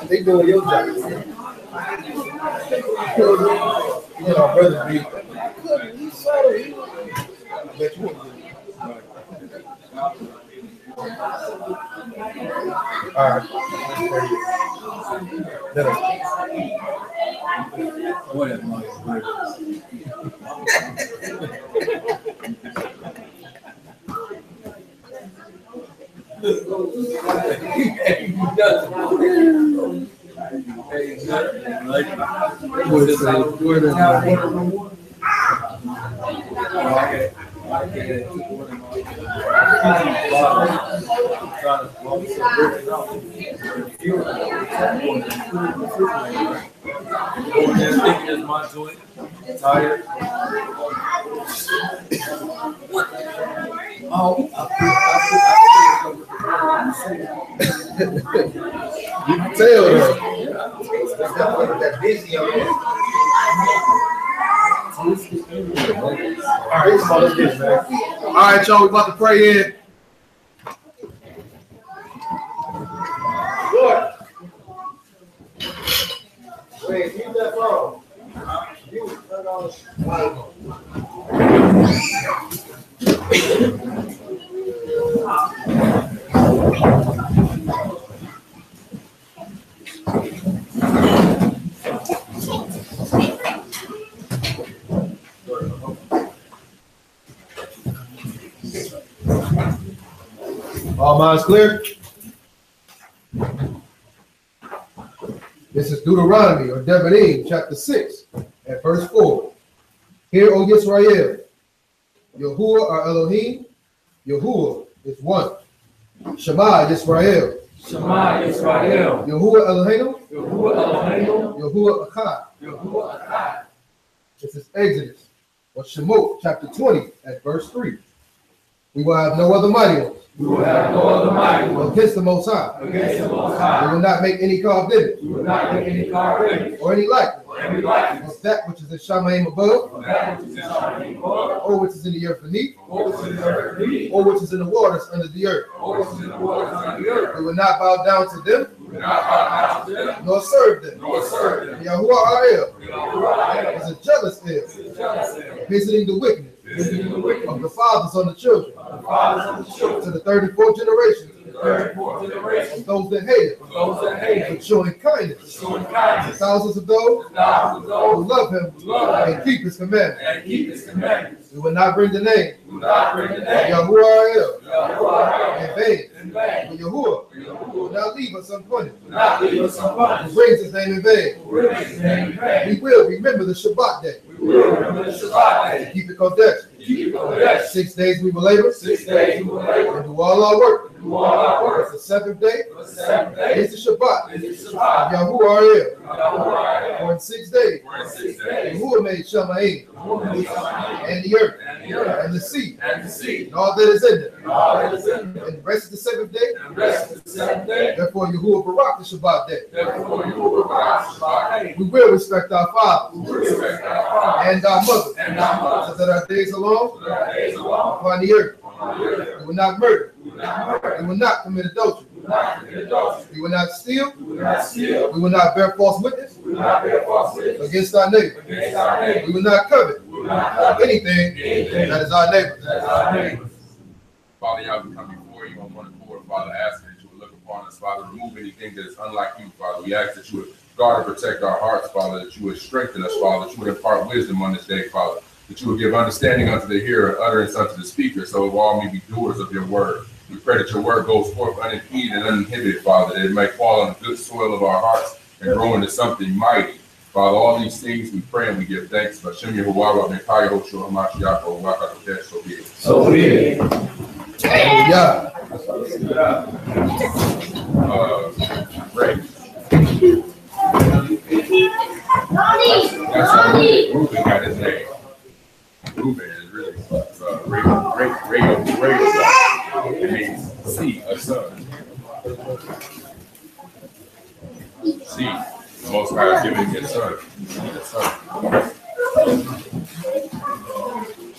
They doing your job. You know, brother be. I bet you won't. All right. You can tell that busy on there. All right, y'all, we about to pray in. Good. Wait, keep that phone. You turn on all minds clear? This is Deuteronomy or Devarim, chapter 6, at verse 4. Hear, O Yisrael, Yahuwah our Elohim, Yahuwah is one. Shema Yisrael. Shema Yisrael. Yahuwah Eloheinu. Yahuwah Eloheinu. Yahuwah Echad. Yahuwah Echad. This is Exodus or Shemot, chapter 20, at verse 3. We will have no other mighty ones. We will have no other mighty ones against the Most High. Against the Most High. We will not make any carved image. We will not make any carved image. Or any likeness. Or any likeness. Of that which is in Shamayim above. Or that which is in Shamayim above. Or which is in the earth beneath. Or which is in the earth beneath. Or which is in the waters under the earth. Or which is in the waters under the earth. We will not bow down to them. We will not bow down to them. Nor serve them. Nor serve them. Yahuwah our El is a jealous El, visiting the wickedness of the fathers on the children, to the 34th generation of those that hate him, but showing kindness to thousands of those who love him and keep his commandments. We will not bring the name of Yahuwah our El in vain. For Yahuwah will not leave us unpunished. Who brings his name in vain. We will remember the Shabbat day. Keep it Kodesh. 6 days we will labor. And do all our work. But the seventh day is the Shabbat of Yahuwah our El. For in 6 days Yahuwah made Shamayim and the earth and the sea and all that is in them. And the rest of the seventh day, therefore Yahuwah barak the Shabbat day. We will respect our fathers and our mothers, so that our days are long upon the earth. We will not murder. We will not commit adultery. We will not steal. We will not bear false witness against our neighbor. We will not covet anything that is our neighbor. Father, God, we come before you on one accord, Father, asking that you would look upon us, Father, remove anything that is unlike you, Father. We ask that you would guard and protect our hearts, Father, that you would strengthen us, Father, that you would impart wisdom on this day, Father, that you would give understanding unto the hearer, utterance unto the speaker, so we all may be doers of your word. We pray that your word goes forth unimpeded and uninhibited, Father, that it may fall on the good soil of our hearts and grow into something mighty. Father, all these things we pray and we give thanks. So be it. So be it. Yeah. Great. That's how Reuben got his name. Reuben is really great. It means seed, a son. Seed. The Most High is giving his son.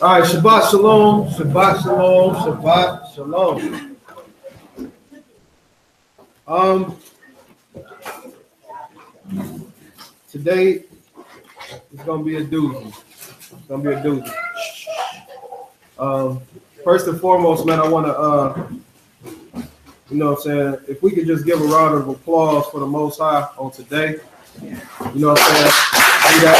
All right, Shabbat Shalom, Shabbat Shalom, Shabbat Shalom. Today it's gonna be a doozy. First and foremost, man, I wanna you know what I'm saying, if we could just give a round of applause for the Most High on today. You know what I'm saying? Do that.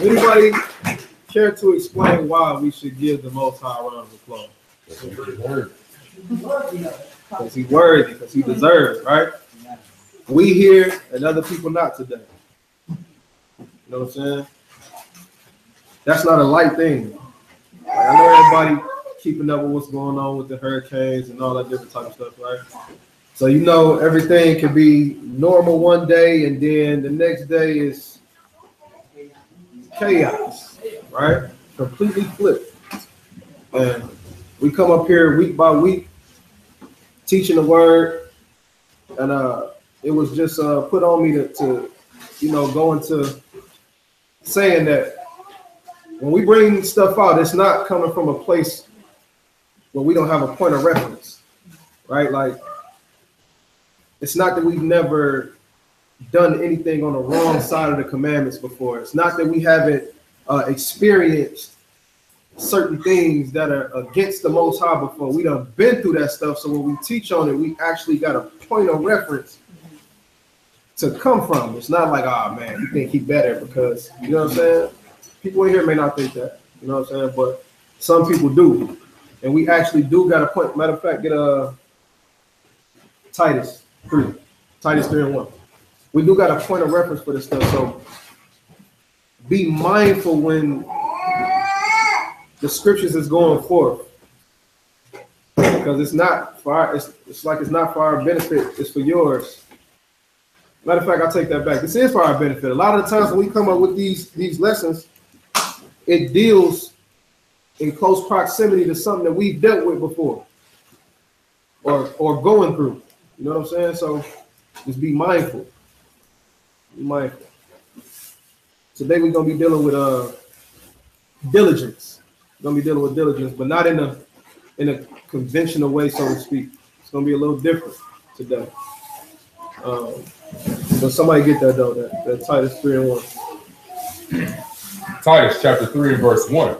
Anybody care to explain why we should give the Most High a round of applause? Because he's worthy, because he deserves, right? We here and other people not today. You know what I'm saying? That's not a light thing. Like, I know everybody keeping up with what's going on with the hurricanes and all that different type of stuff, right? So you know everything can be normal one day and then the next day is chaos, right? Completely flipped. And we come up here week by week teaching the word, and it was just put on me to you know, go into saying that when we bring stuff out, it's not coming from a place where we don't have a point of reference, right? Like, it's not that we've never done anything on the wrong side of the commandments before. It's not that we haven't experienced certain things that are against the Most High before. We done been through that stuff, so when we teach on it, we actually got a point of reference to come from. It's not like, oh man, you think he better because, you know what I'm saying? People in here may not think that, you know what I'm saying? But some people do. And we actually do got a point. Matter of fact, get a Titus 3:1. We do got a point of reference for this stuff. So be mindful when the scriptures is going forth. Because it's not for our, it's like it's not for our benefit, it's for yours. Matter of fact, I'll take that back. This is for our benefit. A lot of the times when we come up with these lessons, it deals in close proximity to something that we've dealt with before or going through. You know what I'm saying? So just be mindful. Be mindful. Today we're gonna be dealing with diligence. We're gonna be dealing with diligence, but not in a conventional way, so to speak. It's gonna be a little different today. So somebody get that though, that Titus 3:1. Titus chapter 3 and verse 1.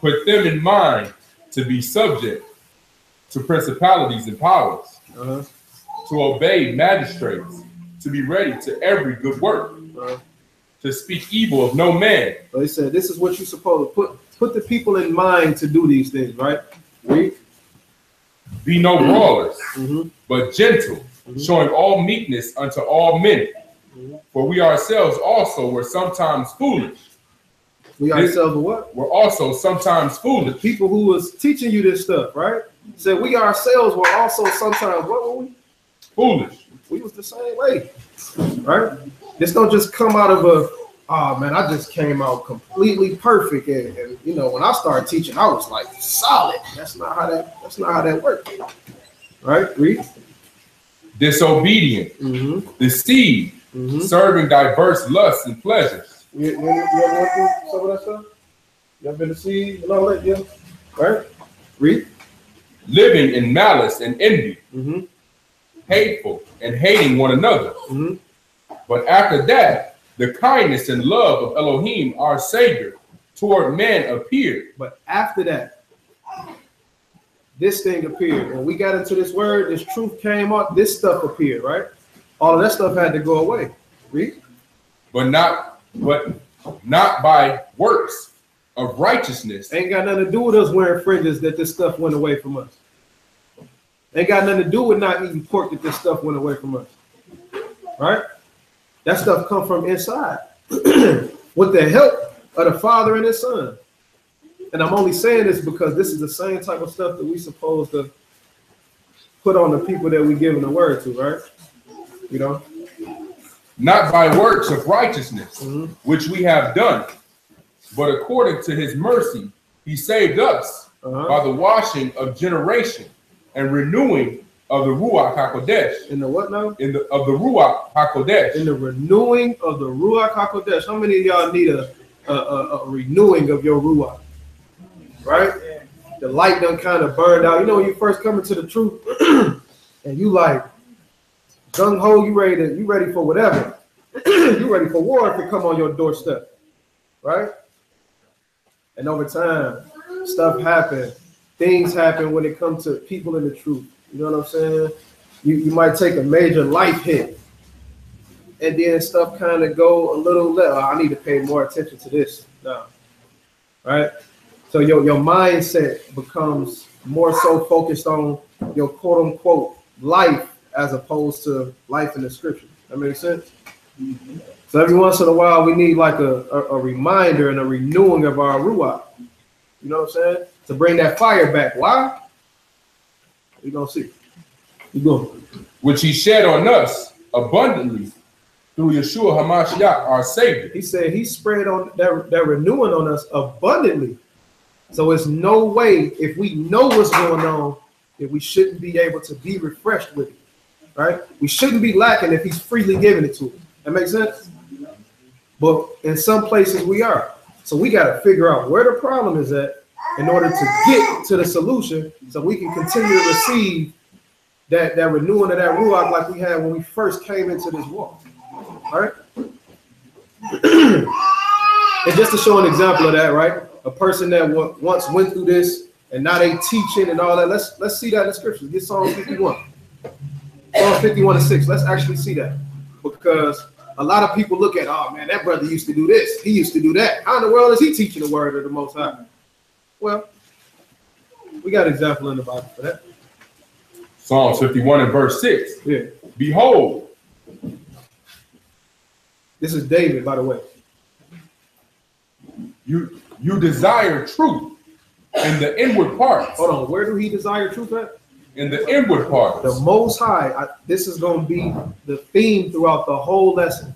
Put them in mind to be subject to principalities and powers, to obey magistrates, to be ready to every good work, to speak evil of no man. So he said, this is what you're supposed to put the people in mind to do these things, right? Read. Be no brawlers, but gentle, showing all meekness unto all men. For we ourselves also were sometimes foolish. We ourselves were what? We're also sometimes foolish. The people who was teaching you this stuff, right? Said we ourselves were also sometimes, what were we? Foolish. We was the same way, right? This don't just come out of oh man, I just came out completely perfect. And you know, when I started teaching, I was like solid. That's not how that works. Right? Read. Disobedient, deceived, serving diverse lusts and pleasures. You ever went through some of that stuff? You ever been deceived and all that? Yeah. Right? Read. Living in malice and envy, hateful and hating one another. But after that, the kindness and love of Elohim, our Savior, toward men appeared. But after that, this thing appeared. When we got into this word, this truth came up, this stuff appeared, right? All of that stuff had to go away. Read. But not by works of righteousness. Ain't got nothing to do with us wearing fringes that this stuff went away from us. Ain't got nothing to do with not eating pork that this stuff went away from us. Right? That stuff come from inside. With the help of the Father and his Son. And I'm only saying this because this is the same type of stuff that we supposed to put on the people that we giving the word to, right? You know? Not by works of righteousness, which we have done, but according to his mercy, he saved us by the washing of generation and renewing of the Ruach HaKodesh. In the what now? Of the Ruach HaKodesh. In the renewing of the Ruach HaKodesh. How many of y'all need a renewing of your Ruach? Right? The light done kind of burned out. You know when you first come into the truth and you like gung-ho, you ready for whatever. You ready for war if it come on your doorstep. Right? And over time, stuff happen. Things happen when it comes to people in the truth. You know what I'm saying? You might take a major life hit. And then stuff kind of go a little less. I need to pay more attention to this now. Right? So your mindset becomes more so focused on your quote unquote life as opposed to life in the scripture. That makes sense? Mm-hmm. So every once in a while we need like a reminder and a renewing of our ruach. You know what I'm saying? To bring that fire back. Why? We're gonna see. Keep going. Which he shed on us abundantly through Yeshua HaMashiach, our Savior. He said he spread on that renewing on us abundantly. So it's no way, if we know what's going on, that we shouldn't be able to be refreshed with it. Right? We shouldn't be lacking if he's freely giving it to us. That makes sense? But in some places we are. So we got to figure out where the problem is at in order to get to the solution so we can continue to receive that renewing of that ruach like we had when we first came into this walk. All right? And just to show an example of that, right? A person that once went through this and now they teaching and all that. Let's see that in the scriptures. Get Psalm 51. Psalm 51:6. Let's actually see that. Because a lot of people look at, oh man, that brother used to do this. He used to do that. How in the world is he teaching the word of the Most High? Well, we got an example in the Bible for that. Psalm 51 and verse 6. Yeah. Behold. This is David, by the way. You desire truth in the inward parts. Hold on. Where do he desire truth at? In the inward parts. The Most High. This is going to be the theme throughout the whole lesson.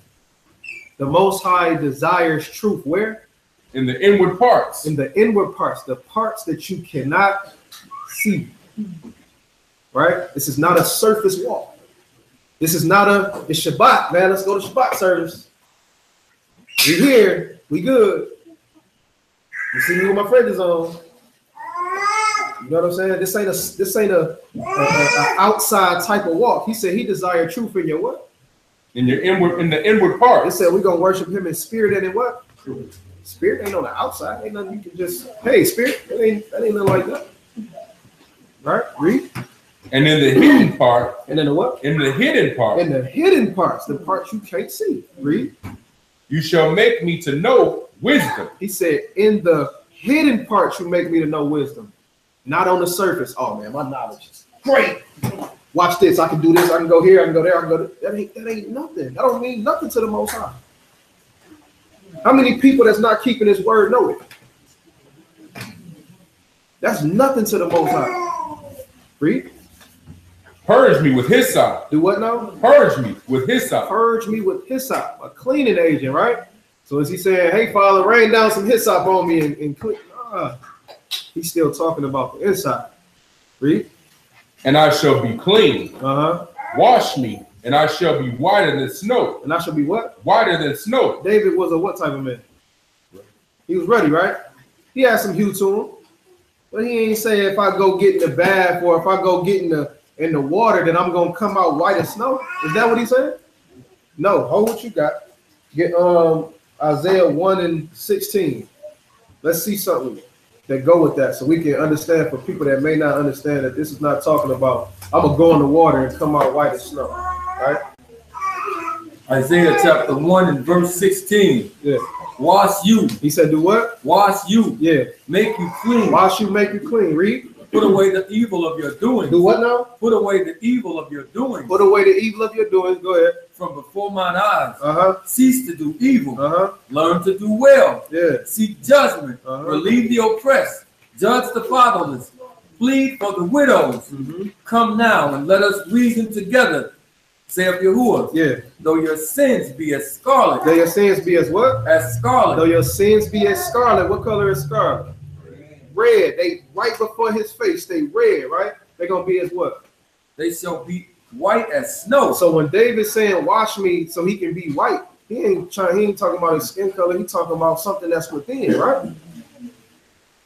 The Most High desires truth. Where? In the inward parts. In the inward parts. The parts that you cannot see. Right? This is not a surface walk. This is not it's Shabbat, man. Let's go to Shabbat service. We here. We good. You see me with my friend is on. You know what I'm saying? This ain't a outside type of walk. He said he desired truth in your what? In the inward part. He said we're gonna worship him in spirit and in what? Spirit ain't on the outside. Ain't nothing you can just, hey, spirit, that ain't nothing like that. Right? Read. And in the hidden part. And then the what? In the hidden part. In the hidden parts, the parts you can't see. Read. You shall make me to know wisdom. He said, in the hidden parts, you make me to know wisdom. Not on the surface. Oh man, my knowledge is great. Watch this. I can do this. I can go here. I can go there. I can go there. That ain't nothing. That don't mean nothing to the Most High. How many people that's not keeping his word know it? That's nothing to the Most High. Read. Purge me with hyssop. Do what now? Purge me with hyssop. Purge me with hyssop, a cleaning agent, right? So is he saying, hey, Father, rain down some hyssop on me and clean? He's still talking about the inside. Read. And I shall be clean. Wash me, and I shall be whiter than snow. And I shall be what? Whiter than snow. David was a what type of man? He was ready, right? He had some hue to him. But he ain't saying if I go get in the bath or if I go get in the water, then I'm gonna come out white as snow. Is that what he said? No, hold what you got. Get Isaiah 1:16. Let's see something that go with that so we can understand, for people that may not understand, that this is not talking about I'm gonna go in the water and come out white as snow, right? Isaiah chapter 1 and verse 16. Yeah. Wash you. He said, do what? Wash you. Yeah. Make you clean. Wash you, make you clean. Read. Put away the evil of your doings. Do what now? Put away the evil of your doings. Put away the evil of your doings. Go ahead. From before mine eyes. Cease to do evil. Learn to do well. Yeah. Seek judgment. Relieve the oppressed. Judge the fatherless. Plead for the widows. Come now and let us reason together. Saith Yahuwah. Yeah. Though your sins be as scarlet. Though your sins be as what? As scarlet. Though your sins be as scarlet. What color is scarlet? Red. They right before his face. They red, right? They're gonna be as what? They shall be white as snow. So when David's saying wash me so he can be white, he ain't talking about his skin color. He talking about something that's within, right?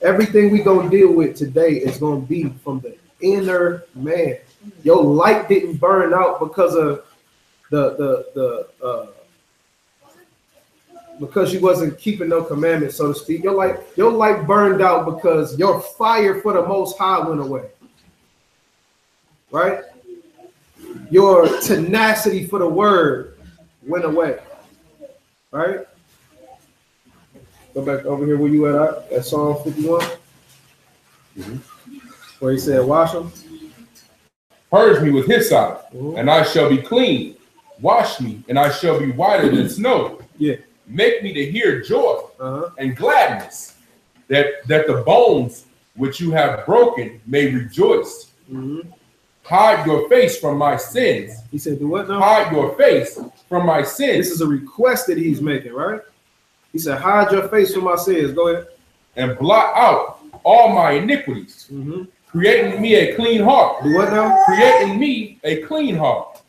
Everything we gonna deal with today is gonna be from the inner man. Your light didn't burn out because of because you wasn't keeping no commandments, so to speak. Your light burned out because your fire for the Most High went away, right? Your tenacity for the word went away, right? Go back over here where you at Psalm 51, where he said, wash them. Purge me with hyssop, and I shall be clean. Wash me, and I shall be whiter than snow. Yeah. Make me to hear joy and gladness, that the bones which you have broken may rejoice. Hide your face from my sins. He said, do what now? Hide your face from my sins. This is a request that he's making, right? He said, hide your face from my sins. Go ahead. And blot out all my iniquities. Creating me a clean heart. Do what now? Creating me a clean heart.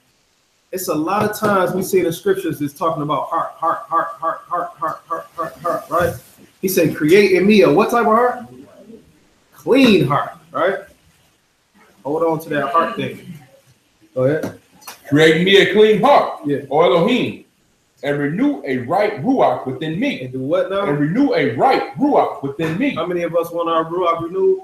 It's a lot of times we see in the scriptures it's talking about heart, right? He said, create in me a what type of heart? Clean heart, right? Hold on to that heart thing. Go ahead. Create me a clean heart, O Elohim, and renew a right ruach within me. And do what now? And renew a right ruach within me. How many of us want our ruach renewed?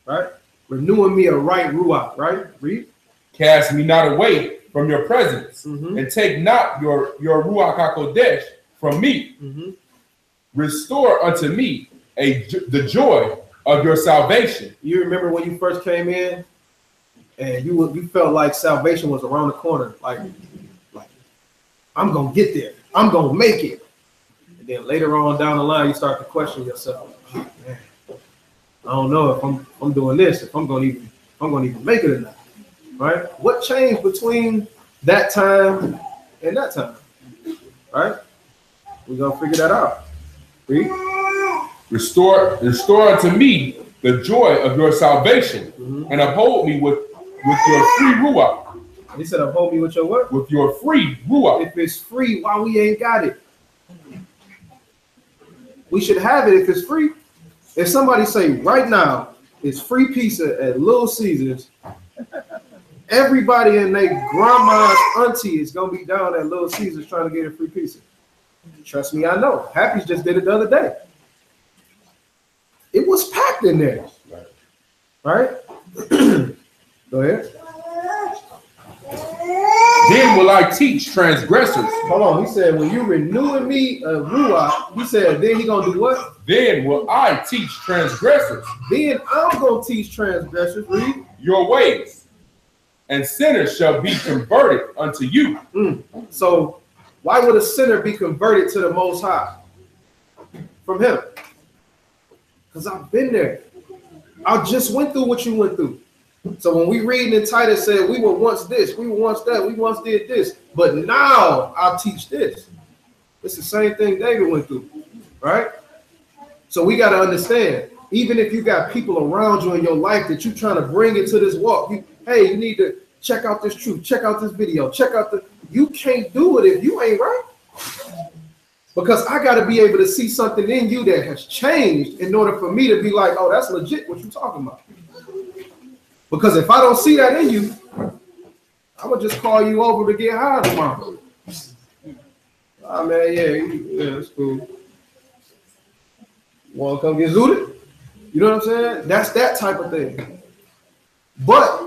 Right? Renewing me a right ruach, right? Read. Cast me not away from your presence, and take not your ruach hakodesh from me. Restore unto me the joy of your salvation. You remember when you first came in, and you felt like salvation was around the corner, like I'm gonna get there, I'm gonna make it, and then later on down the line you start to question yourself. Oh, man, I don't know if I'm doing this, if I'm gonna even make it or not. Right? What changed between that time and that time? Right? We're gonna figure that out. Read. Restore unto me the joy of your salvation, and uphold me with your free ruach. He said, uphold me with your what? With your free ruach. If it's free, why we ain't got it? We should have it if it's free. If somebody say right now it's free pizza at Little Caesars, everybody and their grandma's auntie is gonna be down at Little Caesars trying to get a free pizza. Trust me, I know. Happy's just did it the other day. It was packed in there. Right? Go ahead. Then will I teach transgressors. Hold on, he said, when you renewing me a ruach, he said, then he gonna do what? Then will I teach transgressors. Then I'm gonna teach transgressors, read, your ways, and sinners shall be converted unto you. So why would a sinner be converted to the Most High? From him. Because I've been there. I just went through what you went through. So when we read in Titus said we were once this, we were once that, we once did this, but now I'll teach this. It's the same thing David went through, right? So we got to understand, even if you got people around you in your life that you're trying to bring into this walk, hey, you need to check out this truth, check out this video, check out you can't do it if you ain't right. Because I got to be able to see something in you that has changed in order for me to be like, oh, that's legit what you're talking about. Because if I don't see that in you, I'm going to just call you over to get high tomorrow. Oh, man, yeah, that's cool. Want to come get zooted? You know what I'm saying? That's that type of thing. But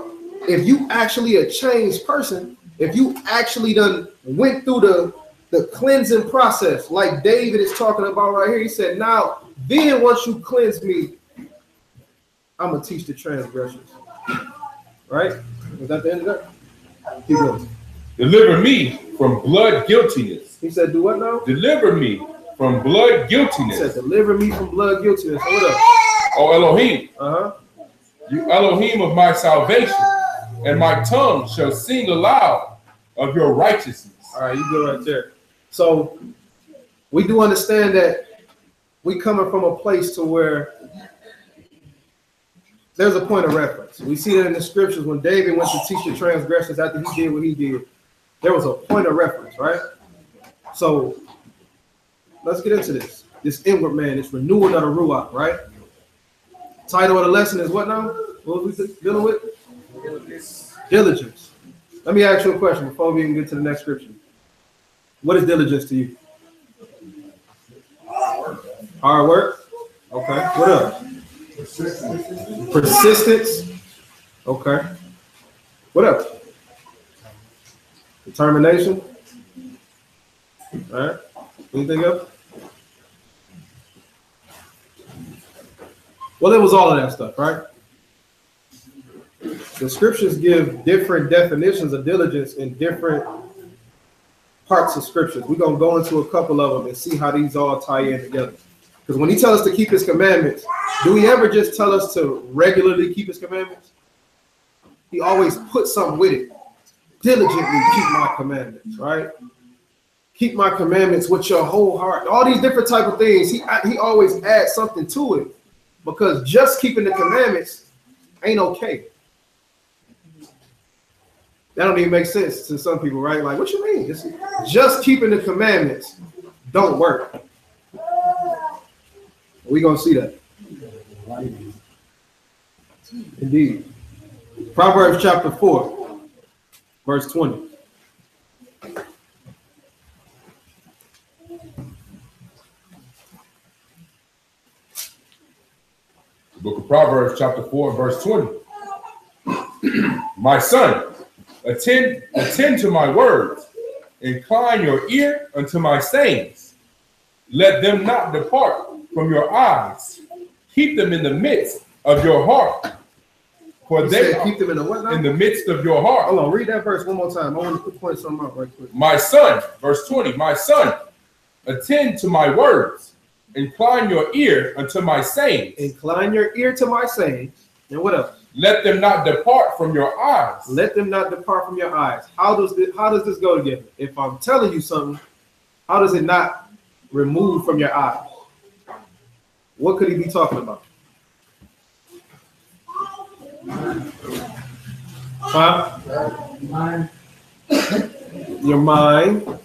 if you actually a changed person, if you actually done went through the cleansing process, like David is talking about right here, he said, now, then once you cleanse me, I'm going to teach the transgressions. Right? Was that the end of that? Keep going. Deliver me from blood guiltiness. He said, do what now? Deliver me from blood guiltiness. He said, deliver me from blood guiltiness. What up? Oh, Elohim. Uh-huh. You Elohim of my salvation, and my tongue shall sing aloud of your righteousness. All right, you go right there. So we do understand that we coming from a place to where there's a point of reference. We see that in the scriptures when David went to teach the transgressions after he did what he did. There was a point of reference, right? So let's get into this. This inward man, this renewal of the Ruach, right? Title of the lesson is what now? What was we dealing with? Diligence. Let me ask you a question before we even get to the next scripture. What is diligence to you? Hard work. Okay. What else? Persistence. Okay. What else? Determination. All right. Anything else? Well, it was all of that stuff, right? The scriptures give different definitions of diligence in different parts of scriptures. We're going to go into a couple of them and see how these all tie in together. Because when he tells us to keep his commandments, do he ever just tell us to regularly keep his commandments? He always puts something with it. Diligently keep my commandments, right? Keep my commandments with your whole heart. All these different type of things. He always adds something to it. Because just keeping the commandments ain't okay. That don't even make sense to some people, right? Like, what you mean? Just keeping the commandments don't work. We're going to see that. Indeed. Proverbs chapter 4, verse 20. Book of Proverbs chapter 4, verse 20. My son, attend to my words. Incline your ear unto my sayings. Let them not depart from your eyes. Keep them in the midst of your heart. For they keep them in the what now? In the midst of your heart. Hold on, read that verse one more time. I want to point something out right quick. My son, verse 20. My son, attend to my words. Incline your ear unto my sayings. Incline your ear to my sayings. And what else? Let them not depart from your eyes. Let them not depart from your eyes. How does this go together? If I'm telling you something, how does it not remove from your eyes? What could he be talking about? Huh? Your mind.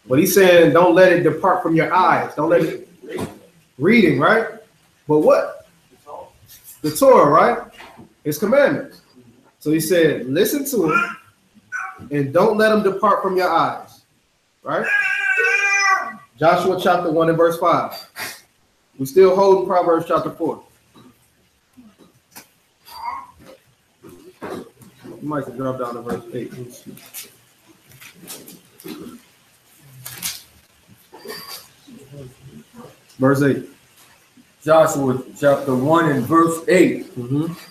But he's saying don't let it depart from your eyes. Don't let it reading, right? But what? The Torah, right? His commandments. So he said, listen to him and don't let him depart from your eyes. Right? Joshua chapter 1 and verse 5. We still holding Proverbs chapter 4. You might have drop down to verse 8. Verse 8. Joshua chapter 1 and verse 8.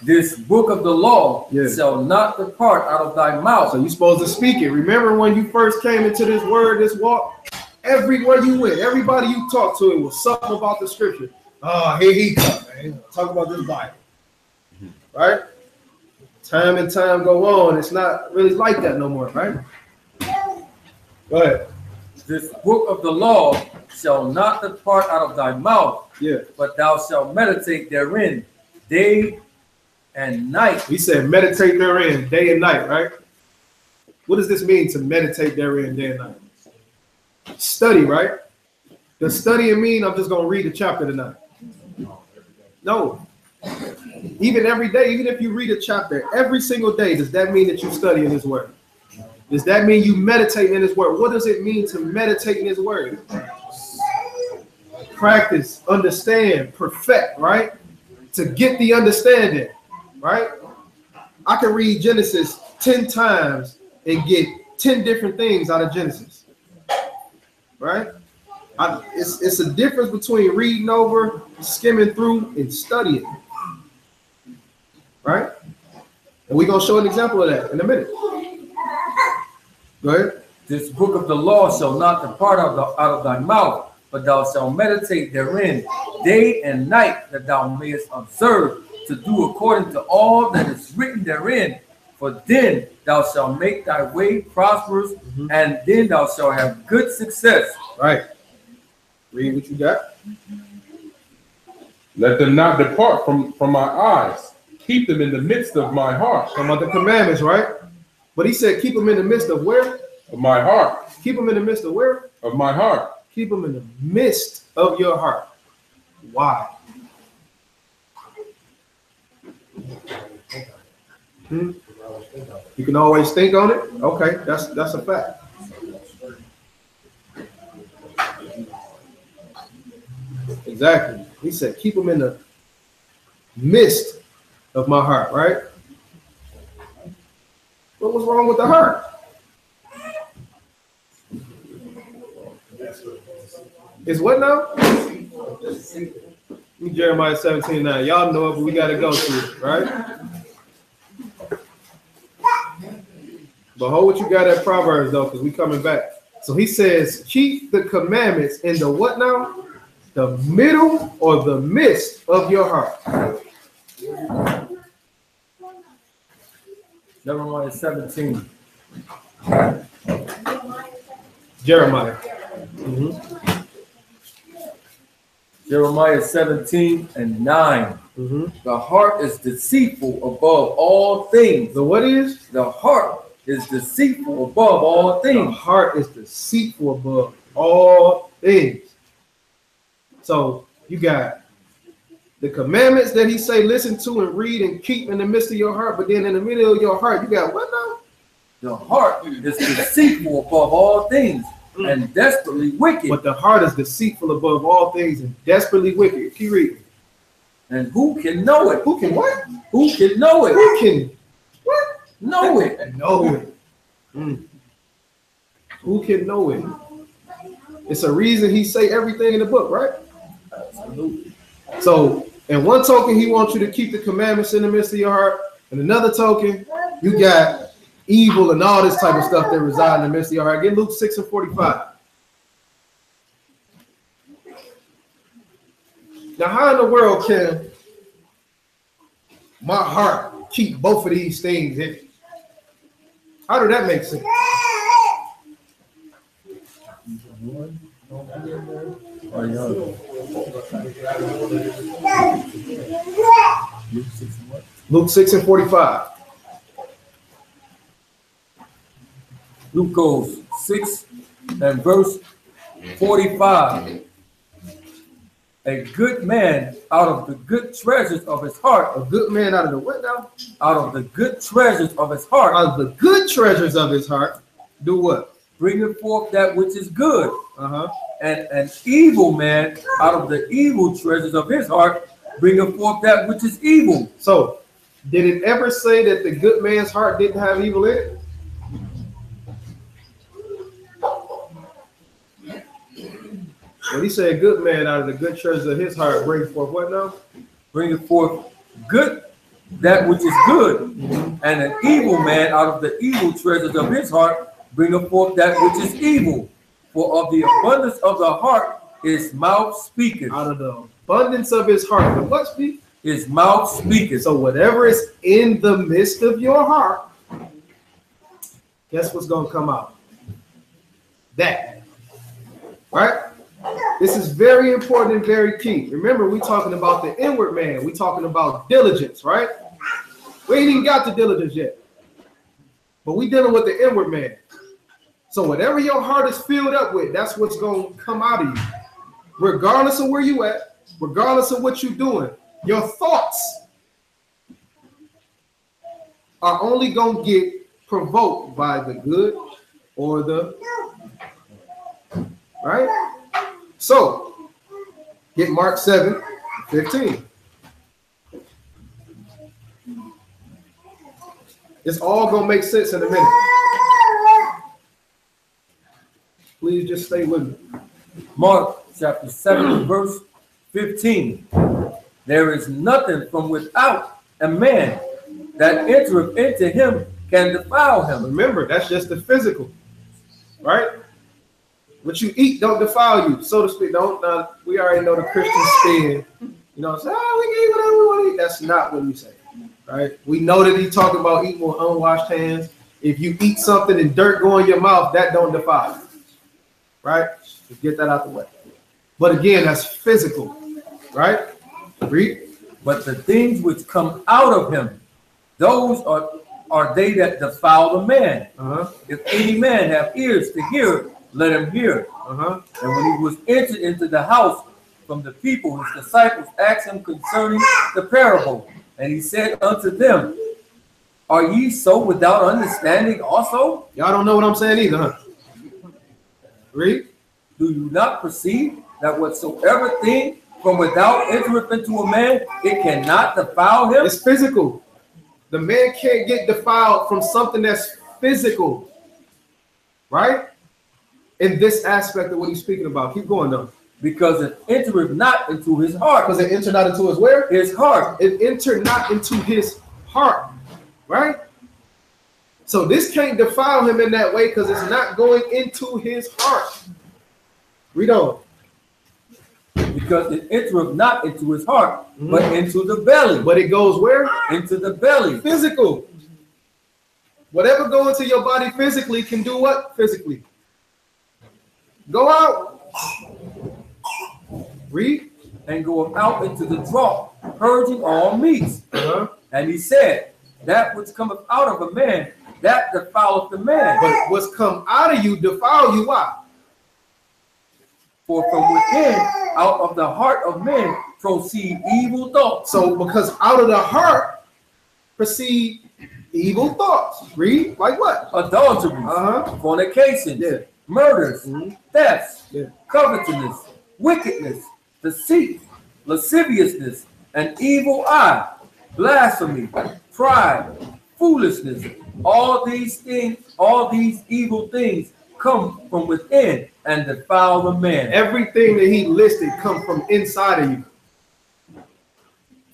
This book of the law shall not depart out of thy mouth. So you're supposed to speak it. Remember when you first came into this word, this walk? Everywhere you went, everybody you talked to, it was something about the scripture. Oh, here he comes, man. Talk about this Bible. Right? Time and time go on. It's not really like that no more, right? Go ahead. This book of the law shall not depart out of thy mouth, but thou shalt meditate therein day and night. He said meditate therein day and night, right? What does this mean to meditate therein day and night? Study, right? Does studying mean I'm just going to read a chapter tonight? No. Even every day, even if you read a chapter every single day, does that mean that you study in his word? Does that mean you meditate in his word? What does it mean to meditate in his word? practice, understand, perfect, right? To get the understanding, right? I can read Genesis 10 times and get 10 different things out of Genesis, right? It's a difference between reading over, skimming through, and studying, right? And we're going to show an example of that in a minute. Go ahead. This book of the law shall not depart out of thy mouth, but thou shalt meditate therein day and night, that thou mayest observe to do according to all that is written therein. For then thou shalt make thy way prosperous, and then thou shalt have good success. Right. Read what you got. Let them not depart from my eyes. Keep them in the midst of my heart. Talking about the commandments, right? But he said keep them in the midst of where? Of my heart. Keep them in the midst of where? Of my heart. Keep them in the midst of your heart. Why? You can always think on it. Okay, that's a fact. Exactly. He said, keep them in the midst of my heart, right? What was wrong with the heart? Is what now? Jeremiah 17:9. Y'all know it, but we got to go through it, right? But hold what you got at Proverbs, though, because we coming back. So he says, keep the commandments in the what now? The middle or the midst of your heart. Jeremiah 17. Jeremiah. Jeremiah 17:9. The heart is deceitful above all things. The what is? The heart is deceitful above all things. The heart is deceitful above all things. So you got the commandments that he say listen to and read and keep in the midst of your heart, but then in the middle of your heart, you got what now? The heart is deceitful above all things and desperately wicked. But the heart is deceitful above all things and desperately wicked. Keep reading. And who can know it? Who can what? Who can know it? Who can what? Know it. Know it. Who can know it? It's a reason he say everything in the book, right? Absolutely. So, in one token, he wants you to keep the commandments in the midst of your heart. And another token, you got evil and all this type of stuff that reside in the midst of your heart. Get Luke 6:45. Now, how in the world can my heart keep both of these things in it? How did that make sense? Luke 6:45. Luke goes 6 and verse 45. A good man out of the good treasures of his heart. A good man out of the what now? Out of the good treasures of his heart. Out of the good treasures of his heart. Do what? Bringeth forth that which is good. Uh-huh. And an evil man out of the evil treasures of his heart bringeth forth that which is evil. So, did it ever say that the good man's heart didn't have evil in it? When he said good man out of the good treasures of his heart brings forth what now? Bringeth forth good, that which is good. And an evil man out of the evil treasures of his heart bringeth forth that which is evil. For of the abundance of the heart his mouth speaketh. Out of the abundance of his heart, the what speak? His mouth speaketh. So whatever is in the midst of your heart, guess what's going to come out? That. Right? This is very important and very key. Remember, we're talking about the inward man. We're talking about diligence, right? We ain't even got the diligence yet. But we're dealing with the inward man. So whatever your heart is filled up with, that's what's going to come out of you. Regardless of where you at, regardless of what you're doing, your thoughts are only going to get provoked by the good or the, right? So Get Mark 7:15. It's all going to make sense in a minute. Please just stay with me. Mark chapter 7, verse 15. There is nothing from without a man that entereth into him can defile him. Remember, that's just the physical, right? What you eat don't defile you, so to speak. We already know the Christian spin. You know, say, oh, we can eat whatever we want to eat. That's not what we say, right? We know that he's talking about eating with unwashed hands. If you eat something and dirt go in your mouth, that don't defile you, right? Just get that out the way. But again, that's physical, right? Read. But the things which come out of him, those are they that defile the man. If any man have ears to hear, let him hear. And when he was entered into the house from the people, his disciples asked him concerning the parable. And he said unto them, are ye so without understanding also? Y'all don't know what I'm saying either, huh? Read. Do you not perceive that whatsoever thing from without entereth into a man, it cannot defile him? It's physical. The man can't get defiled from something that's physical, right? In this aspect of what he's speaking about. Keep going, though. Because it entereth not into his heart. Because it entered not into his where? His heart. It entered not into his heart, right? So this can't defile him in that way because it's not going into his heart. Read on. Because it entereth not into his heart, but into the belly. But it goes where? Into the belly. Physical. Whatever go into your body physically can do what? Physically. Go out. Read. And go out into the trough, purging all meats. And he said, that which cometh out of a man, that defileth the man. But what's come out of you defile you. Why? For from within, out of the heart of men, proceed evil thoughts. So because out of the heart proceed evil thoughts. Read. Like what? Adulteries, fornications, murders, thefts, covetousness, wickedness, deceit, lasciviousness, an evil eye, blasphemy, pride, foolishness. All these things, all these evil things come from within and defile the man. Everything that he listed come from inside of you.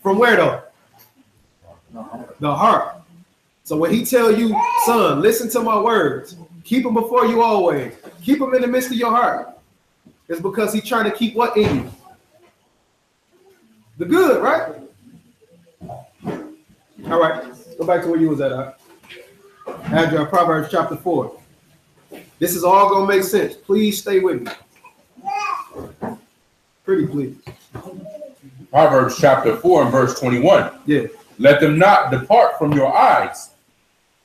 From where though? The heart. So when he tell you, son, listen to my words, keep them before you always, keep them in the midst of your heart, it's because he's trying to keep what in you? The good, right? All right, go back to where you was at. Andrew, Proverbs chapter 4. This is all gonna make sense. Please stay with me. Pretty please. Proverbs chapter 4 and verse 21. Yeah. Let them not depart from your eyes.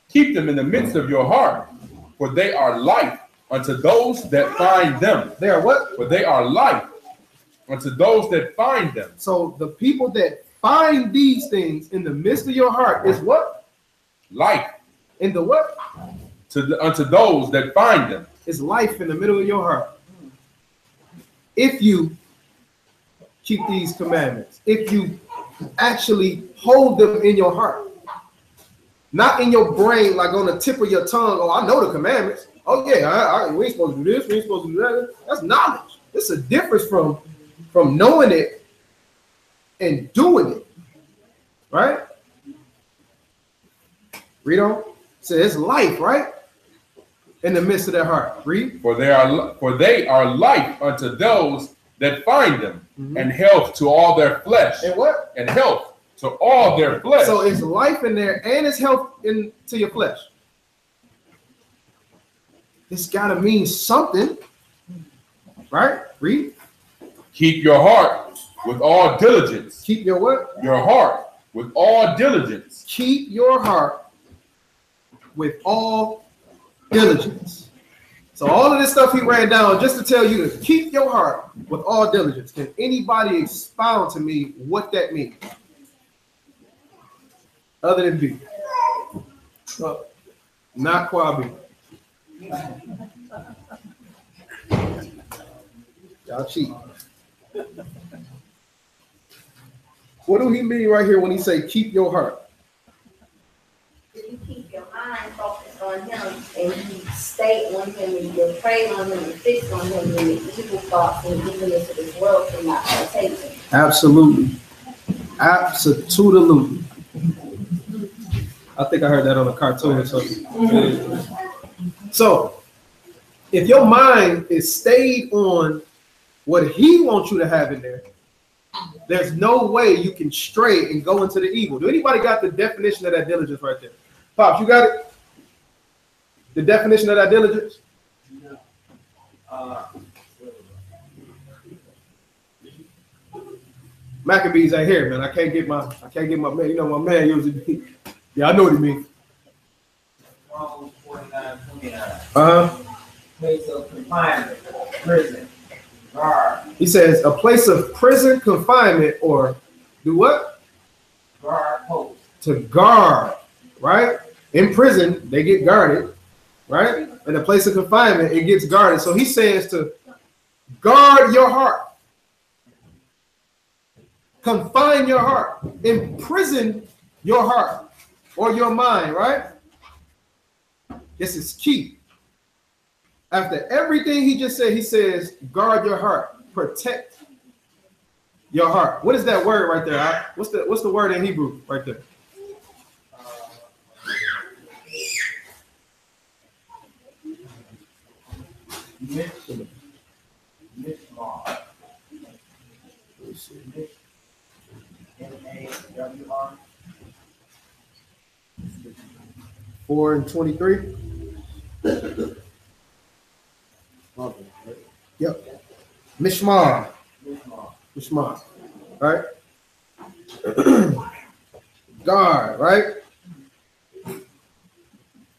Keep them in the midst of your heart, for they are life unto those that find them. They are what? For they are life unto those that find them. So the people that find these things in the midst of your heart is what? Life. In the what? Unto those that find them. Is life in the middle of your heart. If you keep these commandments, if you actually hold them in your heart, not in your brain, like on the tip of your tongue. Oh, I know the commandments. Oh yeah, we ain't supposed to do this. We ain't supposed to do that. That's knowledge. It's a difference from knowing it and doing it, right? Read on. So it's life, right? In the midst of their heart. Read. For they are life unto those that find them, and health to all their flesh. And what? And health to all their flesh. So it's life in there and it's health into your flesh. It's got to mean something, right? Read. Keep your heart with all diligence. Keep your what? Your heart with all diligence. Keep your heart with all diligence. So all of this stuff he ran down just to tell you to keep your heart with all diligence. Can anybody expound to me what that means? Other than B. Not Kwabi. Y'all cheat. What do he mean right here when he say keep your heart? If you keep your mind focused on him and you stay on him and you pray on him and fix on him, then the evil thoughts and evilness of this world cannot partake him. Absolutely. Absolutely. I think I heard that on a cartoon or something. So, if your mind is stayed on what he wants you to have in there, there's no way you can stray and go into the evil. Do anybody got the definition of that diligence right there? Pops, you got it? The definition of that diligence? Maccabees ain't here, man. I can't get my man. You know my man usually be. Yeah, I know what he means. 49:29. Place of confinement, prison, guard. He says a place of prison, confinement, or do what? Guard post. To guard, right? In prison, they get guarded, right? In a place of confinement, it gets guarded. So he says to guard your heart. Confine your heart. Imprison your heart or your mind, right? This is key. After everything he just said, he says, guard your heart, protect your heart. What is that word right there? What's the word in Hebrew right there? Mishmar. 4:23. Yep. Mishmar. Mishmar. Right? Guard, right?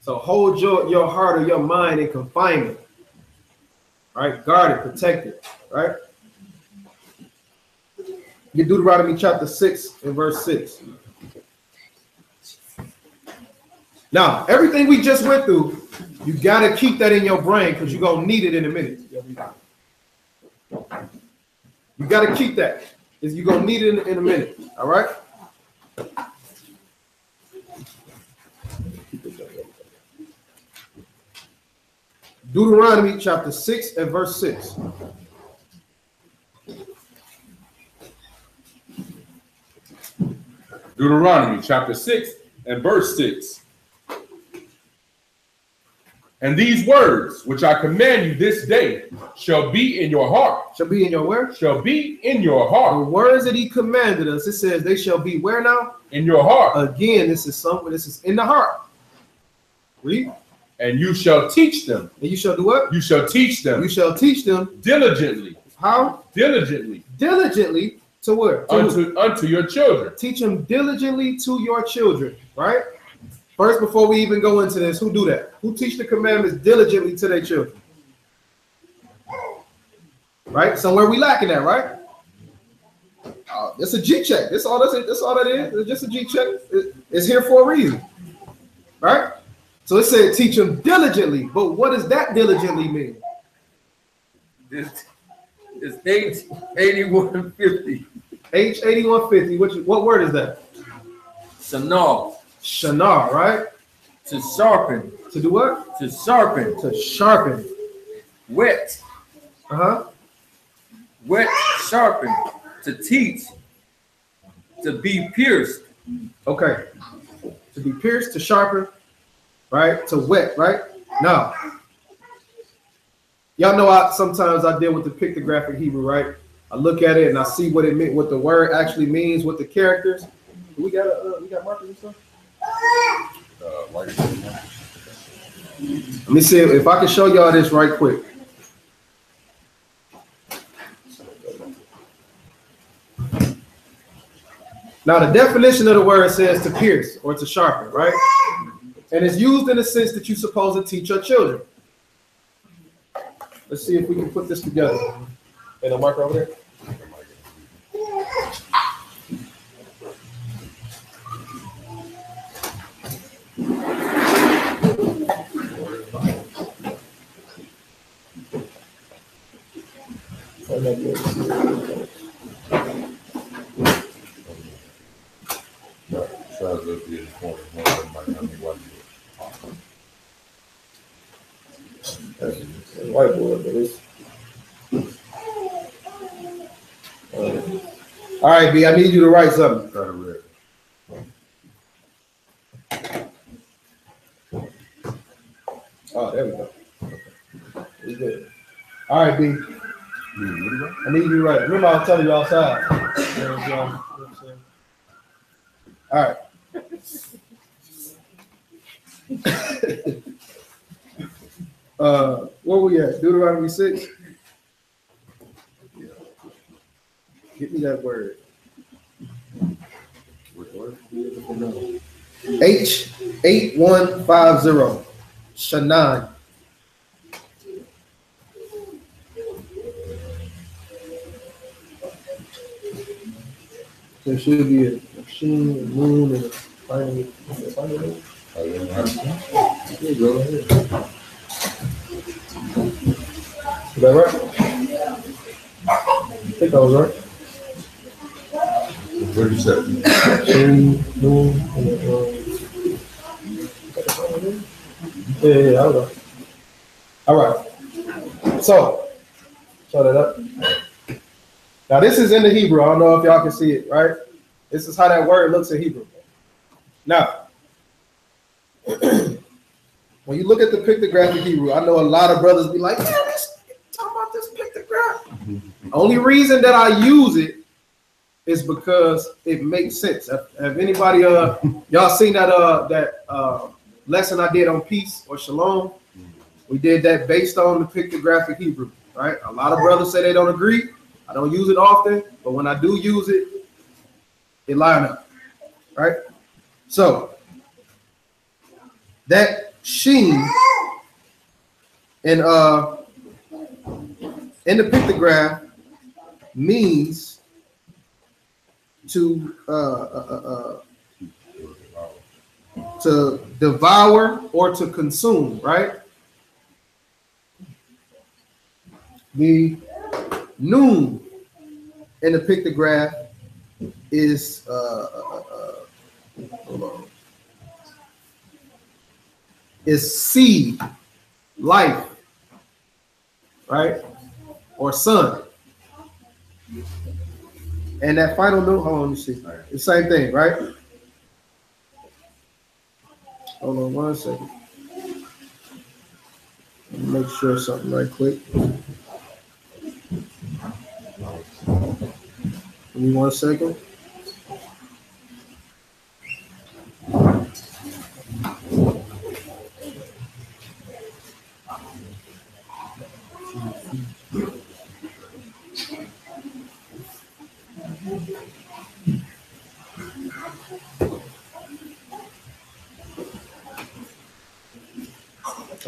So hold your heart or your mind in confinement. Right? Guard it, protect it. Right? Get Deuteronomy chapter 6 and verse 6. Now, everything we just went through, you got to keep that in your brain because you're going to need it in a minute. You got to keep that. You're going to need it in a minute. All right? Deuteronomy chapter 6 and verse 6. Deuteronomy chapter 6 and verse 6. And these words which I command you this day shall be in your heart. Shall be in your where? Shall be in your The heart. words that he commanded us, it says they shall be where now? In your heart. Again, this is in the heart. Read. And you shall teach them. And you shall do what? You shall teach them. You shall teach them Diligently. how? Diligently. Diligently to where? Unto your children. Teach them diligently to your children, right? First, before we even go into this, who do that? Who teach the commandments diligently to their children? Right? Somewhere we lacking that, right? It's a G check. That's all that is. It's just a G check. It's here for a reason, right? So it said teach them diligently, but what does that diligently mean? It's H8150. H8150. What word is that? Sanal. Shanar, right? To sharpen. To do what? To sharpen. To sharpen. Wet. Wet, sharpen. To teach. To be pierced. Okay. To be pierced, to sharpen, right? To wet, right? Now, y'all know sometimes I deal with the pictographic Hebrew, right? I look at it and I see what it meant, what the word actually means, what the characters. We got markers and stuff. Let me see if I can show y'all this right quick. Now, the definition of the word says to pierce or to sharpen, right? And it's used in the sense that you're supposed to teach your children. Let's see if we can put this together. And a marker over there. Sometimes it'll be in the corner. One of them might not be watching it. That's whiteboard, but it's. All right, B, I need you to write something. Try to read. Oh, there we go. We good. All right, B. I need you to write. Remember, I was telling you outside. You know what I'm saying? All right. Where we at? Deuteronomy 6. Give me that word. H8150. Shanan. There should be a machine, a moon, and a final. Here you go. Is that right? I think I was right. What did you say? Moon, yeah, I was right. All right. So, shut it up. Now, this is in the Hebrew. I don't know if y'all can see it, right? This is how that word looks in Hebrew. Now, when you look at the pictographic Hebrew, I know a lot of brothers be like, yeah, let's talk about this pictograph. Only reason that I use it is because it makes sense. Have anybody, y'all seen that lesson I did on peace or shalom? We did that based on the pictographic Hebrew, right? A lot of brothers say they don't agree. I don't use it often, but when I do use it, it line up, right? So that sheen in the pictograph means to devour or to consume, right? The noon in the pictograph is is seed, life, right? Or sun. And that final note, hold on, let me see. The same thing, right? Hold on 1 second. Let me make sure something right quick. Give me 1 second.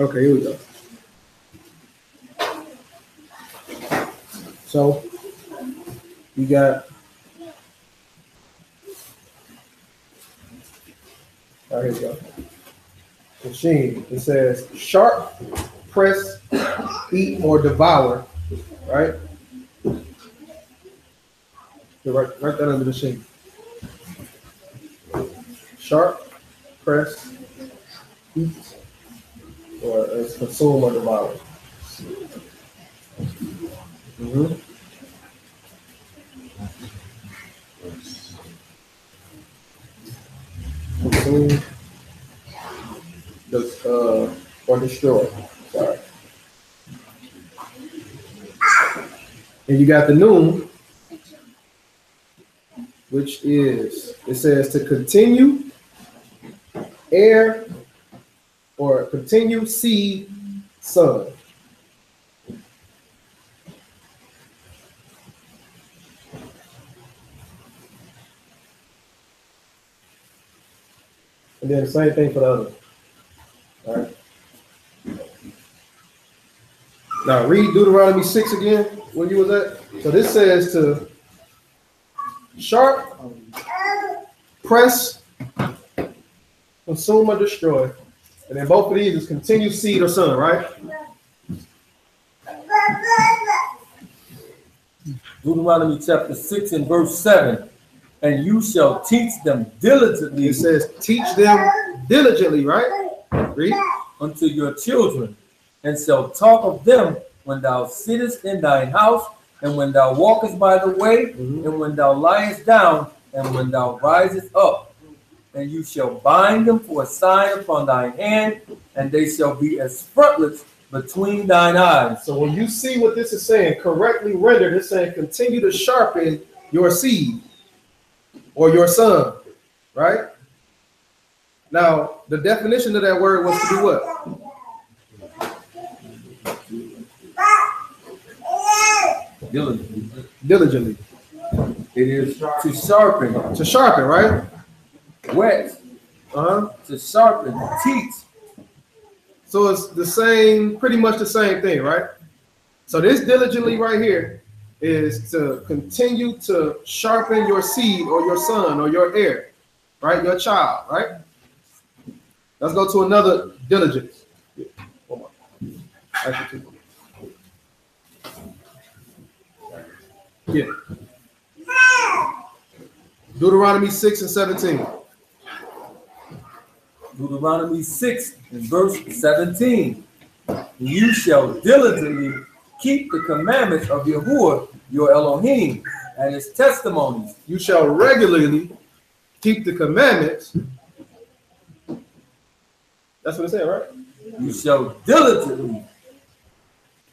Okay, here we go. So you got, all right, here we go. Machine, it says sharp, press, eat, or devour, right? So write that under the machine. Sharp, press, eat, or as consume or devour. Consume, or destroy. Sorry. And you got the noon, which is, it says to continue, air, or continue, seed, sun. And then the same thing for the other. All right. Now read Deuteronomy 6 again, where you was at. So this says to sharp, press, consume or destroy. And then both of these is continue, seed, or sun, right? Deuteronomy chapter 6 and verse 7. And you shall teach them diligently. It says, teach them diligently, right? Read. Unto your children, and shall talk of them when thou sittest in thine house, and when thou walkest by the way, and when thou liest down, and when thou risest up. And you shall bind them for a sign upon thine hand, and they shall be as frontlets between thine eyes. So when you see what this is saying, correctly rendered, it's saying continue to sharpen your seed or your son, right? Now, the definition of that word was to do what? Diligently. Diligently. It is to sharpen. To sharpen, right? Wet. To sharpen. Teach. So it's the same, pretty much the same thing, right? So this diligently right here is to continue to sharpen your seed or your son or your heir, right? Your child, right? Let's go to another diligence. One more. Actually, two. Yeah. Deuteronomy 6 and 17. Deuteronomy 6 and verse 17. You shall diligently keep the commandments of Yahuwah, your Elohim, and his testimonies. You shall regularly keep the commandments. That's what it said, right? You shall diligently.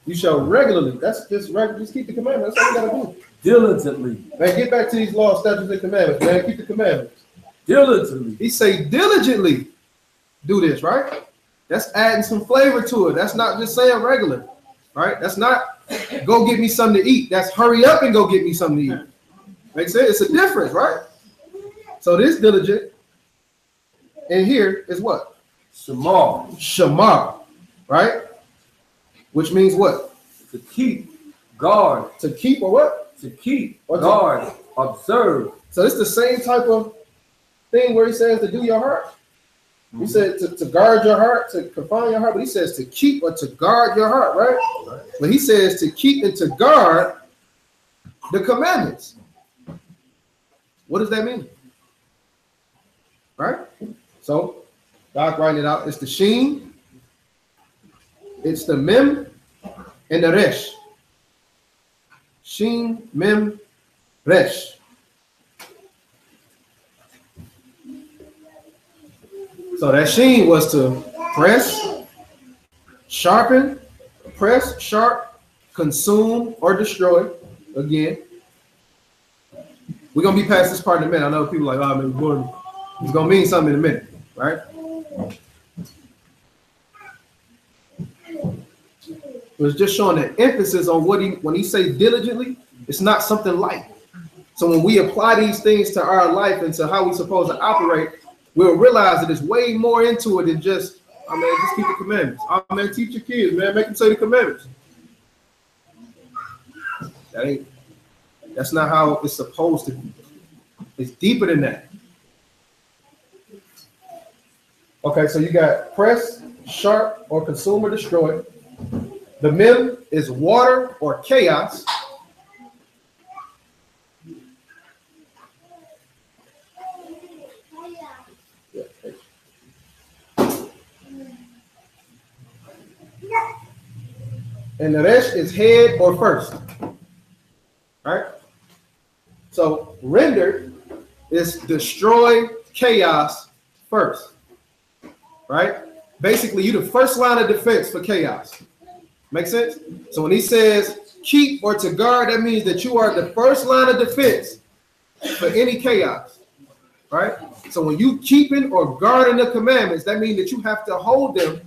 You shall regularly. That's just keep the commandments. That's all you gotta do. Diligently. Man, get back to these laws, statutes, and commandments, man. Keep the commandments. Diligently. He say diligently do this, right? That's adding some flavor to it. That's not just saying regular, right? That's not go get me something to eat. That's hurry up and go get me something to eat. Makes sense? It's a difference, right? So this diligent and here is what? Shamar. Shamar, right? Which means what? To keep, guard. To keep or what? To keep, Or guard, observe. So it's the same type of thing where he says to do your heart. He said to guard your heart, to confine your heart, but he says to keep or to guard your heart, right? But he says to keep and to guard the commandments. What does that mean? Right? So God writing it out. It's the Sheen, it's the Mem, and the Resh. Sheen, Mem, Resh. So that Sheen was to press, sharpen, press, sharp, consume, or destroy. Again, we're gonna be past this part in a minute. I know people are like, oh man, it's gonna mean something in a minute, right? It was just showing the emphasis on what when he say diligently, it's not something light. So when we apply these things to our life and to how we're supposed to operate, we'll realize that there's way more into it than just, I mean, just keep the commandments. I mean, teach your kids, man, make them say the commandments. That's not how it's supposed to be. It's deeper than that. Okay, so you got press, sharp, or consume or destroy. The Mem is water or chaos. And the Resh is head or first. All right? So rendered is destroy chaos first. Right? Basically, you're the first line of defense for chaos. Make sense? So when he says keep or to guard, that means that you are the first line of defense for any chaos. Right? So when you keeping or guarding the commandments, that means that you have to hold them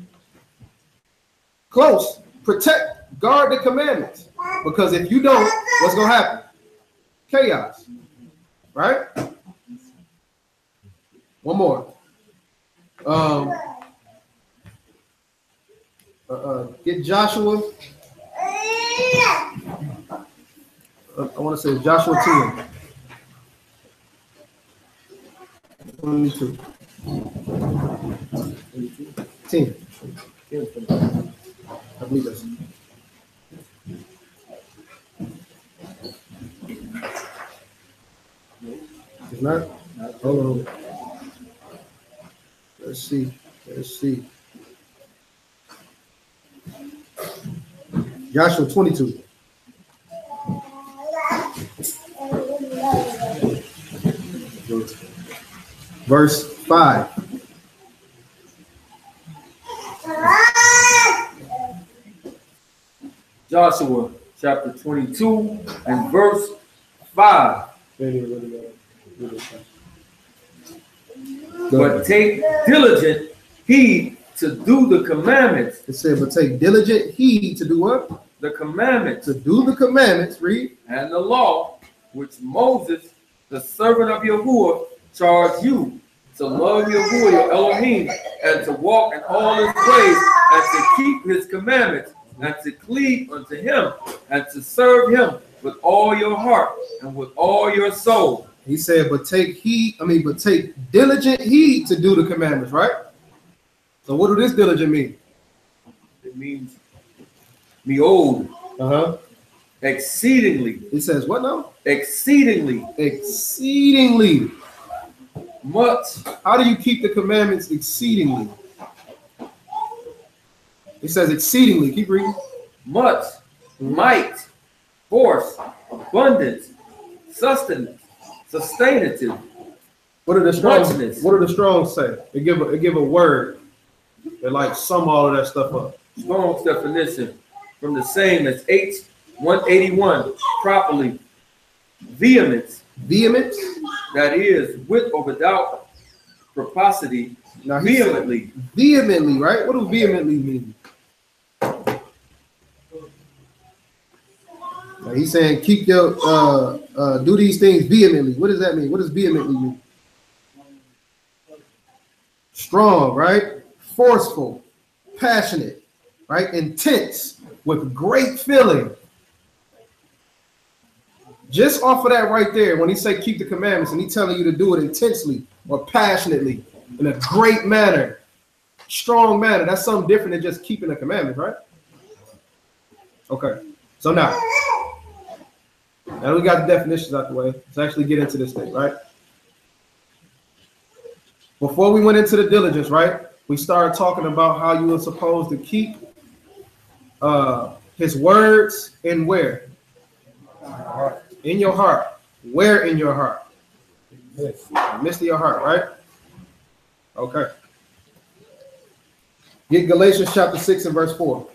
close, protect, guard the commandments. Because if you don't, what's going to happen? Chaos. Right? One more. Get Joshua. I want to say Joshua 10. 22. 10. I believe that's. It's not? Hold on. Let's see. Joshua 22. Verse 5. Joshua chapter 22 and verse 5. But take diligent heed to do the commandments. It said, but take diligent heed to do what? The commandments. To do the commandments, read. And the law, which Moses, the servant of Yahuwah, charged you to love Yahuwah your Elohim, and to walk in all his ways, and to keep his commandments, and to cleave unto him, and to serve him with all your heart and with all your soul. He said, but take diligent heed to do the commandments, right? So what does this diligent mean? It means behold, exceedingly. It says what now? Exceedingly. Exceedingly. Much. How do you keep the commandments exceedingly? It says exceedingly. Keep reading. Much, might, force, abundance, sustenance, sustainative. What do the Strongs say? They give a word. They like sum all of that stuff up. Strong's definition from the same as H181 properly. Vehemence. Vehemence? That is with or without precocity. Now vehemently. Vehemently, right? What does vehemently mean? Now he's saying keep your do these things vehemently. What does that mean? What does vehemently mean? Strong, right? Forceful, passionate, right? Intense, with great feeling. Just off of that right there, when he say keep the commandments, and he's telling you to do it intensely or passionately, in a great manner, strong manner, that's something different than just keeping the commandments, right? Okay, so now we got the definitions out the way. Let's actually get into this thing, right? Before we went into the diligence, right, we started talking about how you were supposed to keep his words in where? In your heart. Where in your heart? Yes. In the midst of your heart, right? Okay. Get Galatians chapter 6 and verse 4.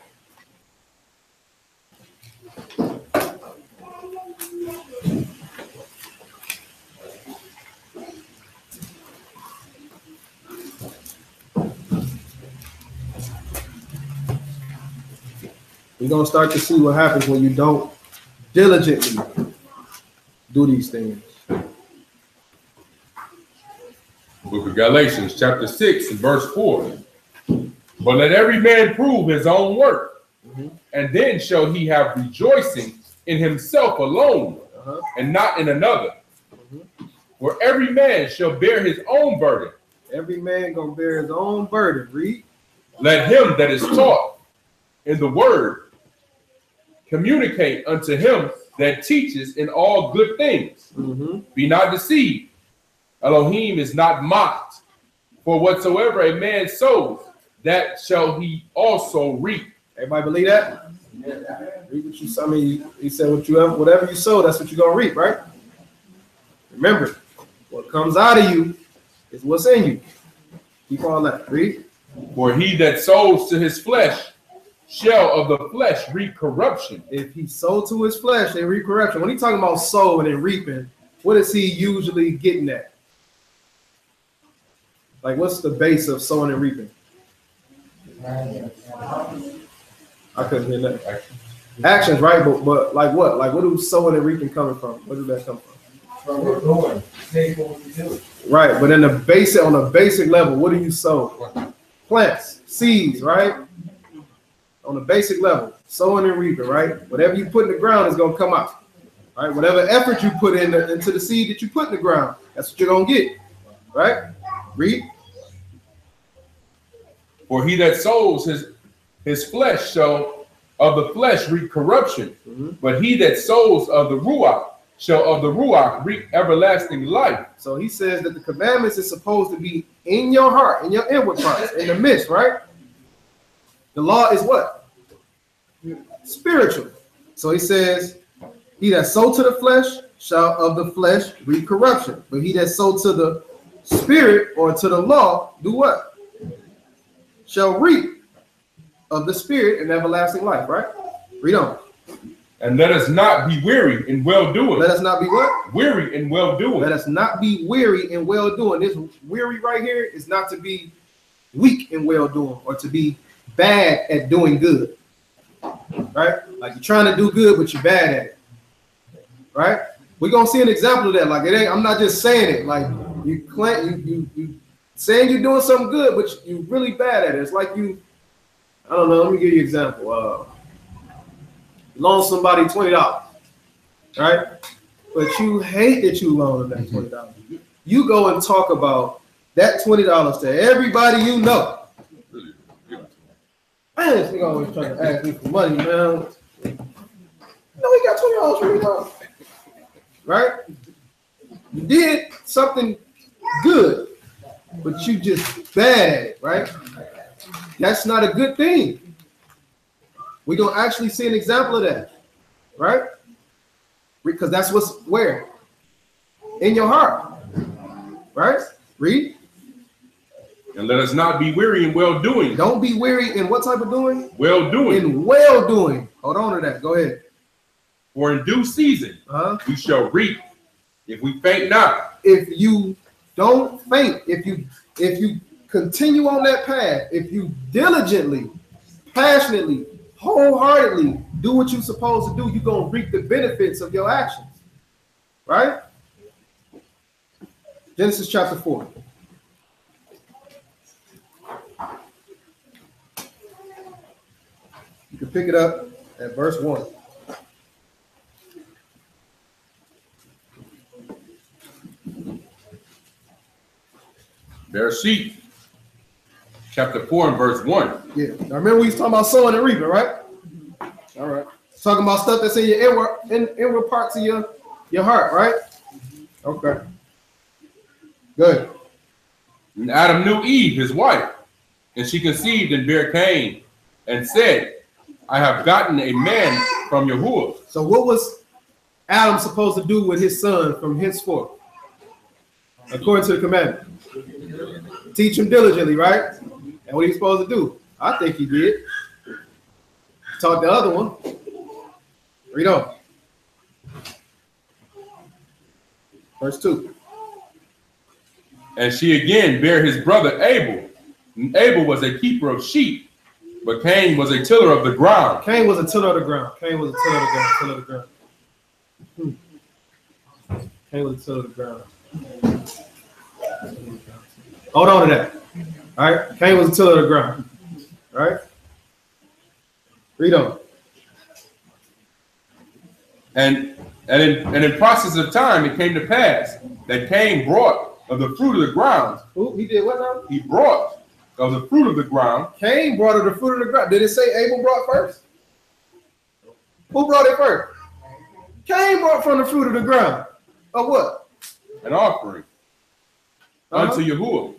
We're going to start to see what happens when you don't diligently do these things. Book of Galatians, chapter 6, and verse 4. But let every man prove his own work, and then shall he have rejoicing in himself alone, and not in another. For every man shall bear his own burden. Every man gonna bear his own burden. Read. Let him that is taught in the word communicate unto him that teaches in all good things. Be not deceived. Elohim is not mocked. For whatsoever a man sows, that shall he also reap. Everybody believe that? Read what you sow. I mean, he said whatever you sow, that's what you're gonna reap, right? Remember, what comes out of you is what's in you. Keep all that. Read. For he that sows to his flesh shall of the flesh reap corruption. If he sow to his flesh, they reap corruption. When he's talking about sowing and reaping, what is he usually getting at? Like, what's the base of sowing and reaping? I couldn't hear that. Actions, right? But like what? Like, what do sowing and reaping coming from? Where did that come from? From we're doing. Say what we do. Right, but on the basic level, what do you sow? Plants, seeds, right? On the basic level, sowing and reaping, right? Whatever you put in the ground is gonna come out, right? Whatever effort you put into the seed that you put in the ground, that's what you're gonna get, right? Read. For he that sows his flesh shall of the flesh reap corruption, but he that sows of the ruach shall of the Ruach reap everlasting life. So he says that the commandments is supposed to be in your heart, in your inward parts, in the midst, right? The law is what? Spiritual. So he says, he that sow to the flesh shall of the flesh reap corruption. But he that sow to the spirit or to the law, do what? Shall reap of the spirit and everlasting life, right? Read on. And let us not be weary in well-doing. Let us not be what? Weary in well-doing. Let us not be weary in well-doing. This weary right here is not to be weak in well-doing or to be bad at doing good. Right? Like you're trying to do good, but you're bad at it. Right? We're gonna see an example of that. Like it ain't, I'm not just saying it. Like you saying you're doing something good, but you're really bad at it. It's like you, I don't know, let me give you an example. Loan somebody $20, right? But you hate that you loaned them that $20. You go and talk about that $20 to everybody you know. Man, this nigga always trying to ask me for money, man. No, he got $20 for me, right? You did something good, but you just bad at it, right? That's not a good thing. We're going to actually see an example of that, right? Because that's what's where? In your heart, right? Read. And let us not be weary in well-doing. Don't be weary in what type of doing? Well-doing. In well-doing. Hold on to that. Go ahead. For in due season we shall reap if we faint not. If you don't faint, if you continue on that path, if you diligently, passionately, wholeheartedly do what you're supposed to do, you're going to reap the benefits of your actions. Right? Genesis chapter 4. You can pick it up at verse 1. Bear sheep. Chapter 4 and verse 1. Yeah. Now remember we was talking about sowing and reaping, right? All right. Talking about stuff that's in your inward parts of your heart, right? Okay. Good. And Adam knew Eve, his wife, and she conceived and bare Cain, and said, I have gotten a man from Yahuwah. So what was Adam supposed to do with his son from henceforth? According to the commandment. Teach him diligently, right? And what he's supposed to do? I think he did. Taught the other one. Read on. Verse 2. And she again bare his brother Abel. And Abel was a keeper of sheep, but Cain was a tiller of the ground. Cain was a tiller of the ground. Cain was a tiller of the ground. Tiller of the ground. Cain was a tiller of the ground. Hold on to that. All right. Cain was a tiller of the ground. All right. Read on. And in process of time, it came to pass that Cain brought of the fruit of the ground. Who? He did what now? He brought of the fruit of the ground. Cain brought of the fruit of the ground. Did it say Abel brought first? Who brought it first? Cain brought from the fruit of the ground. Of what? An offering unto Yahuwah.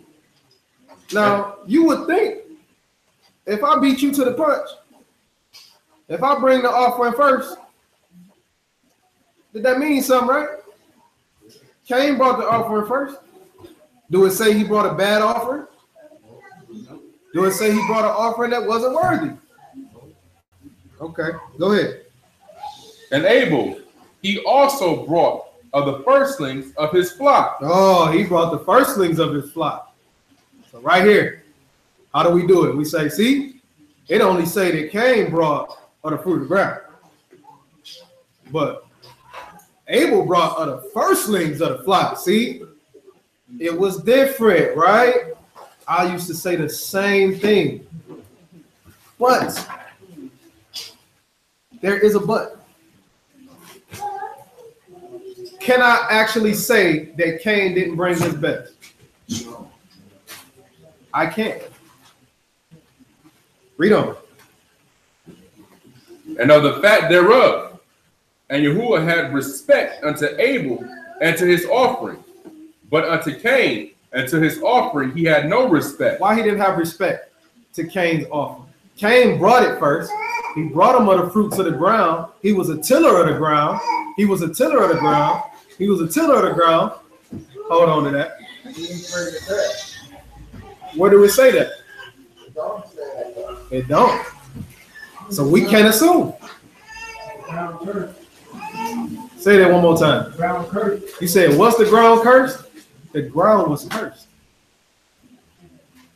Now, you would think if I beat you to the punch, if I bring the offering first, did that mean something, right? Cain brought the offering first. Do it say he brought a bad offering? Do it say he brought an offering that wasn't worthy? Okay, go ahead. And Abel, he also brought of the firstlings of his flock. Oh, he brought the firstlings of his flock. So right here, how do we do it? We say, see, it only say that Cain brought of the fruit of the ground. But Abel brought of the firstlings of the flock. See, it was different, right? I used to say the same thing. But there is a but. Can I actually say that Cain didn't bring his best? I can't. Read on. And of the fat thereof, And Yahuwah had respect unto Abel and to his offering, but unto Cain and to his offering he had no respect. Why he didn't have respect to Cain's offering? Cain brought it first. He brought him of the fruits of the ground. He was a tiller of the ground. He was a tiller of the ground. He was a tiller of the ground. Hold on to that. Where do we say that? It don't. So we can't assume. Say that one more time. You said, what's the ground cursed? The ground was cursed.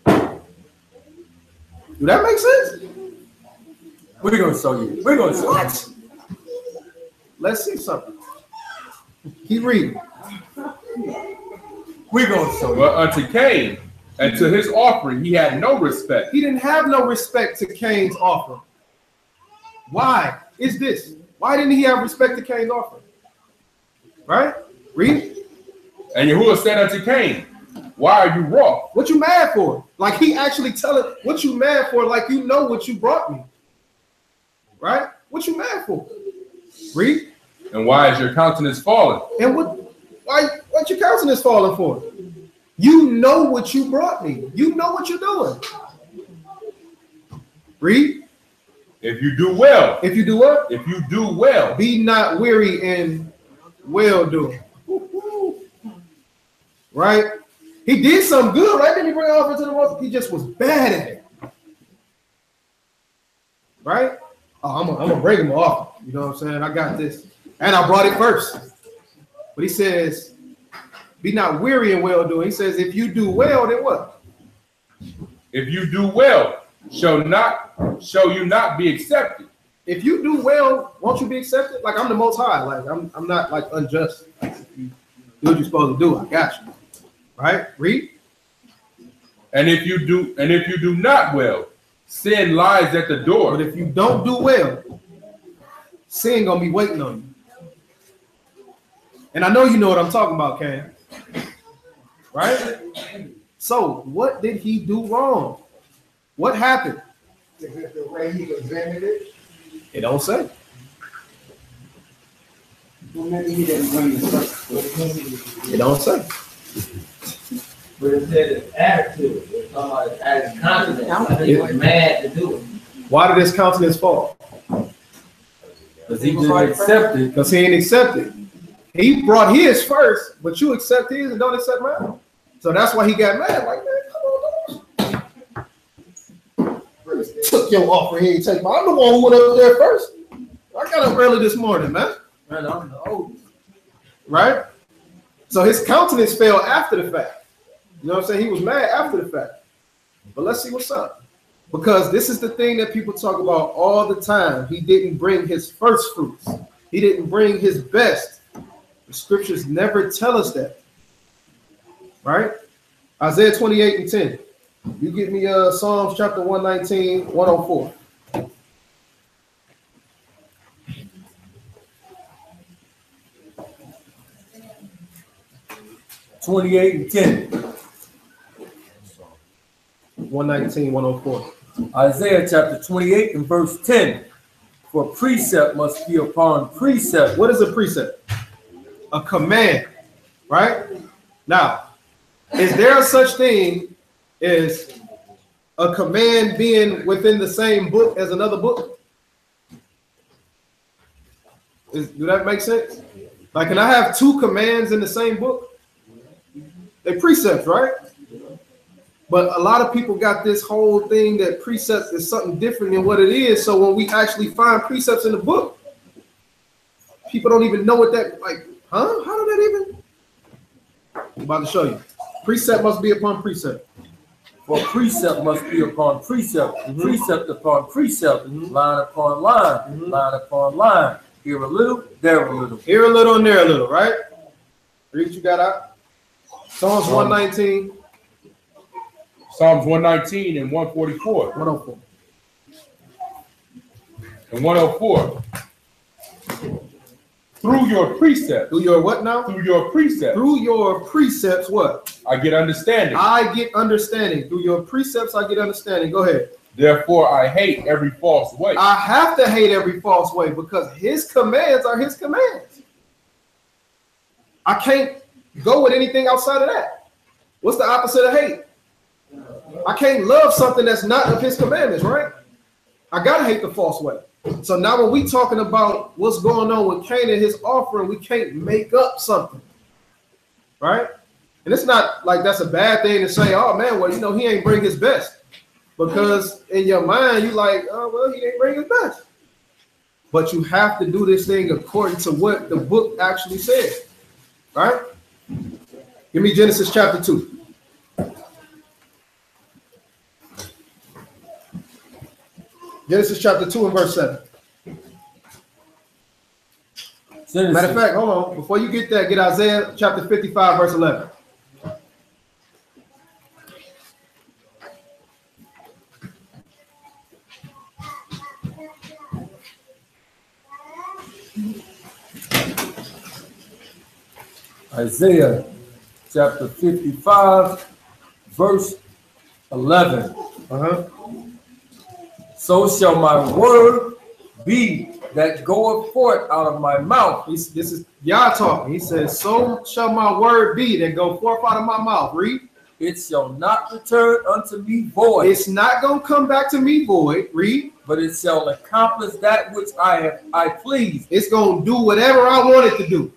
Do that make sense? We're going to show you. We're going to show you. Let's see something. Keep reading. We're going to show you. But unto Cain and to his offering he had no respect. He didn't have no respect to Cain's offering. Why is this? Why didn't he have respect to Cain's offering? Right? Read. And Yahuwah said unto Cain, why are you wroth? What you mad for? Like he actually telling what you mad for, like you know what you brought me. Right? What you mad for? Read. And why is your countenance fallen? And what your countenance falling for? You know what you brought me. You know what you're doing. Read. If you do well. If you do what? If you do well. Be not weary in well doing. Right? He did something good, right? Didn't he bring offering to the Lord? He just was bad at it. Right? Oh, I'm gonna bring him off. You know what I'm saying? I got this. And I brought it first. But he says, be not weary in well doing. He says, if you do well, then what? If you do well, shall you not be accepted? If you do well, won't you be accepted? Like I'm the most high. Like I'm not like unjust. Like, if you do what you're supposed to do, I got you. Right? Read. And if you do not well, sin lies at the door. But if you don't do well, sin gonna be waiting on you. And I know you know what I'm talking about, Cain. Right? So what did he do wrong? What happened? Is it the way he presented it? It don't say. Well, maybe he didn't bring the stuff. It don't say. But it said his attitude. It's talking about his attitude, confidence. He was mad to do it. Why did his countenance fall? Because he didn't accept it. Because he ain't accepted. He brought his first, but you accept his and don't accept mine. So that's why he got mad. Like, man, come on, dog. Took your offer, he ain't take mine. I'm the one who went up there first. I got up early this morning, man. Man, I'm the oldest. Right? So his countenance fell after the fact. You know what I'm saying? He was mad after the fact. But let's see what's up. Because this is the thing that people talk about all the time. He didn't bring his first fruits. He didn't bring his best. The scriptures never tell us that. Right? Isaiah 28:10. You give me Psalms chapter 119, 104. 28:10. 119, 104. Isaiah chapter 28 and verse 10. For precept must be upon precept. What is a precept? A command, right? Now, is there a such thing as a command being within the same book as another book? Do that make sense? Like, can I have two commands in the same book? They're precepts, right? But a lot of people got this whole thing that precepts is something different than what it is. So when we actually find precepts in the book, people don't even know what that, like, huh? How did that even? I'm about to show you. Precept must be upon precept. For precept must be upon precept, precept upon precept, line upon line, line upon line. Here a little, there a little. Here a little and there a little, right? Read what you got out. Psalms 119. Psalms 119 and 144. 104. And 104. Through your precepts. Through your what now? Through your precepts. Through your precepts, what? I get understanding. I get understanding. Through your precepts, I get understanding. Go ahead. Therefore, I hate every false way. I have to hate every false way because his commands are his commands. I can't go with anything outside of that. What's the opposite of hate? I can't love something that's not of his commandments, right? I gotta hate the false way. So now when we talking about what's going on with Cain and his offering, we can't make up something, right? And it's not like that's a bad thing to say, oh man, well, you know, he ain't bring his best. Because in your mind, you like, oh, well, he didn't bring his best. But you have to do this thing according to what the book actually says, right? Give me Genesis chapter 2. Genesis chapter 2 and verse 7. Genesis. Matter of fact, hold on. Before you get that, get Isaiah chapter 55, verse 11. Isaiah chapter 55, verse 11. So shall my word be that goeth forth out of my mouth. This is Yah talking. He says, so shall my word be that go forth out of my mouth. Read. It shall not return unto me void. It's not going to come back to me void. Read. But it shall accomplish that which I please. It's going to do whatever I want it to do.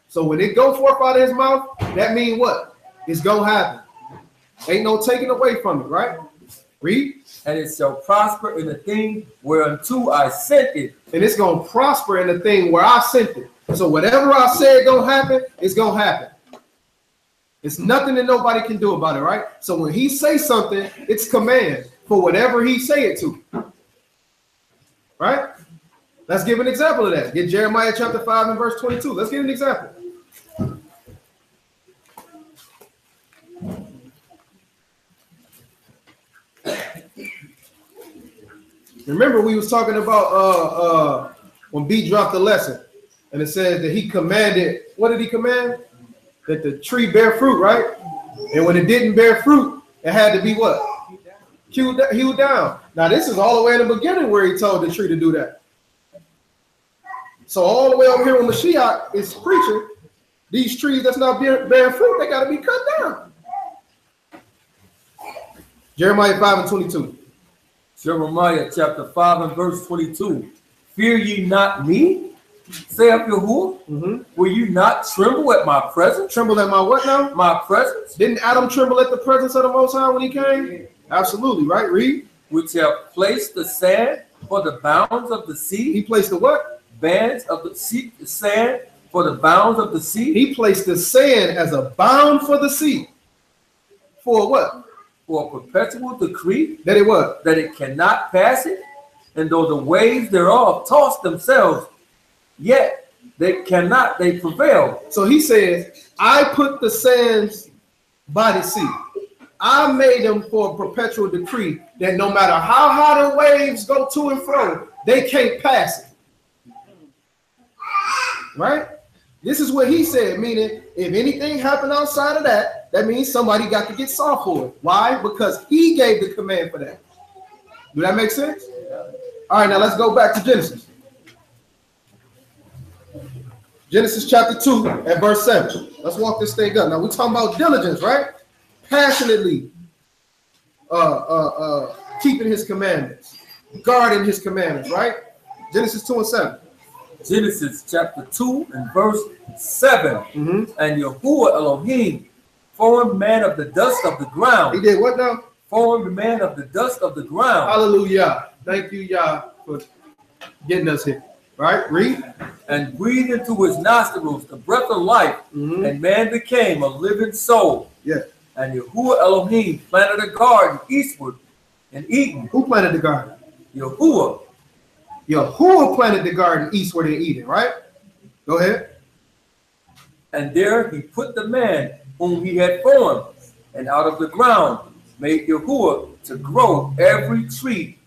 So when it go forth out of his mouth, that means what? It's going to happen. Ain't no taking away from it, right? Read. And it shall prosper in the thing whereunto I sent it. And it's going to prosper in the thing where I sent it. So whatever I said going to happen, it's going to happen. It's nothing that nobody can do about it, right? So when he says something, it's command for whatever he say it to. Right? Let's give an example of that. Get Jeremiah chapter 5 and verse 22. Let's get an example. Remember we was talking about when B dropped the lesson, and it says that he commanded, what did he command? That the tree bear fruit, right? And when it didn't bear fruit, it had to be what? Hewed down. Now this is all the way in the beginning where he told the tree to do that. So all the way over here when Mashiach is preaching, these trees that's not bearing fruit, they got to be cut down. Jeremiah 5 and 22. Jeremiah chapter 5 and verse 22. Fear ye not me, saith Yahuwah. Will you not tremble at my presence? Tremble at my what now? My presence. Didn't Adam tremble at the presence of the Most High when he came? Absolutely, right? Read. Which have placed the sand for the bounds of the sea. He placed the what? Bands of the sea, the sand for the bounds of the sea. He placed the sand as a bound for the sea. For what? For a perpetual decree. That it what? That it cannot pass it. And though the waves thereof toss themselves, yet they cannot, they prevail. So he says, I put the sands by the sea. I made them for a perpetual decree that no matter how high the waves go to and fro, they can't pass it. Right? This is what he said, meaning if anything happened outside of that, that means somebody got to get soft for it. Why? Because he gave the command for that. Do that make sense? All right, now let's go back to Genesis. Genesis chapter 2 and verse 7. Let's walk this thing up. Now we're talking about diligence, right? Passionately keeping his commandments, guarding his commandments, right? Genesis 2 and 7. Genesis chapter 2 and verse 7. And Yahuwah Elohim formed man of the dust of the ground. He did what now? Formed man of the dust of the ground. Hallelujah. Thank you, Yah, for getting us here. Right? Read. And breathed into his nostrils the breath of life, and man became a living soul. Yeah. And Yahuwah Elohim planted a garden eastward in Eden. Who planted the garden? Yahuwah. Yahuwah planted the garden eastward in Eden, right? Go ahead. And there he put the man whom he had formed, and out of the ground made Yahuwah to grow every tree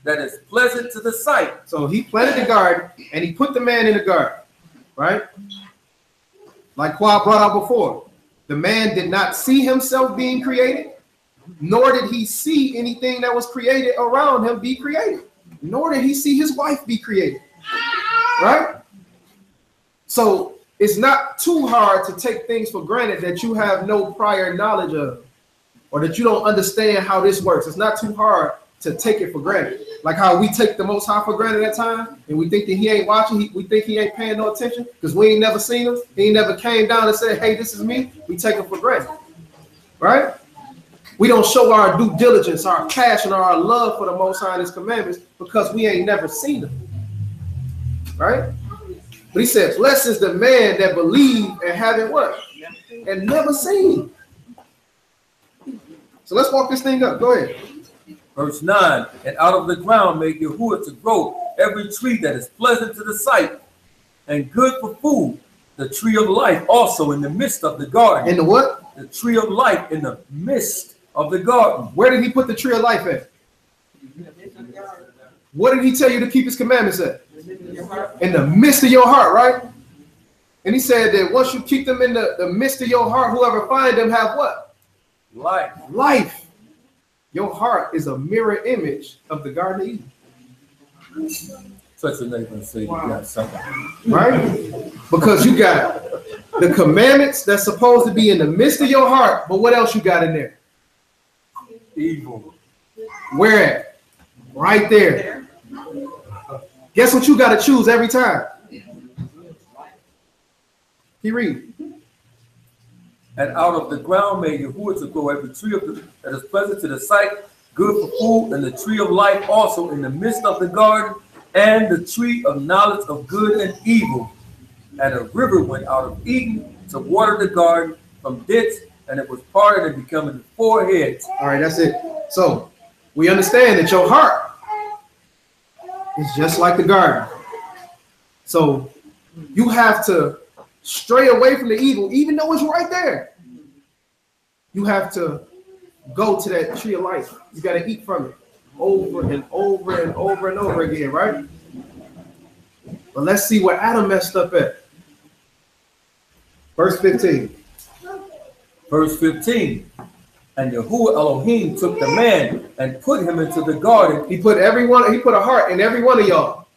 that is pleasant to the sight. So he planted the garden and he put the man in the garden, right? Like Qua brought out before, the man did not see himself being created. nor did he see anything that was created around him be created, nor did he see his wife be created. Right? So it's not too hard to take things for granted that you have no prior knowledge of, or that you don't understand how this works. It's not too hard to take it for granted. Like how we take the Most High for granted at times, and we think that he ain't watching, we think he ain't paying no attention because we ain't never seen him. He ain't never came down and said, hey, this is me. We take him for granted, right? We don't show our due diligence, our passion, or our love for the Most High and his commandments because we ain't never seen him, right? But he said, blessed is the man that believe and haven't what? And never seen. So let's walk this thing up. Go ahead. Verse 9, and out of the ground make Yahuwah to grow every tree that is pleasant to the sight and good for food, the tree of life also in the midst of the garden. In the what? The tree of life in the midst of the garden. Where did he put the tree of life at? What did he tell you to keep his commandments at? In the midst of your heart, right? And he said that once you keep them in the midst of your heart, whoever finds them have what? Life. Life. Your heart is a mirror image of the Garden of Eden. Such a neighbor and say you got something. Right? Because you got the commandments that's supposed to be in the midst of your heart, but what else you got in there? Evil. Where at? Right there. Guess what you got to choose every time? He read. And out of the ground made Yahuwah to grow every tree that is pleasant to the sight, good for food, and the tree of life also in the midst of the garden, and the tree of knowledge of good and evil. And a river went out of Eden to water the garden from thence, and it was parted and becoming 4 heads. All right, that's it. So we understand that your heart is just like the garden. So you have to stray away from the evil, even though it's right there. You have to go to that tree of life. You got to eat from it over and over and over and over again, right? But let's see where Adam messed up at. Verse 15. Verse 15. And Yahuwah Elohim took the man and put him into the garden. He put a heart in every one of y'all.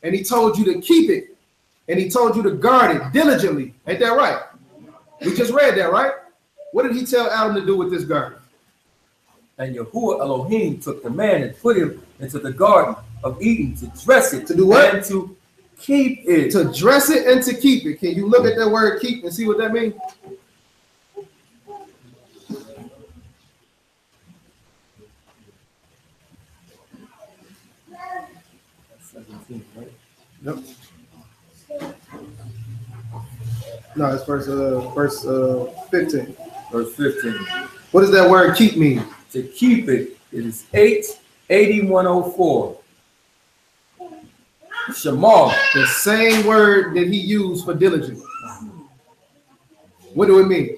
And he told you to keep it. And he told you to guard it diligently. Ain't that right? We just read that, right? What did he tell Adam to do with this garden? And Yahuwah Elohim took the man and put him into the garden of Eden to dress it. To do what? And to keep it. To dress it and to keep it. Can you look at that word keep and see what that means? Right? Nope. No, it's verse 15. Verse 15. What does that word keep mean? To keep it, it is 88104. Shamar. The same word that he used for diligence. What do it mean?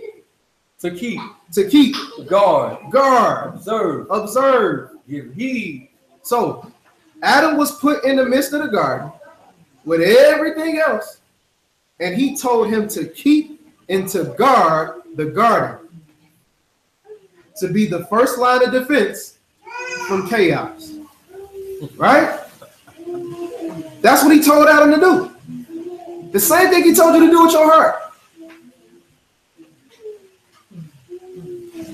To keep. To keep. Guard. Guard. Observe. Observe. Give heed. So Adam was put in the midst of the garden with everything else, and he told him to keep and to guard the garden, to be the first line of defense from chaos. Right? That's what he told Adam to do. The same thing he told you to do with your heart.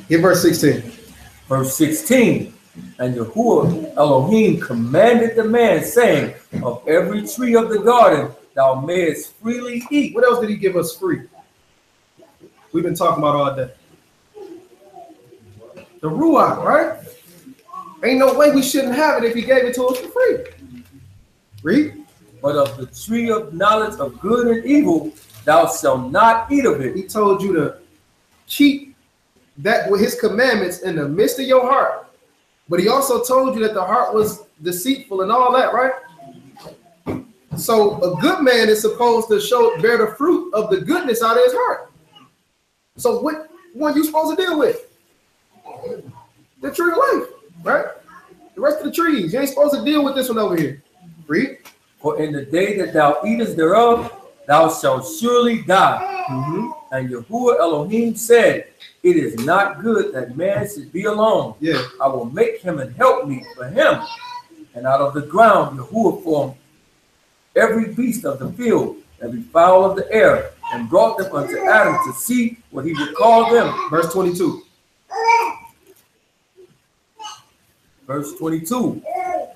Get verse 16. Verse 16. And Yahuwah Elohim commanded the man, saying, of every tree of the garden thou mayest freely eat. What else did he give us free? We've been talking about all day. The Ruach, right? Ain't no way we shouldn't have it if he gave it to us for free. Read. But of the tree of knowledge of good and evil thou shalt not eat of it. He told you to keep that with his commandments in the midst of your heart. But he also told you that the heart was deceitful and all that, right? So a good man is supposed to bear the fruit of the goodness out of his heart. So what one you supposed to deal with? The tree of life, right? The rest of the trees. You ain't supposed to deal with this one over here. Read. For in the day that thou eatest thereof, thou shalt surely die. And Yahuwah Elohim said, it is not good that man should be alone. Yeah. I will make him an helpmeet for him. And out of the ground Yahuwah formed every beast of the field, every fowl of the air, and brought them unto Adam to see what he would call them. Verse 22. Verse 22.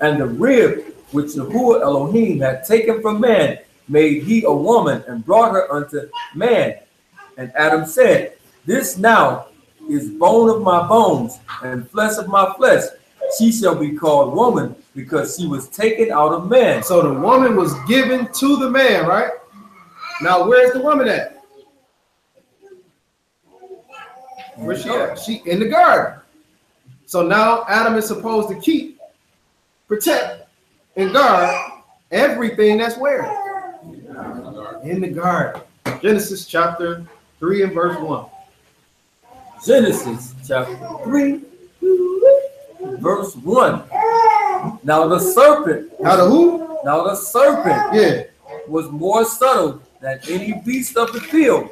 And the rib which Yahuwah Elohim had taken from man, made he a woman, and brought her unto man. And Adam said, this now is bone of my bones, and flesh of my flesh. She shall be called woman, because she was taken out of man. So the woman was given to the man, right? Now, where's the woman at? Where's she at? She in the garden. So now Adam is supposed to keep, protect, and guard everything that's where? In the garden. Genesis chapter 3 and verse 1. Genesis chapter 3, verse 1. Now the serpent. Now the who? Now the serpent. Yeah. Was more subtle than any beast of the field,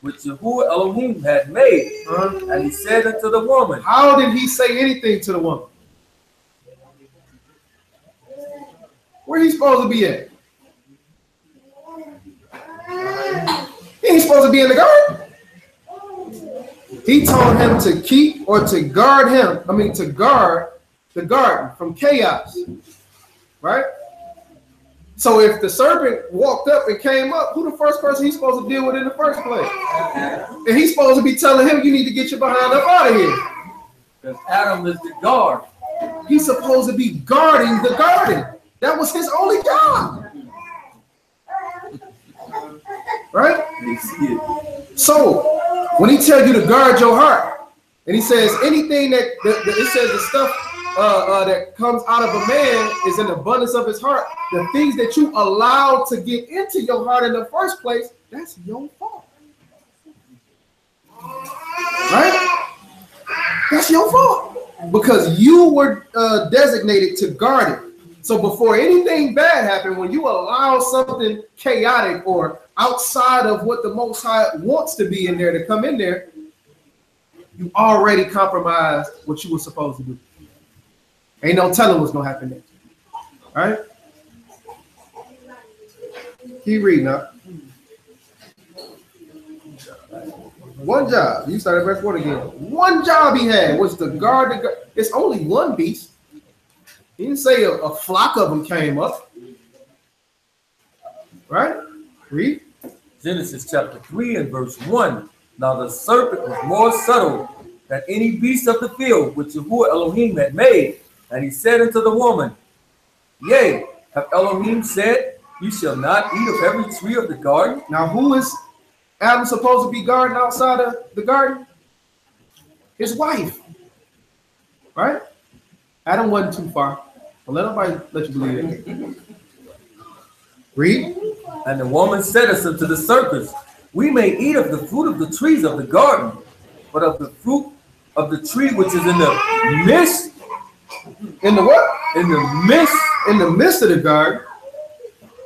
which Yahuwah Elohim had made. And he said unto the woman. How did he say anything to the woman? Where he supposed to be at? He ain't supposed to be in the garden. He told him to keep or to guard him. I mean, to guard the garden from chaos. Right? So if the serpent walked up and came up, who the first person he's supposed to deal with in the first place? And he's supposed to be telling him, you need to get your behind up out of here. Because Adam is the guard. He's supposed to be guarding the garden. That was his only job. Right? So when he tells you to guard your heart, and he says anything that it says the stuff that comes out of a man is in the abundance of his heart, the things that you allowed to get into your heart in the first place, that's your fault. Right? That's your fault. Because you were designated to guard it. So before anything bad happened, when you allow something chaotic or outside of what the Most High wants to be in there to come in there, you already compromised what you were supposed to do. Ain't no telling what's going to happen next. All right? Keep reading up. One job. You started verse 1 again. One job he had was to guard the. It's only one beast. He didn't say a flock of them came up. Right? Read. Genesis chapter 3 and verse 1. Now the serpent was more subtle than any beast of the field which Yahuwah Elohim had made. And he said unto the woman, yea, have Elohim said, you shall not eat of every tree of the garden? Now who is Adam supposed to be guarding outside of the garden? His wife. Right? Adam wasn't too far. But let nobody let you believe it. Read. And the woman said unto the serpent, we may eat of the fruit of the trees of the garden, but of the fruit of the tree which is in the midst. In the what? In the midst. In the midst of the garden.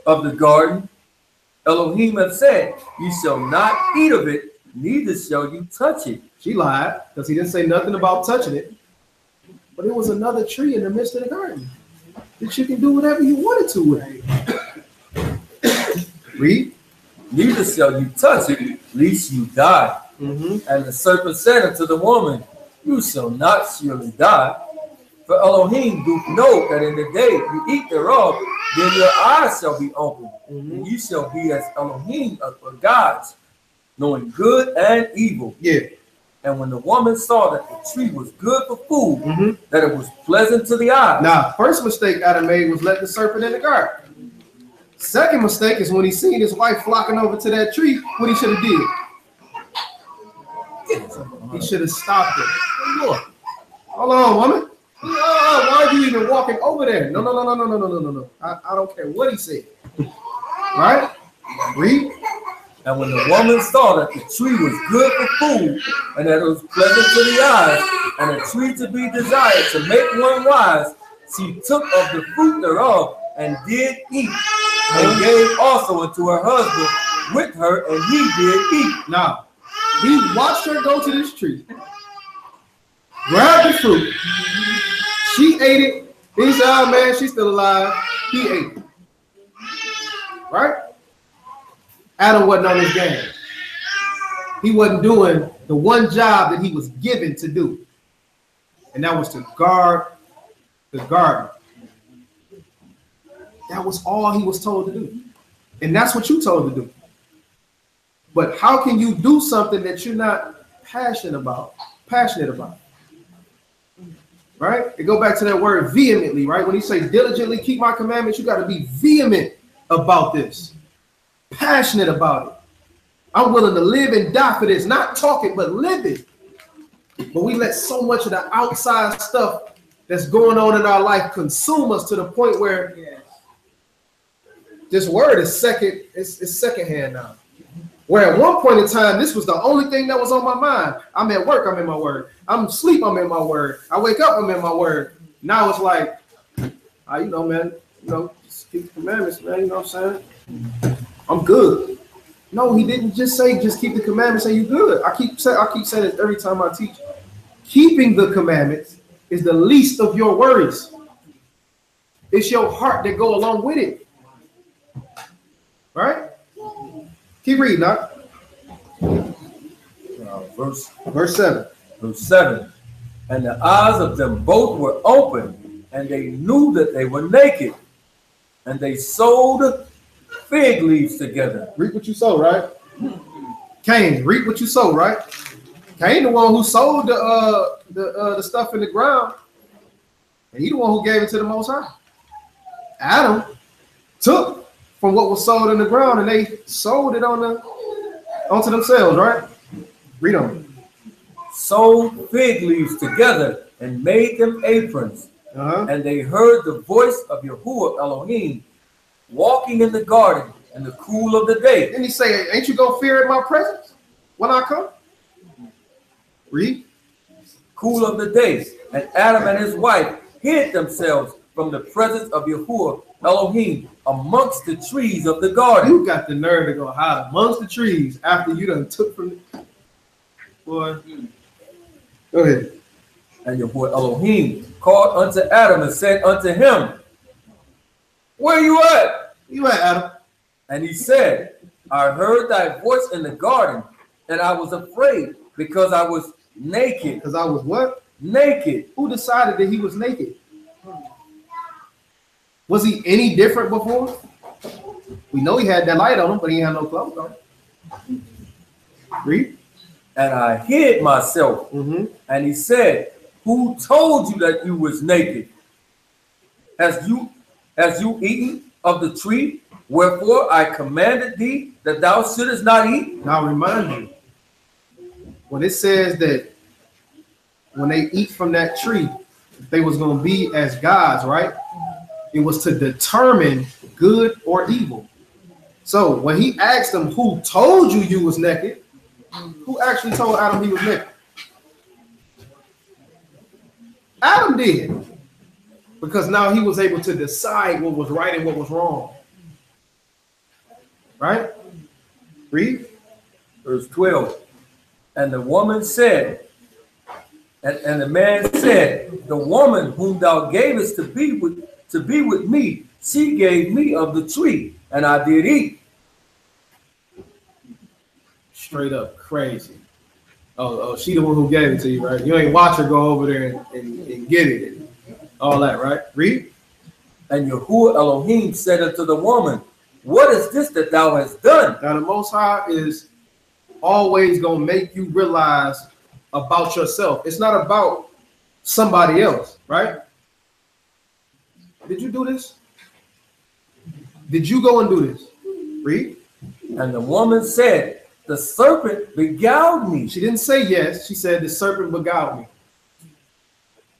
Of the garden, Elohim hath said, you shall not eat of it, neither shall you touch it. She lied, because he didn't say nothing about touching it. But it was another tree in the midst of the garden that you can do whatever you wanted to with it. Read. Neither shall you touch it, lest you die. And the serpent said unto the woman, you shall not surely die. For Elohim do know that in the day you eat thereof, then your eyes shall be opened, and you shall be as Elohim of gods, knowing good and evil. Yeah. And when the woman saw that the tree was good for food, that it was pleasant to the eye. Now, first mistake Adam made was letting the serpent in the garden. Second mistake is when he seen his wife flocking over to that tree, what he should have did. He should have stopped it. Hold on, woman. Why are you even walking over there? No. I don't care what he said. Right? Read. And when the woman saw that the tree was good for food, and that it was pleasant to the eyes, and a tree to be desired to make one wise, she took of the fruit thereof, and did eat, and gave also unto her husband, with her, and he did eat. Now, he watched her go to this tree, grabbed the fruit. She ate it. He said, oh man, she's still alive. He ate it. Right? Adam wasn't on his game. He wasn't doing the one job that he was given to do. And that was to guard the garden. That was all he was told to do. And that's what you told to do. But how can you do something that you're not passionate about? Right? It go back to that word vehemently, right? When you say diligently keep my commandments, you got to be vehement about this. Passionate about it. I'm willing to live and die for this. Not talking, but living. But we let so much of the outside stuff that's going on in our life consume us to the point where this word is secondhand now. Where at one point in time, this was the only thing that was on my mind. I'm at work, I'm in my word. I'm asleep, I'm in my word. I wake up, I'm in my word. Now it's like, man, just keep the commandments, man. You know what I'm saying? I'm good. No, he didn't just say just keep the commandments and you good. I keep saying it every time I teach. Keeping the commandments is the least of your worries. It's your heart that go along with it. Right? Keep reading, now. Verse 7. Verse 7. And the eyes of them both were open, and they knew that they were naked. And they sewed fig leaves together. Reap what you sow, right? Cain, reap what you sow, right? Cain, the one who sowed the stuff in the ground, and he the one who gave it to the Most High. Adam took from what was sowed in the ground, and they sowed it onto themselves, right? Read on. Sewed fig leaves together and made them aprons. And they heard the voice of Yahuwah Elohim walking in the garden in the cool of the day. And he say, ain't you gonna fear in my presence when I come? Read. Cool of the day. And Adam and his wife hid themselves from the presence of Yahuwah Elohim amongst the trees of the garden. You got the nerve to go hide amongst the trees after you done took from the... Boy. Go ahead. And Yahuwah Elohim called unto Adam and said unto him, where you at? You at, Adam? And he said, I heard thy voice in the garden, and I was afraid because I was naked. Because I was what? Naked. Who decided that he was naked? Was he any different before? We know he had that light on him, but he had no clothes on. Read. And I hid myself. And he said, who told you that you was naked? Has you eaten of the tree, wherefore I commanded thee that thou shouldest not eat? Now I remind you, when it says that when they eat from that tree, they was going to be as gods, right? It was to determine good or evil. So when he asked them, who told you you was naked? Who actually told Adam he was naked? Adam did. Because now he was able to decide what was right and what was wrong. Right? Read. Verse 12. And the woman said, and the man said, the woman whom thou gavest to be with me, she gave me of the tree, and I did eat. Straight up crazy. Oh, she the one who gave it to you, right? You ain't watch her go over there and get it and all that, right? Read. And Yahuwah Elohim said unto the woman, what is this that thou hast done? Now the Most High is always going to make you realize about yourself. It's not about somebody else, right? Did you do this? Did you go and do this? Read. And the woman said, the serpent beguiled me. She didn't say yes. She said the serpent beguiled me.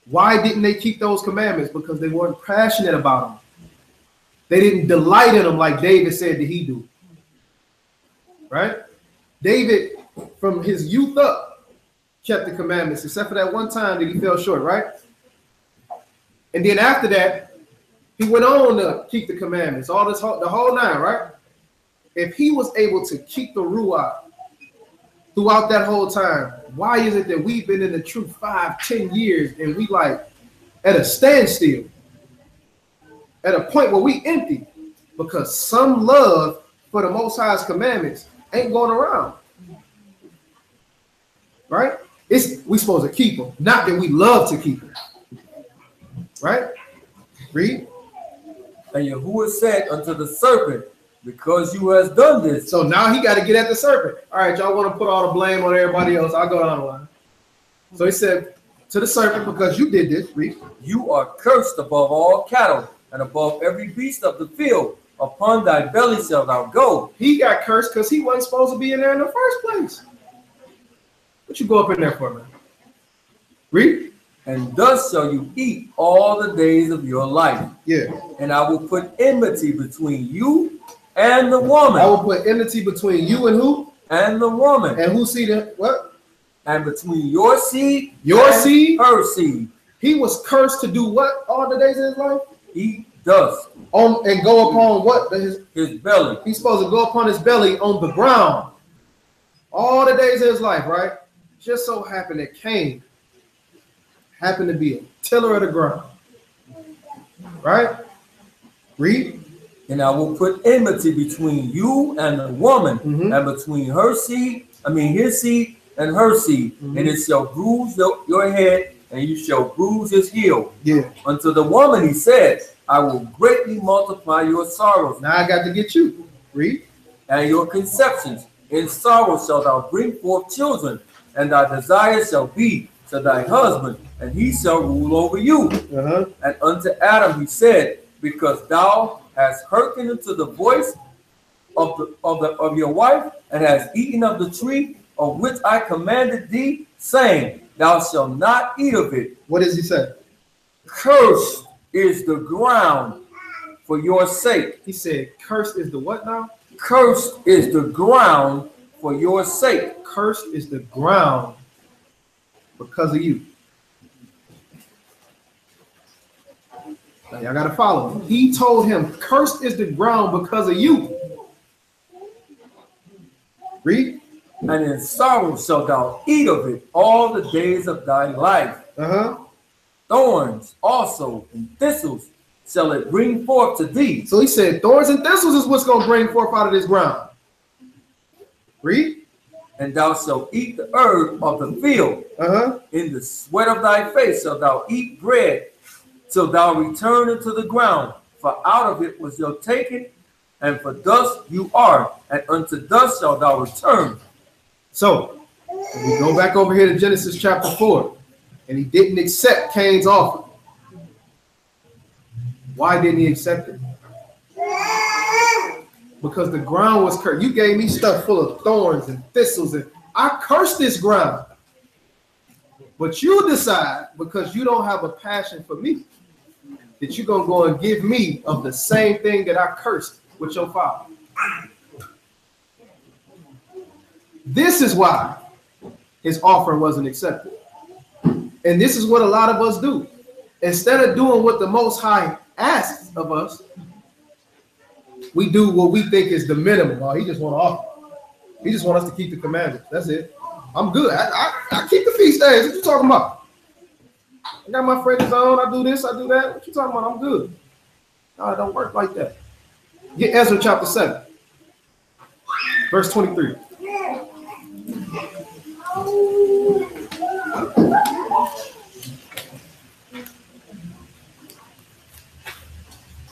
Why didn't they keep those commandments? Because they weren't passionate about them. They didn't delight in them like David said that he do. Right? David, from his youth up, kept the commandments, except for that one time that he fell short, right? And then after that, he went on to keep the commandments, the whole nine, right? if he was able to keep the Ruach throughout that whole time, why is it that we've been in the truth 5-10 years and we like at a standstill, at a point where we empty? Because some love for the Most High's commandments ain't going around, right? We supposed to keep them, not that we love to keep them, right? Read. And Yahuwah said unto the serpent, because you has done this. So now he got to get at the serpent. All right, y'all want to put all the blame on everybody else. I'll go down the line. So he said to the serpent, because you did this, read. You are cursed above all cattle and above every beast of the field. Upon thy belly shalt thou go. He got cursed because he wasn't supposed to be in there in the first place. What you go up in there for, man? Read. And thus shall you eat all the days of your life. Yeah. And I will put enmity between you and the woman. I will put enmity between you and who? And the woman. And who seed? What? And between your seed. Your and seed? Her seed. He was cursed to do what all the days of his life? Eat dust. And go upon what? His belly. He's supposed to go upon his belly on the ground all the days of his life, right? Just so happened that Cain happened to be a tiller of the ground, right? Read. And I will put enmity between you and the woman, and between her seed, his seed and her seed, and it shall bruise your head, and you shall bruise his heel. Yeah. Unto the woman he said, I will greatly multiply your sorrows. Now I got to get you. Read. And your conceptions. In sorrow shalt thou bring forth children, and thy desire shall be to thy husband, and he shall rule over you. And unto Adam he said, because thou hast hearkened unto the voice of your wife, and hast eaten of the tree of which I commanded thee, saying, thou shalt not eat of it. What does he say? Cursed is the ground for your sake. He said, cursed is the what now? Cursed is the ground for your sake. Cursed is the ground because of you. Now y'all got to follow him. He told him, cursed is the ground because of you. Read. And in sorrow shalt thou eat of it all the days of thy life. Thorns also and thistles shall it bring forth to thee. So he said, thorns and thistles is what's going to bring forth out of this ground. Read. And thou shalt eat the herb of the field. In the sweat of thy face shalt thou eat bread, till thou return into the ground. For out of it was your taken, and for dust you are, and unto dust shalt thou return. So, we go back over here to Genesis chapter 4, and he didn't accept Cain's offer. Why didn't he accept it? Because the ground was cursed. You gave me stuff full of thorns and thistles, and I cursed this ground. But you decide, because you don't have a passion for me, that you're going to go and give me of the same thing that I cursed with your father. This is why his offering wasn't accepted. And this is what a lot of us do. Instead of doing what the Most High asks of us, we do what we think is the minimum. Oh, he just want to offer. He just wants us to keep the commandments. That's it. I'm good. I keep the feast days. What you talking about? I got my fringes on. I do this. I do that. What you talking about? I'm good. No, it don't work like that. Get Ezra chapter 7, verse 23.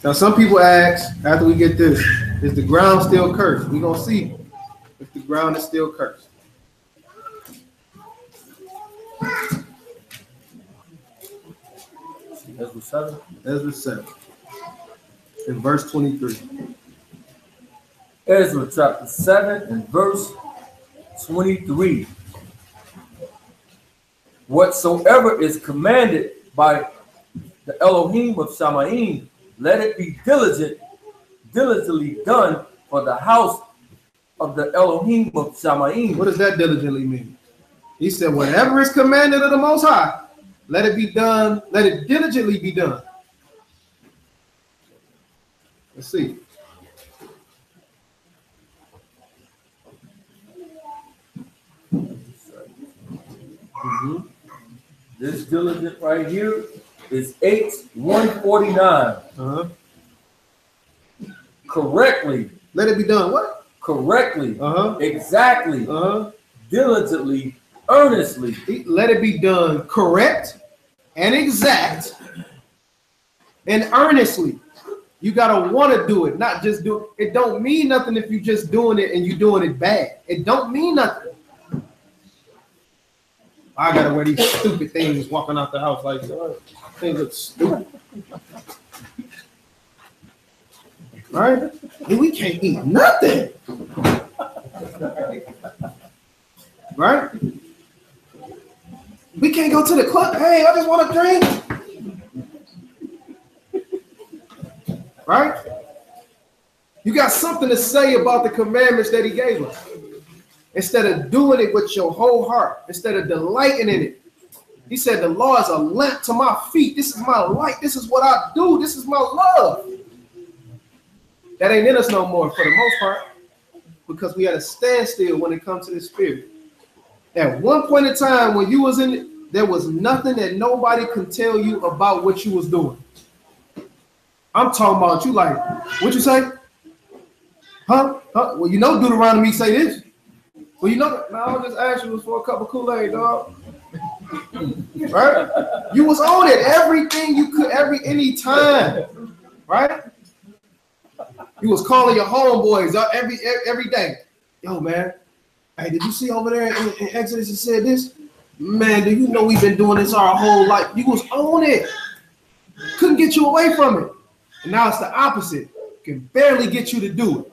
Now, some people ask, after we get this, is the ground still cursed? We're going to see if the ground is still cursed. Ezra 7. Ezra 7, in verse 23. Ezra chapter 7 and verse 23. Whatsoever is commanded by the Elohim of Shamaim, let it be diligently done for the house of the Elohim of Shamaim. What does that diligently mean? He said, whatever is commanded of the Most High, let it be done, let it diligently be done. Let's see. This diligent right here is 8:149. Correctly. Let it be done. What? Correctly. Exactly. Diligently. Earnestly. Let it be done correct and exact and earnestly. You gotta want to do it, not just do it. It don't mean nothing if you just doing it and you doing it bad. It don't mean nothing. I gotta wear these stupid things walking out the house like that. Things look stupid. Right? And we can't eat nothing. Right? We can't go to the club. Hey, I just want to drink. Right? You got something to say about the commandments that he gave us. Instead of doing it with your whole heart, instead of delighting in it. He said the law is a lamp to my feet. This is my light. This is what I do. This is my love. That ain't in us no more for the most part, because we had a standstill when it comes to the spirit. At one point in time when you was in it, there was nothing that nobody could tell you about what you was doing. I'm talking about you like, what you say? Huh? Well, you know Deuteronomy say this. Well, you know, no, I just asked you for a cup of Kool-Aid, dog. Right? You was on it. Everything you could, any time. Right? You was calling your homeboys up every day. Yo, man. Hey, did you see over there in Exodus it said this? Man, do you know we've been doing this our whole life? You was on it. Couldn't get you away from it. And now it's the opposite. Can barely get you to do it.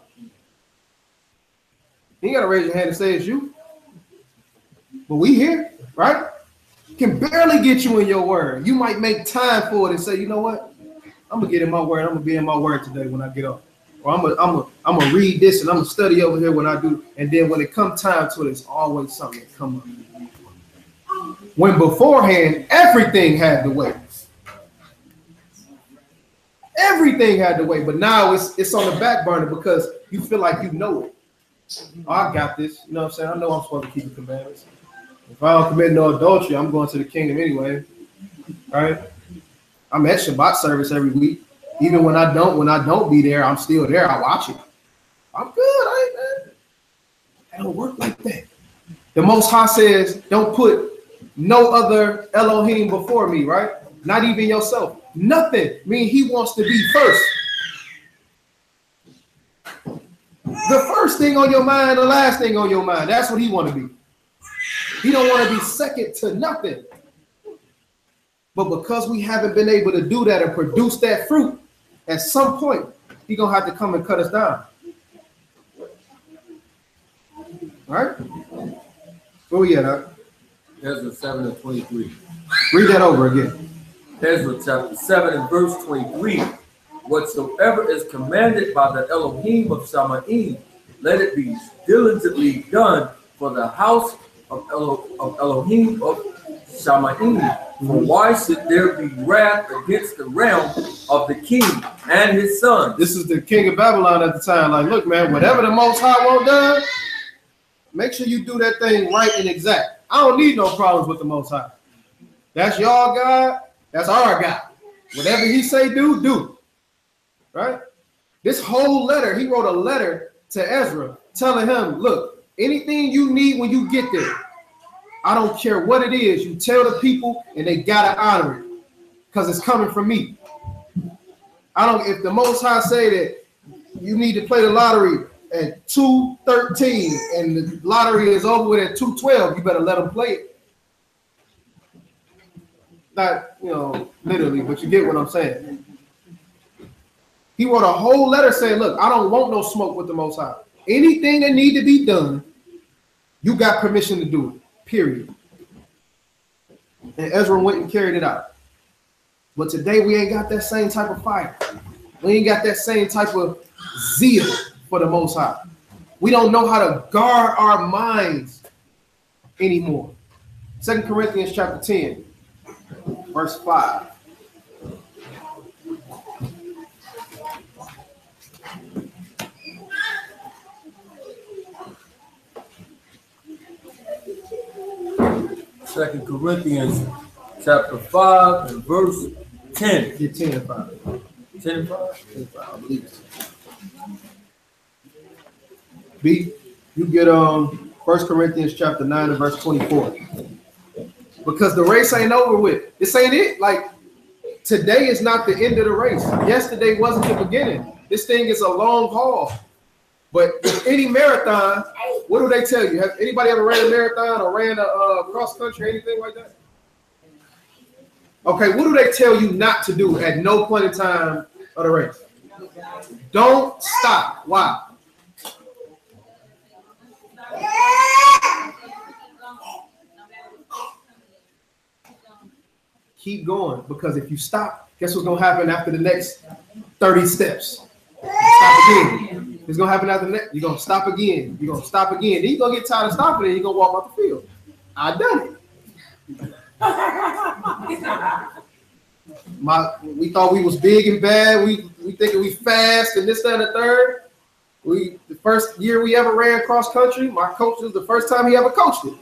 You gotta raise your hand and say it's you. But we here, right? Can barely get you in your word. You might make time for it and say, you know what? I'm gonna get in my word. I'm gonna be in my word today when I get up. Or I'm gonna read this and I'm gonna study over here when I do. And then when it comes time to it, it's always something that come up. When beforehand, everything had to wait. Everything had to wait, but now it's on the back burner because you feel like you know it. Oh, I got this. You know what I'm saying? I know I'm supposed to keep the commandments. If I don't commit no adultery, I'm going to the kingdom anyway. Right? I'm at Sabbath service every week. Even when I don't be there, I'm still there. I watch it. I'm good. It don't work like that. The Most High says, don't put no other Elohim before me, right? Not even yourself. Nothing. I mean, he wants to be first. The first thing on your mind, the last thing on your mind. That's what he want to be. He don't want to be second to nothing. But because we haven't been able to do that and produce that fruit, at some point, he's going to have to come and cut us down. All right? Where we at, huh? Ezra 7:23. Read that over again. Ezra chapter 7 and verse 23. Whatsoever is commanded by the Elohim of Samaim, let it be diligently done for the house of Elohim of Samaim. For why should there be wrath against the realm of the king and his son? This is the king of Babylon at the time. Like, look, man, whatever the Most High won't done, make sure you do that thing right and exact. I don't need no problems with the Most High. That's y'all God. That's our God. Whatever he say, do. Right? This whole letter, he wrote a letter to Ezra telling him, look, anything you need when you get there, I don't care what it is, you tell the people and they gotta honor it because it's coming from me. If the Most High say that you need to play the lottery at 2:13 and the lottery is over with at 2:12, you better let them play it. Not, literally, but you get what I'm saying. He wrote a whole letter saying, look, I don't want no smoke with the Most High. Anything that need to be done, you got permission to do it, period. And Ezra went and carried it out. But today we ain't got that same type of fire. We ain't got that same type of zeal for the Most High. We don't know how to guard our minds anymore. 2 Corinthians chapter 10. Verse 5. 2 Corinthians chapter 5 and verse 10. Get 10 and 5. 10 and 5? 10 and 5, I believe it. B, you get 1 Corinthians chapter 9 and verse 24. Because the race ain't over with. This ain't it. Like, today is not the end of the race. Yesterday wasn't the beginning. This thing is a long haul. But with any marathon, what do they tell you? Have anybody ever ran a marathon or ran a cross country, anything like that? Okay, what do they tell you not to do at no point in time of the race? Don't stop. Why? Keep going, because if you stop, guess what's gonna happen after the next 30 steps? Stop again. It's gonna happen after the next. You're gonna stop again. You're gonna stop again. Then you're gonna get tired of stopping and you're gonna walk off the field. I done it. We thought we was big and bad. We thinking we fast and this, that, and the third. The first year we ever ran cross country, my coach was the first time he ever coached it.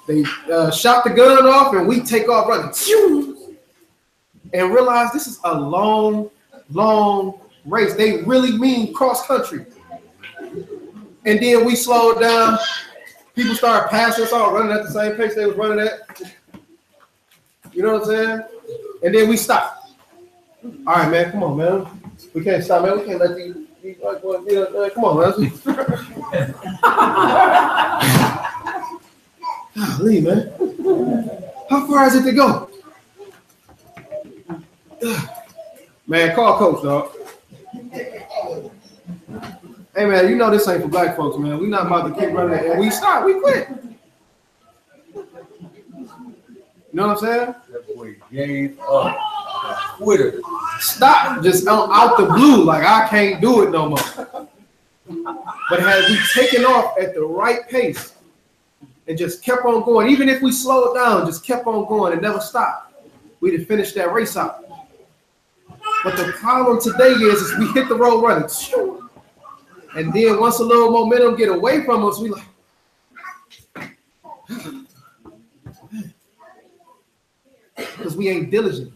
They shot the gun off and we take off running and realize this is a long race. They really mean cross country. And then we slowed down. People started passing us all, running at the same pace they was running at. You know what I'm saying? And then we stopped. All right, man, come on, man. We can't stop, man. We can't let these come on, man. Golly, man. How far is it to go? Man, call coach, dog. Hey, man, you know this ain't for black folks, man. We not about to keep running it. And we stop, we quit. You know what I'm saying? That boy gave up. Twitter. Stop, just out the blue, like I can't do it no more. But had we taken off at the right pace and just kept on going, even if we slowed down, just kept on going and never stopped, we'd have finished that race out. But the problem today is we hit the road running. And then once a little momentum get away from us, we like, because we ain't diligent.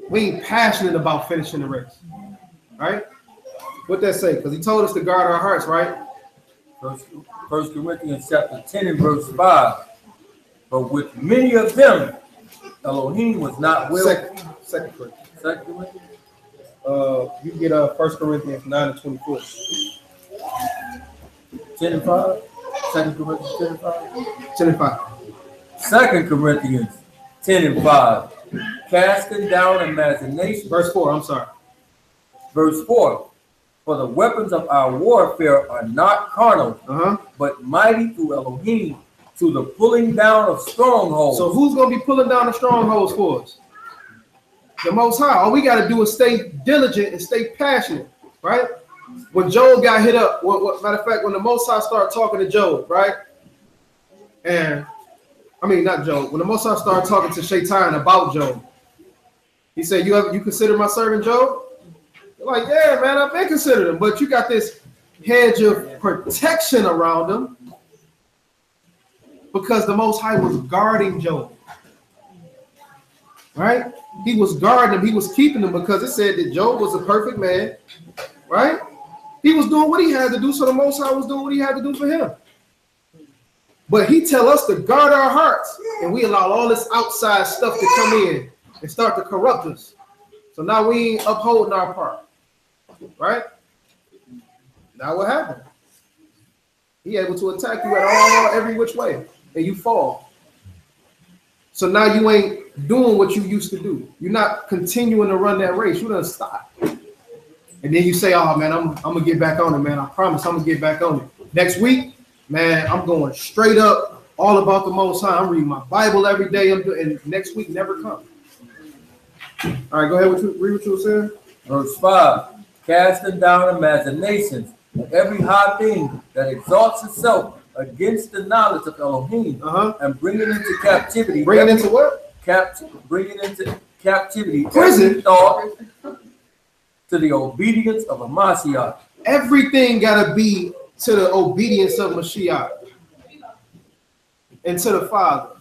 We ain't passionate about finishing the race. Right? What that say? Because he told us to guard our hearts, right? 1 Corinthians chapter 10 and verse 5. But with many of them, Elohim was not well. Second Corinthians. 2 Corinthians? You get 1 Corinthians 9 and 24. 10 and 5? 2 Corinthians 10 and 5? 10 and 5. 2 Corinthians 10 and 5. Casting down imagination. Verse 4, I'm sorry. Verse 4. For the weapons of our warfare are not carnal, but mighty through Elohim to the pulling down of strongholds. So who's going to be pulling down the strongholds for us? The Most High. All we got to do is stay diligent and stay passionate, right? When Job got hit up, matter of fact, when the Most High started talking to Job, right? And I mean, not Job. When the Most High started talking to Shaitan about Job, he said, "You consider my servant Job?" They're like, "Yeah, man, I've been considered him, but you got this hedge of protection around him because the Most High was guarding Job, right? He was guarding him. He was keeping him because it said that Job was a perfect man, right? He was doing what he had to do, so the Most High was doing what he had to do for him. But he tell us to guard our hearts, and we allow all this outside stuff to come in and start to corrupt us. So now we ain't upholding our part, right? Now what happened? He able to attack you at every which way, and you fall. So now you ain't doing what you used to do. You're not continuing to run that race. You done stop. And then you say, "Oh man, I'm gonna get back on it, man. I promise I'm gonna get back on it. Next week, man, I'm going straight up, all about the Most High. I'm reading my Bible every day. And next week never comes." All right, go ahead. Read what you were saying. Verse 5. Casting down imaginations and every high thing that exalts itself against the knowledge of Elohim, and bringing into captivity. Bringing into what? Bringing into captivity. Prison. Thought to the obedience of a Mashiach. Everything got to be to the obedience of Mashiach. and to the Father.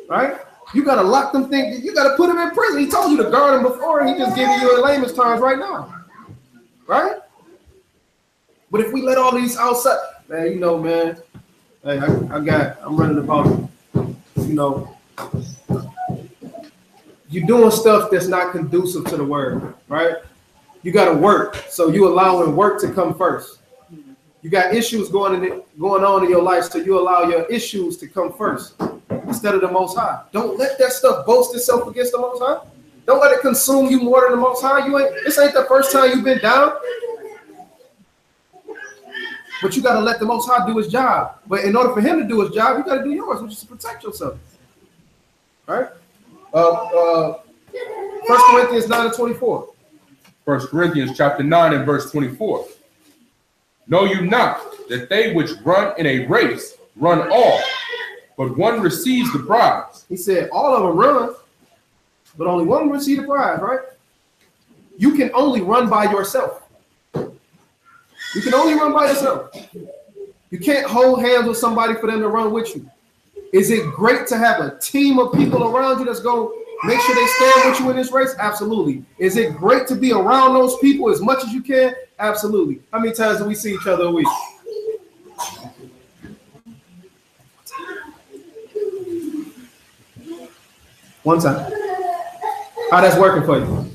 Right? You got to lock them things. You got to put them in prison. He told you to guard them before, and he just giving you in layman's terms right now. Right? But if we let all these outside, man, you know, man, hey, I'm running about, you know, you're doing stuff that's not conducive to the word, right? You got to work. So you allowing work to come first. You got issues going on in your life, so you allow your issues to come first instead of the Most High. Don't let that stuff boast itself against the Most High. Don't let it consume you more than the Most High. This ain't the first time you've been down. But you got to let the Most High do his job. But in order for him to do his job, you got to do yours, which is to protect yourself. Right? 1 Corinthians 9:24. 1 Corinthians chapter 9 and verse 24. Know you not that they which run in a race run all, but one receives the prize. He said all of them run, but only one receives the prize, right? You can only run by yourself. You can only run by yourself. You can't hold hands with somebody for them to run with you. Is it great to have a team of people around you that's going to make sure they stand with you in this race? Absolutely. Is it great to be around those people as much as you can? Absolutely. How many times do we see each other a week? One time. How that's working for you?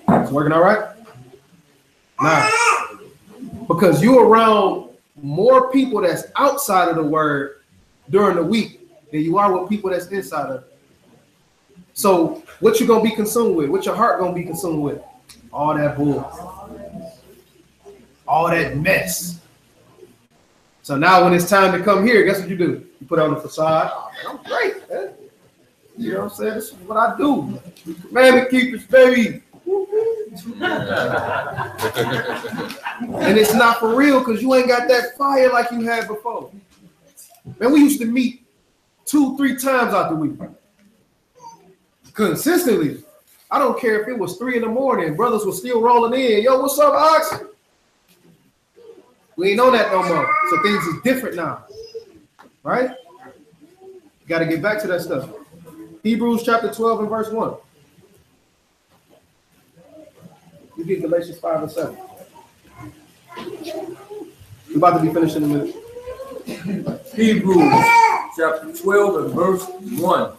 It's working all right? Nah. Because you're around more people that's outside of the word during the week than you are with people that's inside of it. So what you gonna be consumed with? What your heart gonna be consumed with? All that bull. All that mess. So now when it's time to come here, guess what you do? You put on the facade. Oh, man, I'm great, man. You know what I'm saying? This is what I do. Commandment keepers, baby. And it's not for real because you ain't got that fire like you had before. Man, we used to meet 2-3 times out the week. Consistently. I don't care if it was 3 in the morning, brothers were still rolling in. Yo, what's up, Ox? We ain't on that no more. So things is different now. Right? You got to get back to that stuff. Hebrews chapter 12 and verse 1. You get Galatians 5 and 7. We're about to be finished in a minute. Hebrews chapter 12 and verse 1.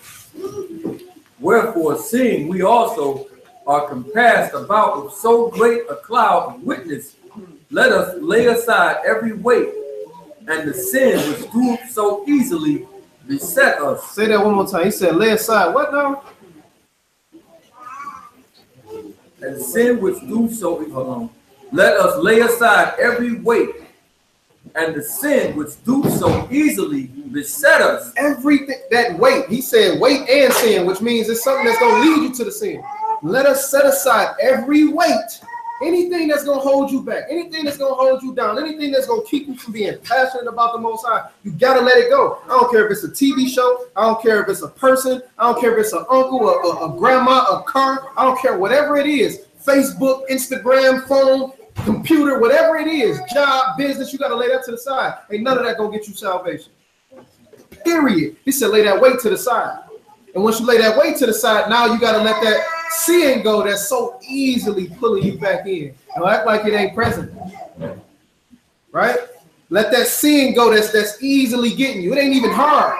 Wherefore, seeing we also are compassed about with so great a cloud of witness, let us lay aside every weight and the sin which doeth so easily beset us. Say that one more time. He said, lay aside what now? And sin which do so, hold on. Let us lay aside every weight and the sin which do so easily beset us. Everything, that weight. He said weight and sin, which means it's something that's going to lead you to the sin. Let us set aside every weight. Anything that's going to hold you back, anything that's going to hold you down, anything that's going to keep you from being passionate about the Most High, you got to let it go. I don't care if it's a TV show. I don't care if it's a person. I don't care if it's an uncle, a grandma, a car. I don't care, whatever it is. Facebook, Instagram, phone, computer, whatever it is, job, business, you got to lay that to the side. Ain't none of that going to get you salvation. Period. He said lay that weight to the side. And once you lay that weight to the side, now you got to let that sin go that's so easily pulling you back in. Don't act like it ain't present. Right? Let that sin go that's easily getting you. It ain't even hard.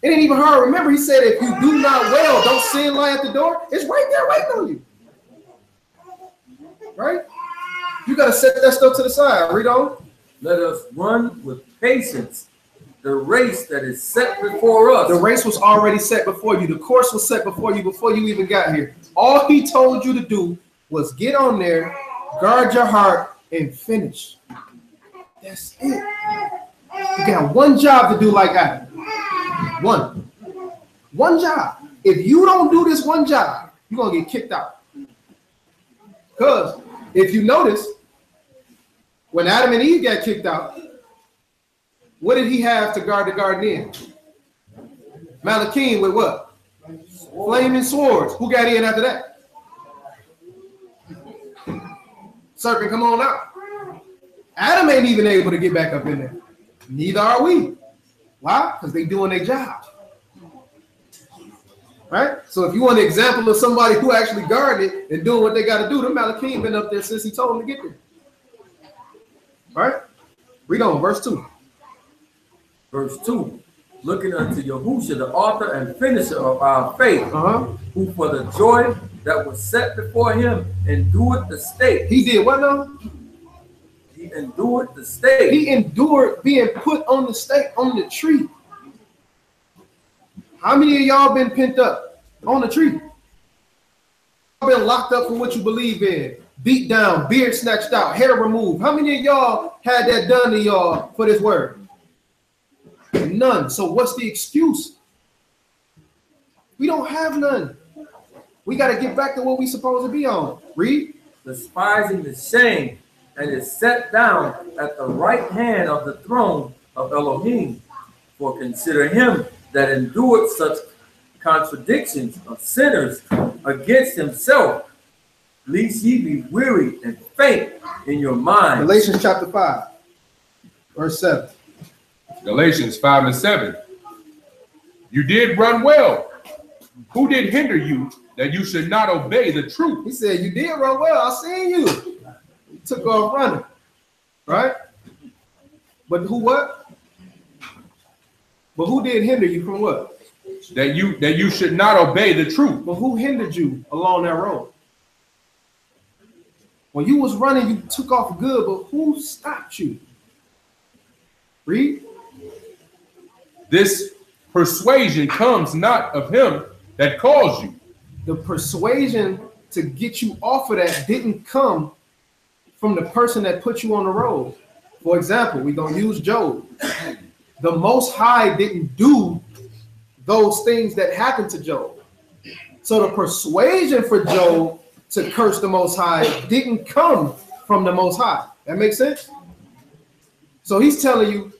It ain't even hard. Remember, he said, if you do not well, don't sin lie at the door. It's right there waiting on you. Right? You got to set that stuff to the side. Read on. Let us run with patience the race that is set before us. The race was already set before you. The course was set before you even got here. All he told you to do was get on there, guard your heart, and finish. That's it. You got one job to do like Adam. One job. If you don't do this one job, you're going to get kicked out. Because if you notice, when Adam and Eve got kicked out, what did he have to guard the garden in? Malachim with what? Flaming swords. Who got in after that? Serpent, come on out. Adam ain't even able to get back up in there. Neither are we. Why? Because they doing their job. Right? So if you want an example of somebody who actually guarded it and doing what they got to do, the Malachi been up there since he told them to get there. Right? Read on, verse 2. Verse 2. Looking unto Yahusha, the author and finisher of our faith, who for the joy that was set before him endured the stake. He did what now? He endured the stake. He endured being put on the stake, on the tree. How many of y'all been pent up on the tree? Y'all been locked up for what you believe in, beat down, beard snatched out, hair removed. How many of y'all had that done to y'all for this word? None. So what's the excuse? We don't have none. We got to get back to what we supposed to be on. Read. Despising the shame, and is set down at the right hand of the throne of Elohim. For consider him that endured such contradictions of sinners against himself, lest ye be weary and faint in your mind. Galatians chapter 5, verse 7. Galatians 5 and 7. You did run well. Who did hinder you that you should not obey the truth? He said, you did run well. I seen you. You took off running. Right? But who what? But who did hinder you from what? That you should not obey the truth. But who hindered you along that road? When you was running, you took off good, but who stopped you? Read. This persuasion comes not of him that calls you. The persuasion to get you off of that didn't come from the person that put you on the road. For example, we're going to use Job. The Most High didn't do those things that happened to Job. So the persuasion for Job to curse the Most High didn't come from the Most High. That makes sense? So he's telling you,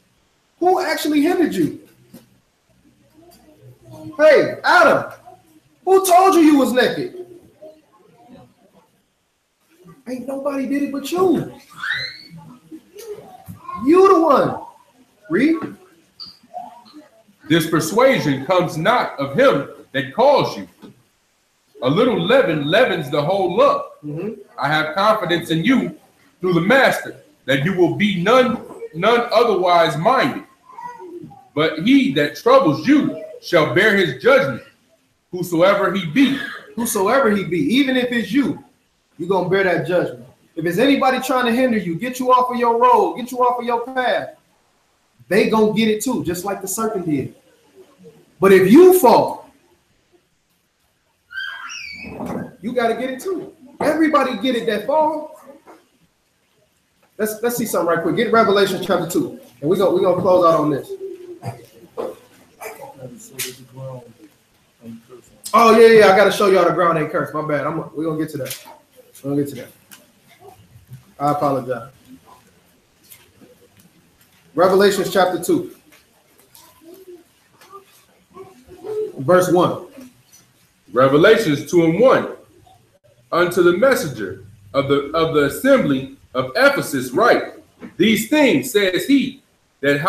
who actually hindered you? Hey, Adam, who told you was naked? Ain't nobody did it but you. You the one. Read. This persuasion comes not of him that calls you. A little leaven leavens the whole lump. I have confidence in you through the Master that you will be none otherwise minded. But he that troubles you shall bear his judgment, whosoever he be. Whosoever he be, even if it's you, you're going to bear that judgment. If it's anybody trying to hinder you, get you off of your road, get you off of your path, they going to get it too, just like the serpent did. But if you fall, you got to get it too. Everybody get it that fall. Let's see something right quick. Get Revelation chapter 2, and we're gonna close out on this. Oh yeah, I got to show y'all the ground ain't cursed. My bad. We're gonna get to that. We're gonna get to that. I apologize. Revelation chapter 2, verse 1. Revelations 2 and 1. Unto the messenger of the assembly of Ephesus write, these things says he that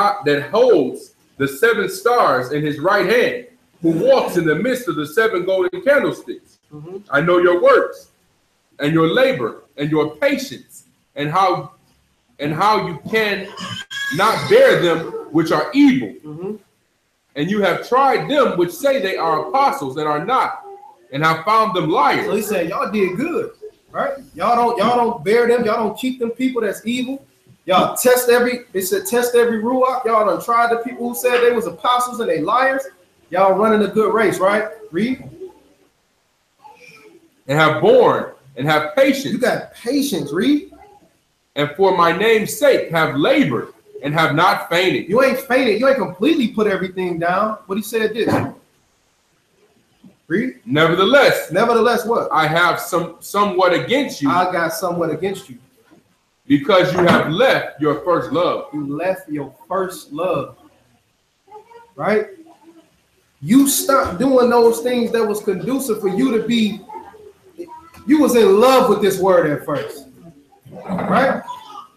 holds the 7 stars in his right hand, who walks in the midst of the 7 golden candlesticks. I know your works and your labor and your patience, and how you can not bear them which are evil. And you have tried them which say they are apostles and are not, and have found them liars. So he said, y'all did good, right? Y'all don't bear them. Y'all don't keep them people that's evil. Y'all test every ruach. Y'all done tried the people who said they was apostles and they liars. Y'all running a good race, right? Read. And have borne and have patience. You got patience, read. And for my name's sake have labored and have not fainted. You ain't fainted. You ain't completely put everything down. But he said this. Read. Nevertheless what? I have somewhat against you. I got somewhat against you. Because you have left your first love. You left your first love. Right? You stopped doing those things that was conducive for you to be. You was in love with this word at first. Right?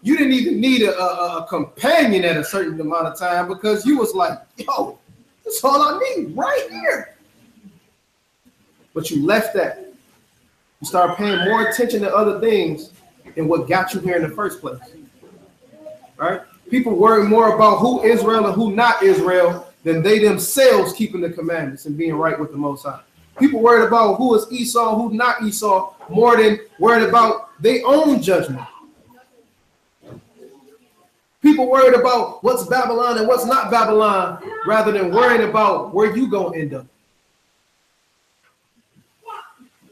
you didn't even need a companion at a certain amount of time because you was like, yo, that's all I need right here. But you left that. You started paying more attention to other things than what got you here in the first place. Right? People worry more about who Israel and who not Israel than they themselves keeping the commandments and being right with the Most High. People worried about who is Esau, who not Esau, more than worried about their own judgment. People worried about what's Babylon and what's not Babylon, rather than worrying about where you gonna end up.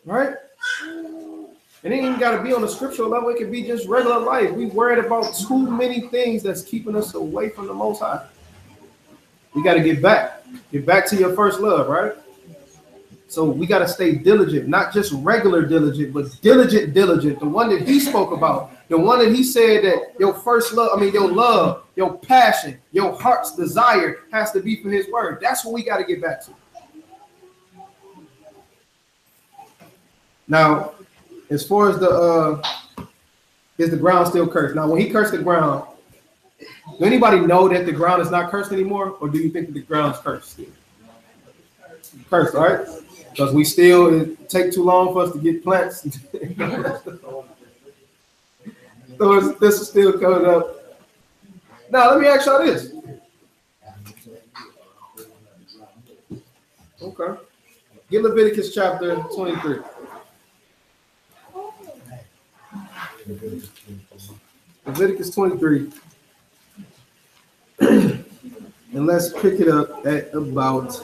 Right? It ain't even got to be on the scriptural level. It could be just regular life. We worried about too many things that's keeping us away from the Most High. We got to get back. Get back to your first love, right? So we got to stay diligent, not just regular diligent, but diligent, the one that he spoke about, the one that he said that your first love, your love, your passion, your heart's desire has to be for his word. That's what we got to get back to. Now, as far as is the ground still cursed? Now, when he cursed the ground, do anybody know that the ground is not cursed anymore? Or do you think that the ground is cursed? Cursed, all right? Because we still, it take too long for us to get plants. So this is still coming up. Now, let me ask y'all this. Okay. Get Leviticus chapter 23. Leviticus 23. And let's pick it up at about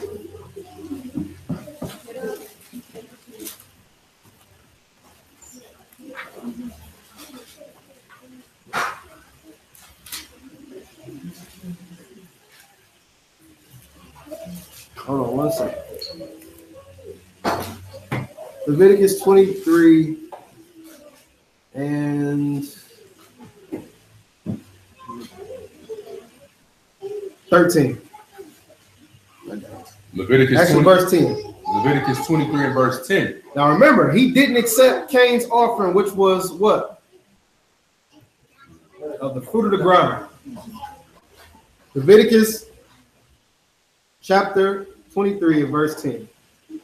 hold on one second. Leviticus 23 and 13. Leviticus 20, verse 10. Leviticus 23 and verse 10. Now remember, he didn't accept Cain's offering, which was what? Of the fruit of the ground. Leviticus chapter 23 and verse 10.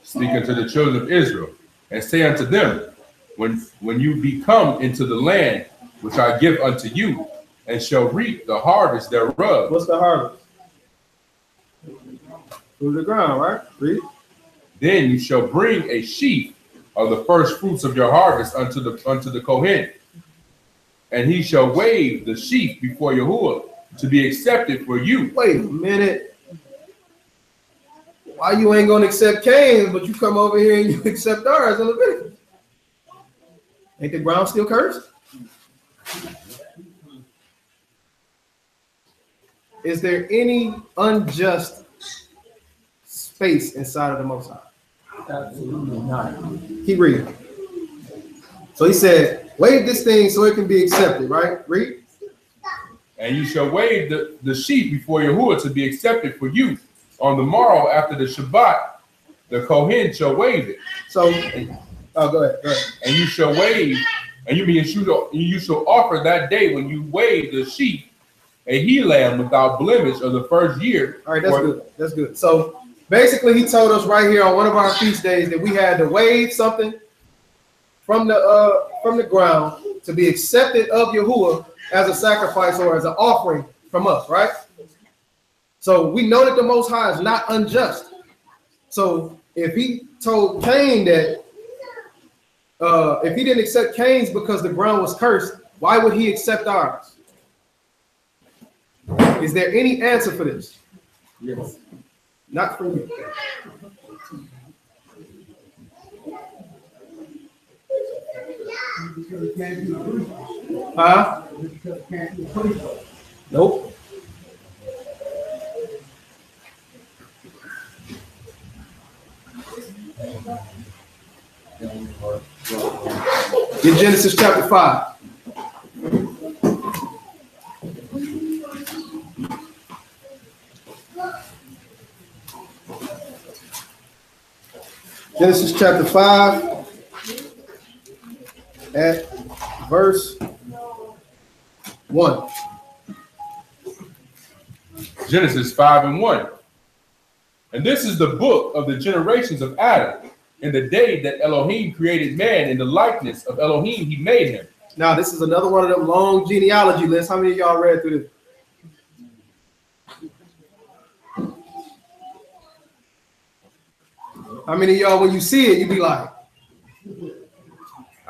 Speak unto the children of Israel, and say unto them, when you be come into the land which I give unto you, and shall reap the harvest thereof. What's the harvest? Fruit of the ground, right? Read. Then you shall bring a sheaf of the first fruits of your harvest unto the Kohen, and he shall wave the sheaf before Yahuwah to be accepted for you. Wait a minute. Why you ain't gonna accept Cain's, but you come over here and you accept ours in Leviticus? Ain't the ground still cursed? Is there any unjust space inside of the Most High? Absolutely not. Keep reading. So he said, wave this thing so it can be accepted, right? Read. And you shall wave the sheep before Yahuwah to be accepted for you. On the morrow after the Shabbat, the Kohen shall wave it. So, go ahead. And you shall wave, and you shall offer that day when you wave the sheep a he lamb without blemish of the first year. All right, that's good. That's good. So basically, he told us right here on one of our feast days that we had to wave something from the ground to be accepted of Yahuwah as a sacrifice or as an offering from us, right? So we know that the Most High is not unjust. So if he told Cain that if he didn't accept Cain's because the ground was cursed, why would he accept ours? Is there any answer for this? Yes. Not from you. Huh? Nope. In Genesis chapter 5. Genesis chapter 5 at verse 1. Genesis 5:1. And this is the book of the generations of Adam. In the day that Elohim created man, in the likeness of Elohim, he made him. Now, this is another one of them long genealogy lists. How many of y'all read through this? How many of y'all, when you see it, you be like,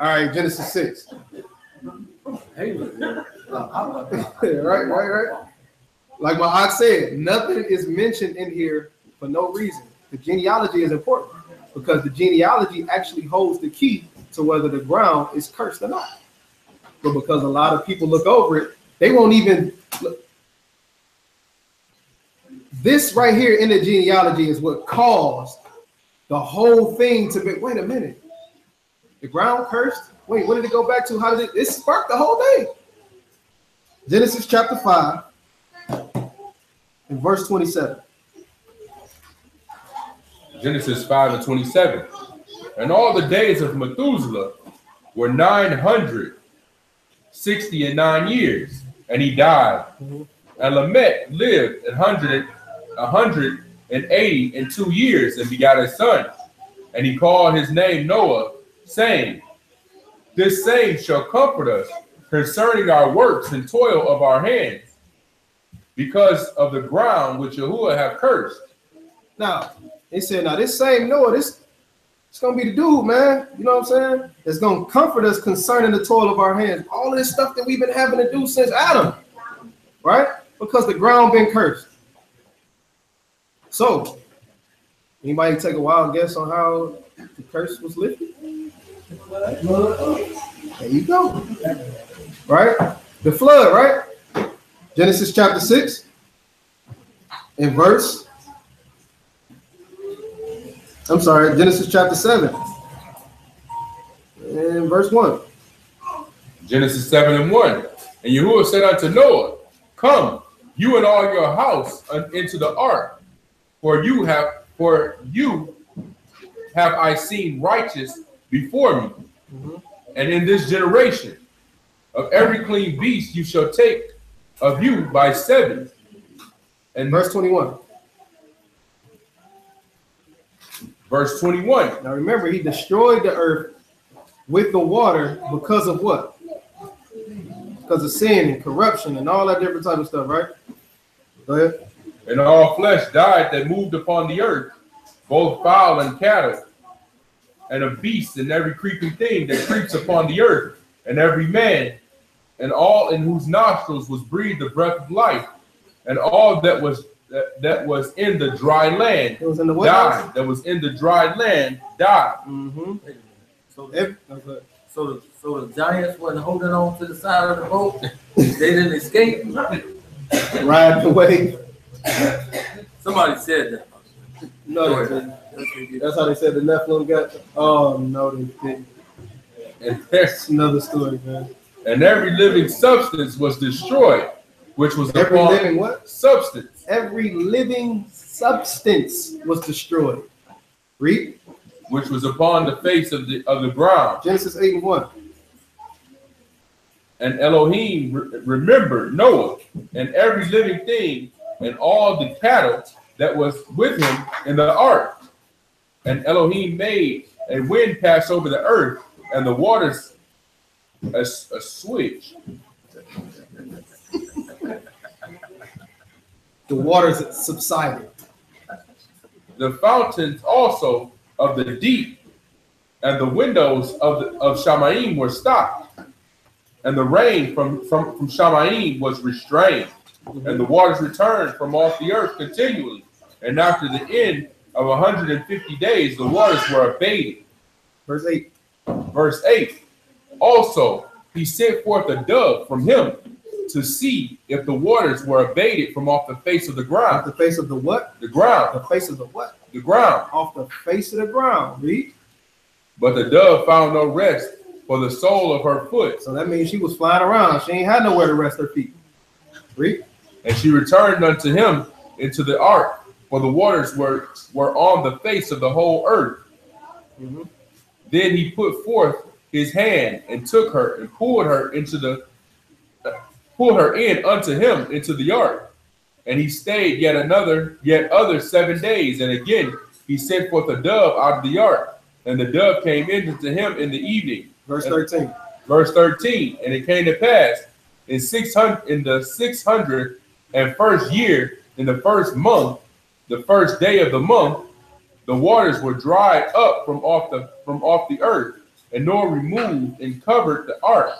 all right, Genesis 6. Right. Like my aunt said, nothing is mentioned in here for no reason. The genealogy is important because the genealogy actually holds the key to whether the ground is cursed or not. But because a lot of people look over it, they won't even look. This right here in the genealogy is what caused the whole thing to be, wait a minute. The ground cursed? Wait, what did it go back to? How did it sparked the whole thing? Genesis chapter 5 and verse 27. Genesis 5:27. And all the days of Methuselah were 969 years, and he died. And Lamech lived 182 years and begot a son. And he called his name Noah, saying, this same shall comfort us concerning our works and toil of our hands, because of the ground which Yahuwah have cursed. Now, they said, now this same Noah, it's going to be the dude, man. You know what I'm saying? It's going to comfort us concerning the toil of our hands. All of this stuff that we've been having to do since Adam, right? Because the ground been cursed. So, anybody take a wild guess on how the curse was lifted? There you go. Right? The flood, right? Genesis chapter 6 and Genesis chapter 7 and verse 1. Genesis 7:1. And Yahuwah said unto Noah, come, you and all your house into the ark, for you have I seen righteous before me. And in this generation of every clean beast you shall take of you by 7. And verse 21. Verse 21. Now remember, he destroyed the earth with the water because of what? Because of sin and corruption and all that different type of stuff, right? Go ahead. And all flesh died that moved upon the earth, both fowl and cattle, and of beasts and every creeping thing that creeps upon the earth, and every man, and all in whose nostrils was breathed the breath of life, and all that was in the dry land died. That was in the dry land died. So the giants wasn't holding on to the side of the boat. They didn't escape. Ride away. Somebody said that. No, they didn't. That's how they said the Nephilim got. Oh no, they didn't. And there's another story, man. And every living substance was destroyed, which was every upon living what? Substance. Every living substance was destroyed. Read. Which was upon the face of the ground. Genesis 8:1. And Elohim remembered Noah and every living thing and all the cattle that was with him in the ark. And Elohim made a wind pass over the earth, and the waters a switch. The waters subsided. The fountains also of the deep and the windows of Shamayim were stopped, and the rain from Shamayim was restrained, and the waters returned from off the earth continually. And after the end of 150 days, the waters were abated. Verse 8. Verse 8. Also, he sent forth a dove from him to see if the waters were abated from off the face of the ground. Off the face of the what? The ground. The face of the what? The ground. Off the face of the ground. Read. But the dove found no rest for the sole of her foot. So that means she was flying around. She ain't had nowhere to rest her feet. Read. And she returned unto him into the ark, for the waters were on the face of the whole earth. Then he put forth his hand and took her and pulled her pulled her in unto him into the ark. And he stayed yet other 7 days. And again he sent forth a dove out of the ark. And the dove came in unto him in the evening. Verse 13. Verse 13. And it came to pass in the 601st year, in the first month, the first day of the month, the waters were dried up from off the earth, and Noah removed and covered the ark,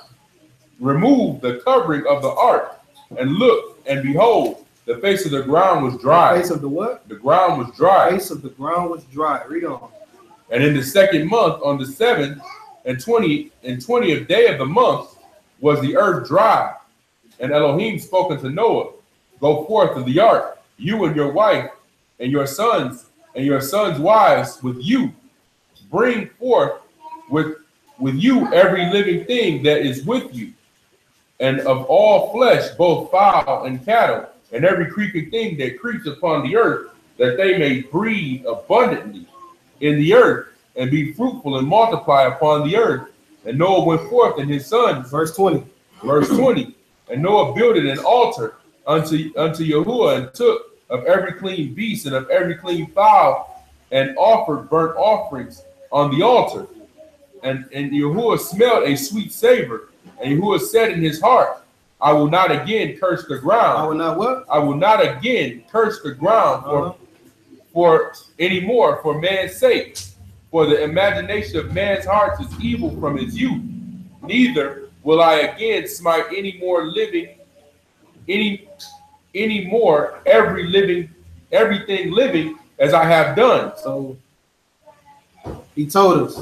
removed the covering of the ark, and looked, and behold, the face of the ground was dry. The face of the what? The ground was dry. The face of the ground was dry. Read on. And in the second month, on the 7th and 20th day of the month, was the earth dry. And Elohim spoke unto Noah, go forth of the ark, you and your wife, and your sons wives with you. Bring forth with you every living thing that is with you, and of all flesh, both fowl and cattle, and every creeping thing that creeps upon the earth, that they may breed abundantly in the earth, and be fruitful and multiply upon the earth. And Noah went forth and his sons. Verse 20. Verse 20. And Noah builded an altar unto Yahuwah, and took of every clean beast and of every clean fowl, and offered burnt offerings on the altar. And Yahuwah smelled a sweet savor. And Yahuwah said in his heart, I will not again curse the ground. I will not what? I will not again curse the ground for any more for man's sake. For the imagination of man's heart is evil from his youth. Neither will I again smite any more everything living as I have done. So he told us,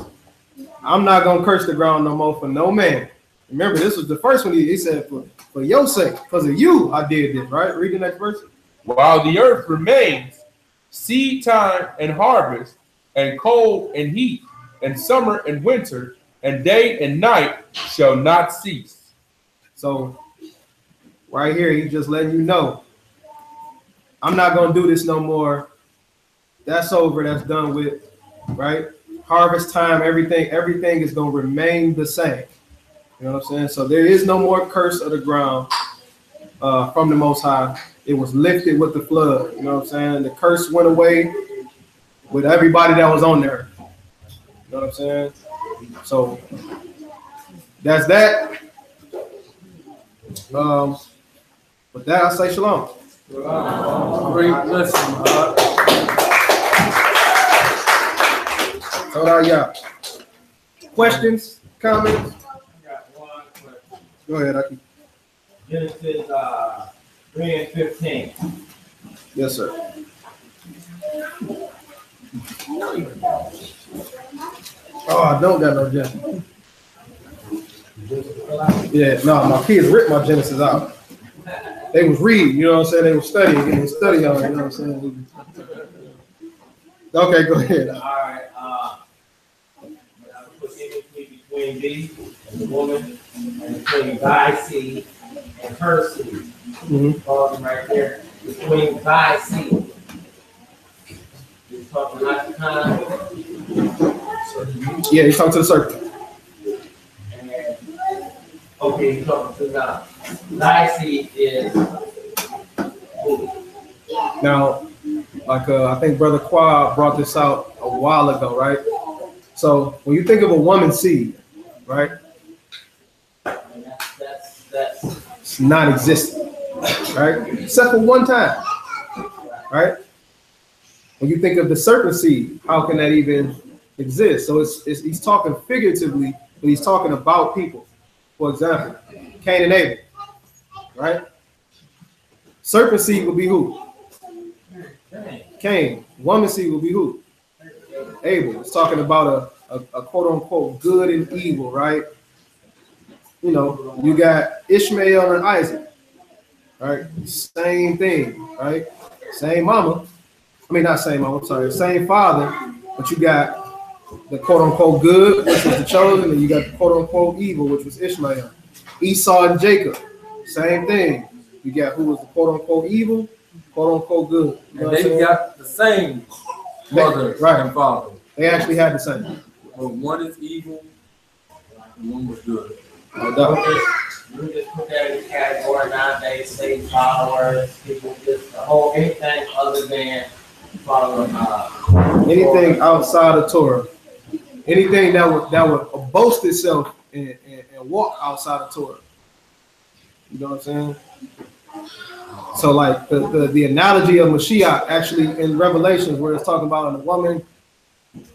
I'm not gonna curse the ground no more for no man. Remember, this was the first one. He said, for your sake, because of you, I did this. Right? Read the next verse. While the earth remains, seed time and harvest, and cold and heat, and summer and winter, and day and night shall not cease. So right here, he's just letting you know, I'm not going to do this no more. That's over. That's done with, right? Harvest time, everything is going to remain the same. You know what I'm saying? So there is no more curse of the ground from the Most High. It was lifted with the flood. You know what I'm saying? The curse went away with everybody that was on there. You know what I'm saying? So that's that. With that, I'll say shalom. Great blessing. So now, y'all. Questions, comments? I got one question. Go ahead, Aki. Genesis 3:15. Yes, sir. Oh, I don't got no Genesis. Yeah, no, my kids ripped my Genesis out. They was reading, you know what I'm saying? They were studying, getting study on it, you know what I'm saying? Okay, go ahead. All right. I put enmity between thee and the woman, and between thy seed and her seed. Pause right there. Between thy seed. He's talking about the time. Yeah, he's talking to the serpent. And okay, he's talking to God. Thy seed is who? Now, like I think Brother Quad brought this out a while ago, right? So when you think of a woman's seed, right? And that's it's non-existent, right? Except for one time, right? When you think of the serpent seed, how can that even exist? So he's talking figuratively, but he's talking about people. For example, Cain and Abel, right? Serpent seed would be who? Cain. Woman seed will be who? Abel. It's talking about a quote unquote good and evil, right? You know, you got Ishmael and Isaac, right? Same thing, right? Same mama. I mean, not same mama, I'm sorry, same father, but you got the quote unquote good, which was the chosen, and you got the quote unquote evil, which was Ishmael. Esau and Jacob, same thing. You got who was the quote unquote evil, quote unquote good. You know and they got the same mother and father. They actually had the same. But one is evil and one was good. We just put that in the category nowadays, say followers, people just the whole anything other than following Anything outside of Torah, anything that would boast itself and walk outside of Torah. You know what I'm saying? So like the analogy of Mashiach actually in Revelations where it's talking about a woman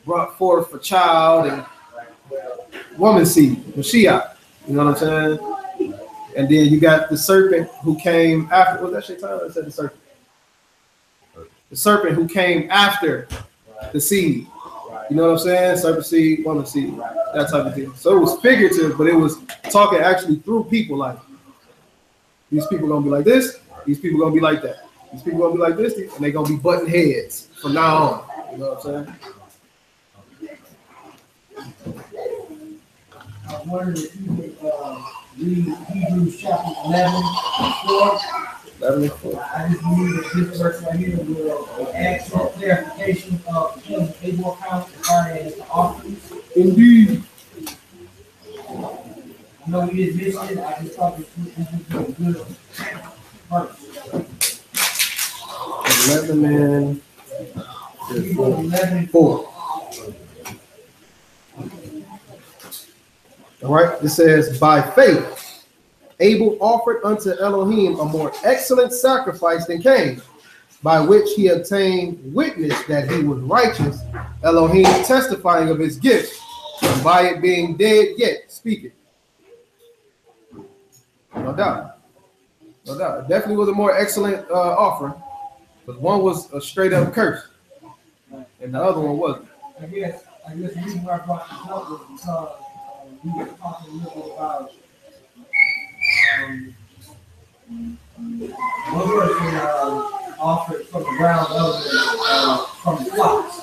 brought forth a child and woman seed, Mashiach. You know what I'm saying? And then you got the serpent who came after. Was that Shaitan? I said the serpent. The serpent who came after the seed. You know what I'm saying? Serpent seed, woman seed, that type of thing. So it was figurative, but it was talking actually through people. Like these people gonna be like this. These people gonna be like that. These people gonna be like this, and they gonna be butting heads from now on. You know what I'm saying? I was wondering if you would read Hebrews chapter 11, 4. 11 and 4. I just believe that this verse right here will add some clarification of the things that they will count as far as the offerings. Indeed. I know we just missed it. I just thought this was a good verse. 11 and Hebrews 11, 4. All right, it says, by faith, Abel offered unto Elohim a more excellent sacrifice than Cain, by which he obtained witness that he was righteous, Elohim testifying of his gifts, and by it being dead yet speaking. No doubt. No doubt. It definitely was a more excellent offering, but one was a straight up curse, and the other one wasn't. I guess the reason why I brought this up was because we were talking a little bit about one person offered from the ground, other from the flocks.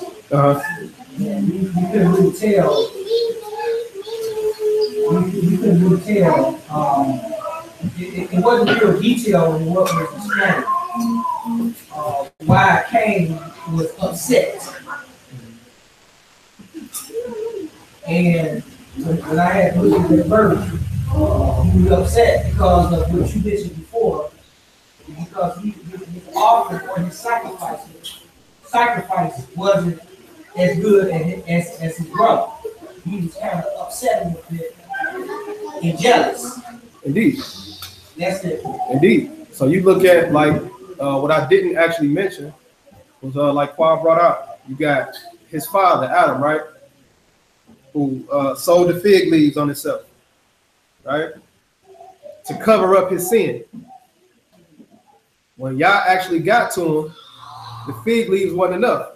And you couldn't really tell. You couldn't really tell. It wasn't real detail in what was explained. Why Cain was upset. And when I had looked at the verse, he was upset because of what you mentioned before, because his offering or his sacrifice wasn't as good as his brother. He was kind of upset with it and jealous. Indeed. That's it. Indeed. So you look at like what I didn't actually mention was like Paul brought out. You got his father Adam, right? Who sold the fig leaves on himself, right? To cover up his sin. When Yah actually got to him, the fig leaves wasn't enough.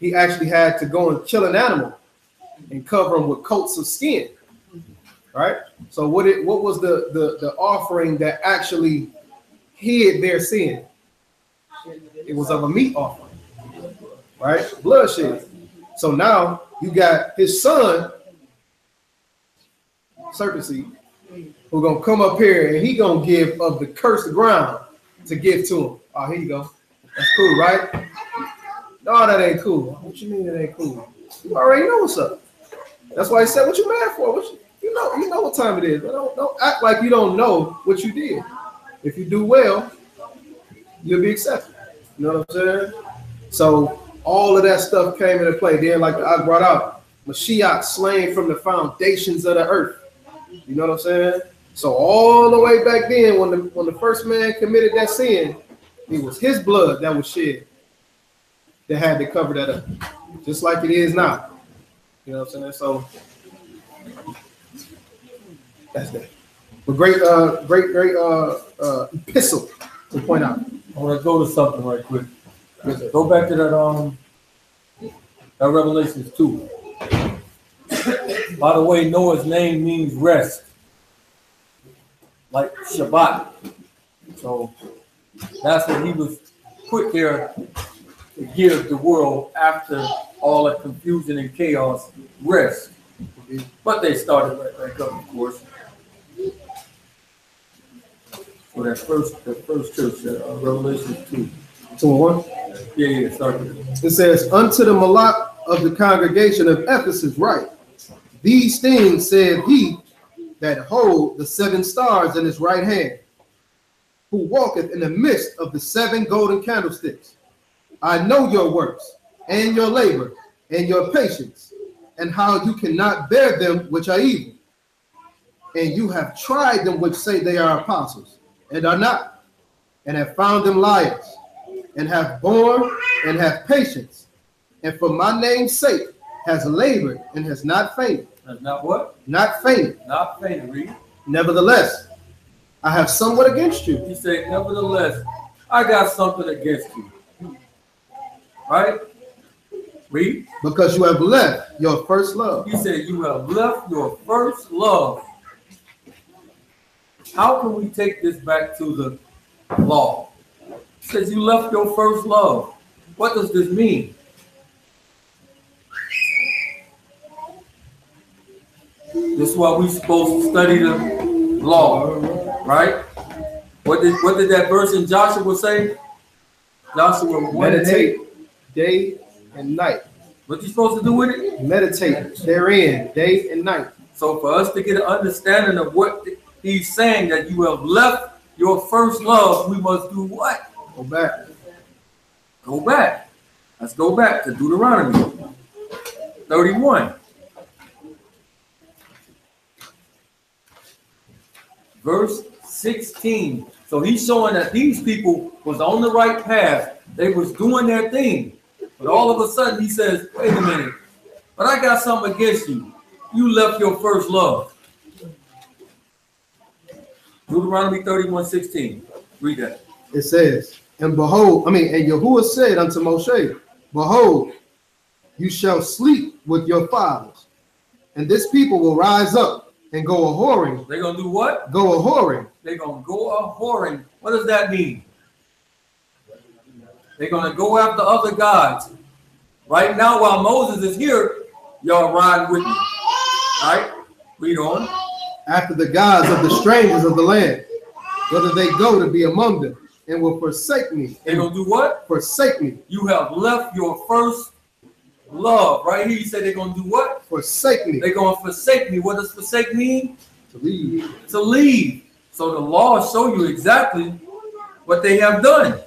He actually had to go and kill an animal and cover him with coats of skin, right? So what was the offering that actually hid their sin? It was of a meat offering, right? Bloodshed. So now you got his son, serpent seed, who gonna come up here and he gonna give of the cursed ground to give to him. Oh, here you go. That's cool, right? No, that ain't cool. What you mean it ain't cool? You already know what's up. That's why he said, "What you mad for? You know what time it is. But don't act like you don't know what you did. If you do well, you'll be accepted." You know what I'm saying? So all of that stuff came into play. Then, like I brought out, Mashiach slain from the foundations of the earth. You know what I'm saying? So all the way back then, when the first man committed that sin, it was his blood that was shed that had to cover that up, just like it is now. You know what I'm saying? So that's that. But great epistle to point out. I want to go to something right quick. Go back to that Revelation 2. By the way, Noah's name means rest, like Shabbat. So that's what he was put there to give the world after all the confusion and chaos, rest. But they started right back up, of course. So the first church, Revelation 2. 2:1. Yeah, start with it. It says, "Unto the Malak of the congregation of Ephesus write, these things said he that hold the 7 stars in his right hand, who walketh in the midst of the 7 golden candlesticks. I know your works, and your labor, and your patience, and how you cannot bear them which are evil. And you have tried them which say they are apostles, and are not, and have found them liars, and have borne, and have patience, and for my name's sake has labored, and has not fainted. Has not what? Not fainted. Not fainted, read. Nevertheless, I have somewhat against you. He said, nevertheless, I got something against you. Right? Read. Because you have left your first love. He said, you have left your first love. How can we take this back to the law? He says, you left your first love. What does this mean? This is why we're supposed to study the law, right? What did that verse in Joshua say? Joshua 1:8. Meditate day and night. What you supposed to do with it? Meditate therein day and night. So for us to get an understanding of what he's saying, that you have left your first love, we must do what? Go back. Go back. Let's go back to Deuteronomy 31. Verse 16. So he's showing that these people was on the right path. They was doing their thing. But all of a sudden he says, wait a minute, but I got something against you. You left your first love. Deuteronomy 31:16. Read that. It says, and behold, and Yahuwah said unto Moshe, behold, you shall sleep with your fathers, and this people will rise up and go a-whoring. They're going to do what? Go a-whoring. They're going to go a-whoring. What does that mean? They're going to go after other gods. Right now, while Moses is here, y'all ride with me. Right? Read on. After the gods of the strangers of the land, whether they go to be among them, and will forsake me. They're going to do what? Forsake me. You have left your first love. Right here, you say they're going to do what? Forsake me. They're going to forsake me. What does forsake mean? To leave. To leave. So the law show you exactly what they have done.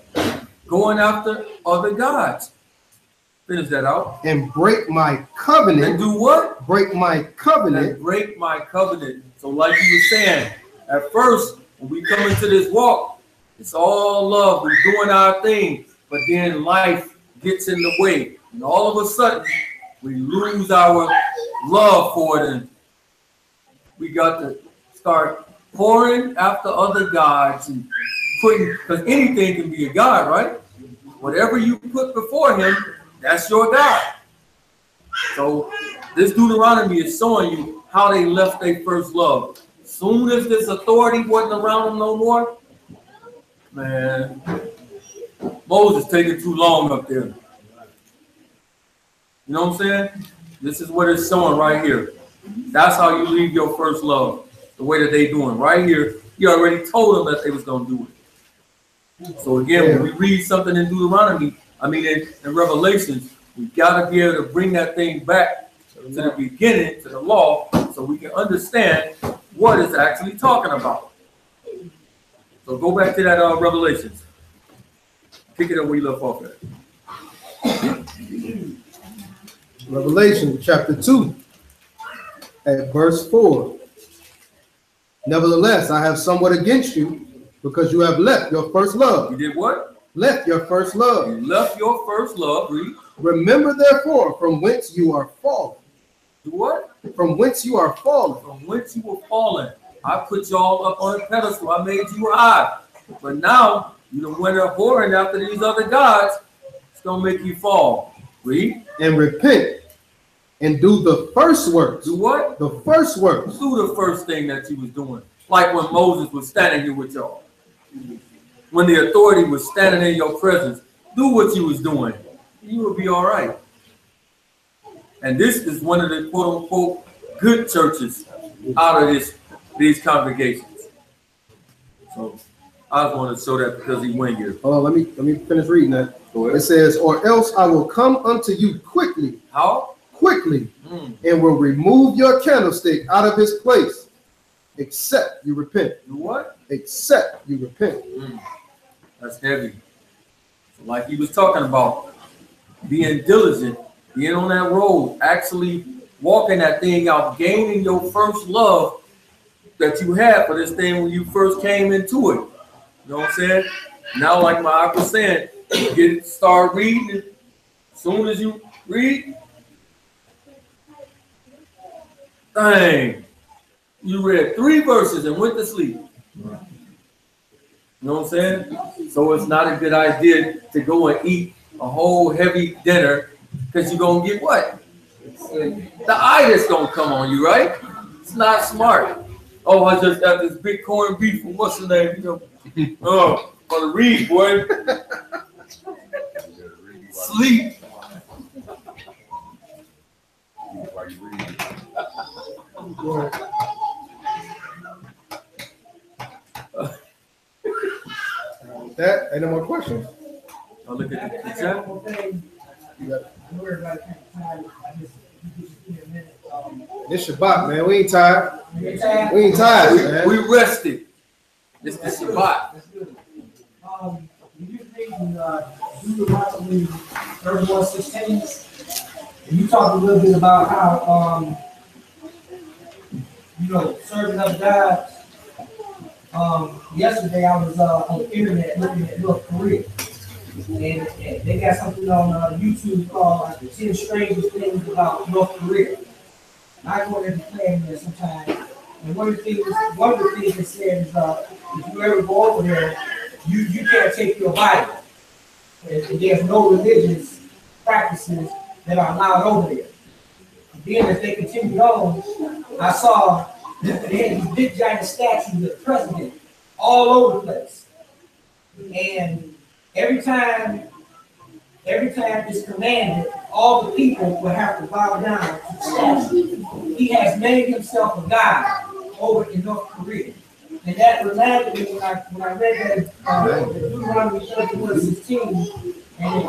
Going after other gods. Finish that out. And break my covenant. And do what? Break my covenant. And break my covenant. So like you were saying, at first, when we come into this walk, it's all love. We're doing our thing. But then life gets in the way. And all of a sudden, we lose our love for it. And we got to start pouring after other gods and putting, because anything can be a god, right? Whatever you put before him, that's your God. So this Deuteronomy is showing you how they left their first love. Soon as this authority wasn't around them no more, man, Moses taking too long up there. You know what I'm saying? This is what it's showing right here. That's how you leave your first love, the way that they doing. Right here, he already told them that they was going to do it. So again, when we read something in Deuteronomy, in Revelations, we got to be able to bring that thing back to the beginning, to the law, so we can understand what it's actually talking about. So go back to that Revelations. Pick it up where you left off at. Revelation chapter 2 at verse 4. Nevertheless, I have somewhat against you, because you have left your first love. You did what? Left your first love. You left your first love. Read. Remember therefore from whence you are fallen. Do what? From whence you are fallen. From whence you were fallen. I put y'all up on a pedestal. I made you high. But now you done went up whoring after these other gods. It's going to make you fall. Read. And repent and do the first works. Do what? The first works. Do the first thing that you was doing. Like when Moses was standing here with y'all. When the authority was standing in your presence, do what you was doing. You will be all right. And this is one of the quote unquote good churches out of these congregations. So I just wanted to show that because he went here. Hold on, let me finish reading that. It says, or else I will come unto you quickly. How? Quickly, and will remove your candlestick out of his place, except you repent. Do what? Except you repent. That's heavy. So like he was talking about, being diligent, being on that road, actually walking that thing out, gaining your first love that you had for this thing when you first came into it. You know what I'm saying? Now, like my uncle was saying, you start reading. As soon as you read, dang, you read 3 verses and went to sleep. You know what I'm saying? So it's not a good idea to go and eat a whole heavy dinner, because you're going to get what? The itis going to come on you, right? It's not smart. Oh, I just got this big corned beef from what's the name? You know, oh, for the read, boy. Sleep. That ain't no more questions. I'll look at the chat. You got it. This Shabbat, man. We ain't tired. We ain't tired, man. We rested. It's the Shabbat. You reading Deuteronomy 31:16, and you talked a little bit about how serving other gods. Yesterday I was on the internet looking at North Korea, and they got something on YouTube called like the 10 strangest things about North Korea. I go there to play there sometime, and one of the things they said is if you ever go over there, you can't take your Bible. And there's no religious practices that are allowed over there. And then as they continued on, I saw they had these big giant statues of the president all over the place. And every time it's commanded, all the people will have to bow down to the statue. He has made himself a god over in North Korea. And that reminded me when I read that Deuteronomy 31:16, and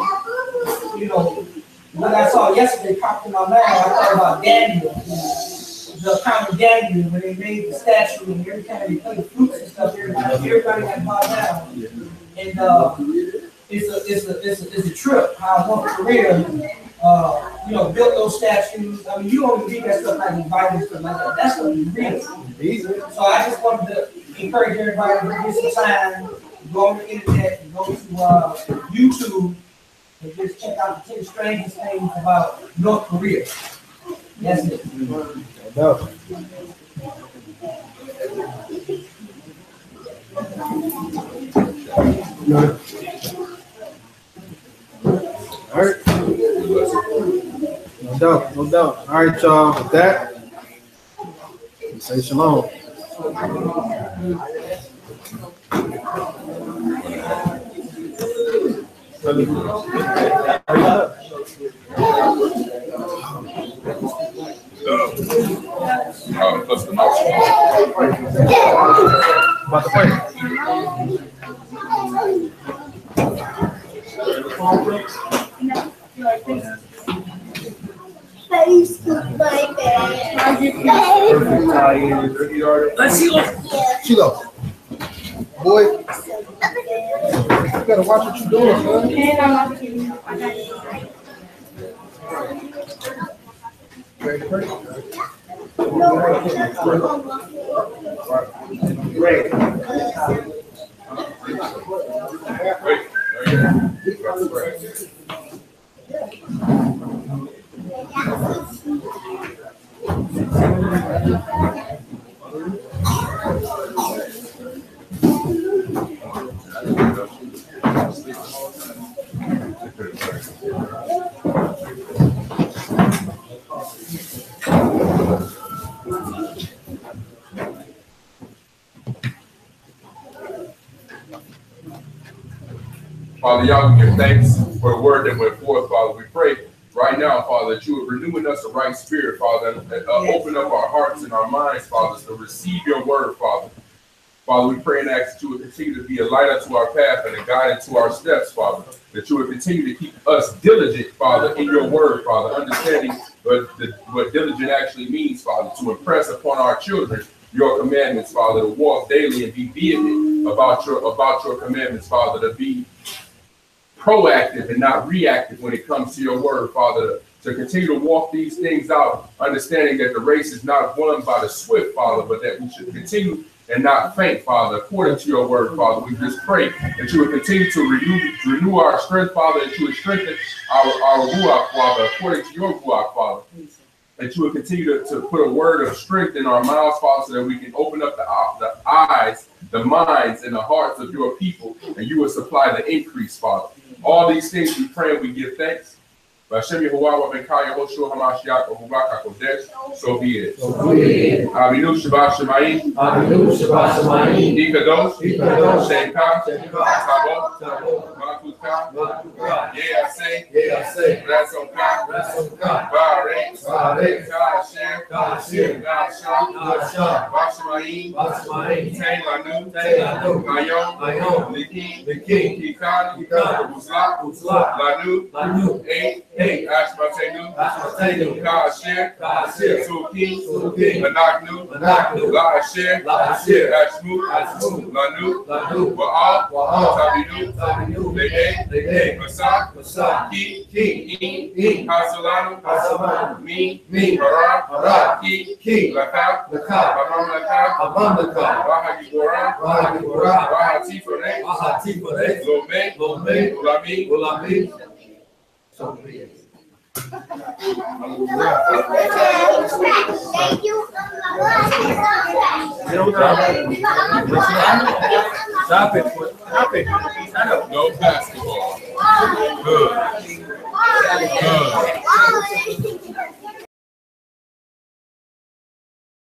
what I saw yesterday popped in my mind. I thought about Daniel, the account of Daniel when they made the statue, and every time they played flutes and stuff, everybody got bowed down. And it's a trip how North Korea built those statues. I mean, you don't read that stuff like invited and stuff like that. That's what you read. So I just wanted to encourage everybody to get some time, go on the internet, and go to YouTube, and just check out the 10 strangest things about North Korea. That's it. No. No. All right. No doubt, no doubt. All right, y'all. With that, say shalom. Plus the mouse. About to play. Facebook, baby. Let's see. Sheila. Boy, you gotta watch what you're doing, man. And I'm not kidding you. I got it right. Ready, ready? Wait. Father, y'all can give thanks for the word that went forth, Father. We pray right now, Father, that you would renew in us the right spirit, Father, and open up our hearts and our minds, Father, to receive your word, Father. Father, we pray and ask that you would continue to be a light unto our path and a guide into our steps, Father, that you would continue to keep us diligent, Father, in your word, Father, understanding what diligent actually means, Father, to impress upon our children your commandments, Father, to walk daily and be vehement about your commandments, Father, to be proactive and not reactive when it comes to your word, Father, to continue to walk these things out, understanding that the race is not won by the swift, Father, but that we should continue and not faint, Father, according to your word, Father. We just pray that you would continue to renew our strength, Father, that you would strengthen our ruach, Father, according to your ruach, Father. That you would continue to put a word of strength in our mouths, Father, so that we can open up the eyes, the minds, and the hearts of your people, and you will supply the increase, Father. All these things we pray and we give thanks. So be it. Aminu Shabbat Shemayim. Aminu Shabbat Shemayim. Ikadosh. Ikadosh. Sheka. Tabot. Matuka. Yeah, I say. Ratzonka. Barek. Kashem. Gasha. Bashemayim. Tain Lanu. Mayom. The King. Kikan. Uzlak. Lanu. Eight. Ashmatenu. Kashem. Suki. Manaknu. Laasher. Ashmu. Lanu. Wa'al. Tabinu. Lede. Masak. Ki. Hasalanu. Mi. Hara. Ki. Lakab. Abam Lakab. Wahagibora. Wahatifore. Lome. Ulami. So be it. Stop it. No basketball.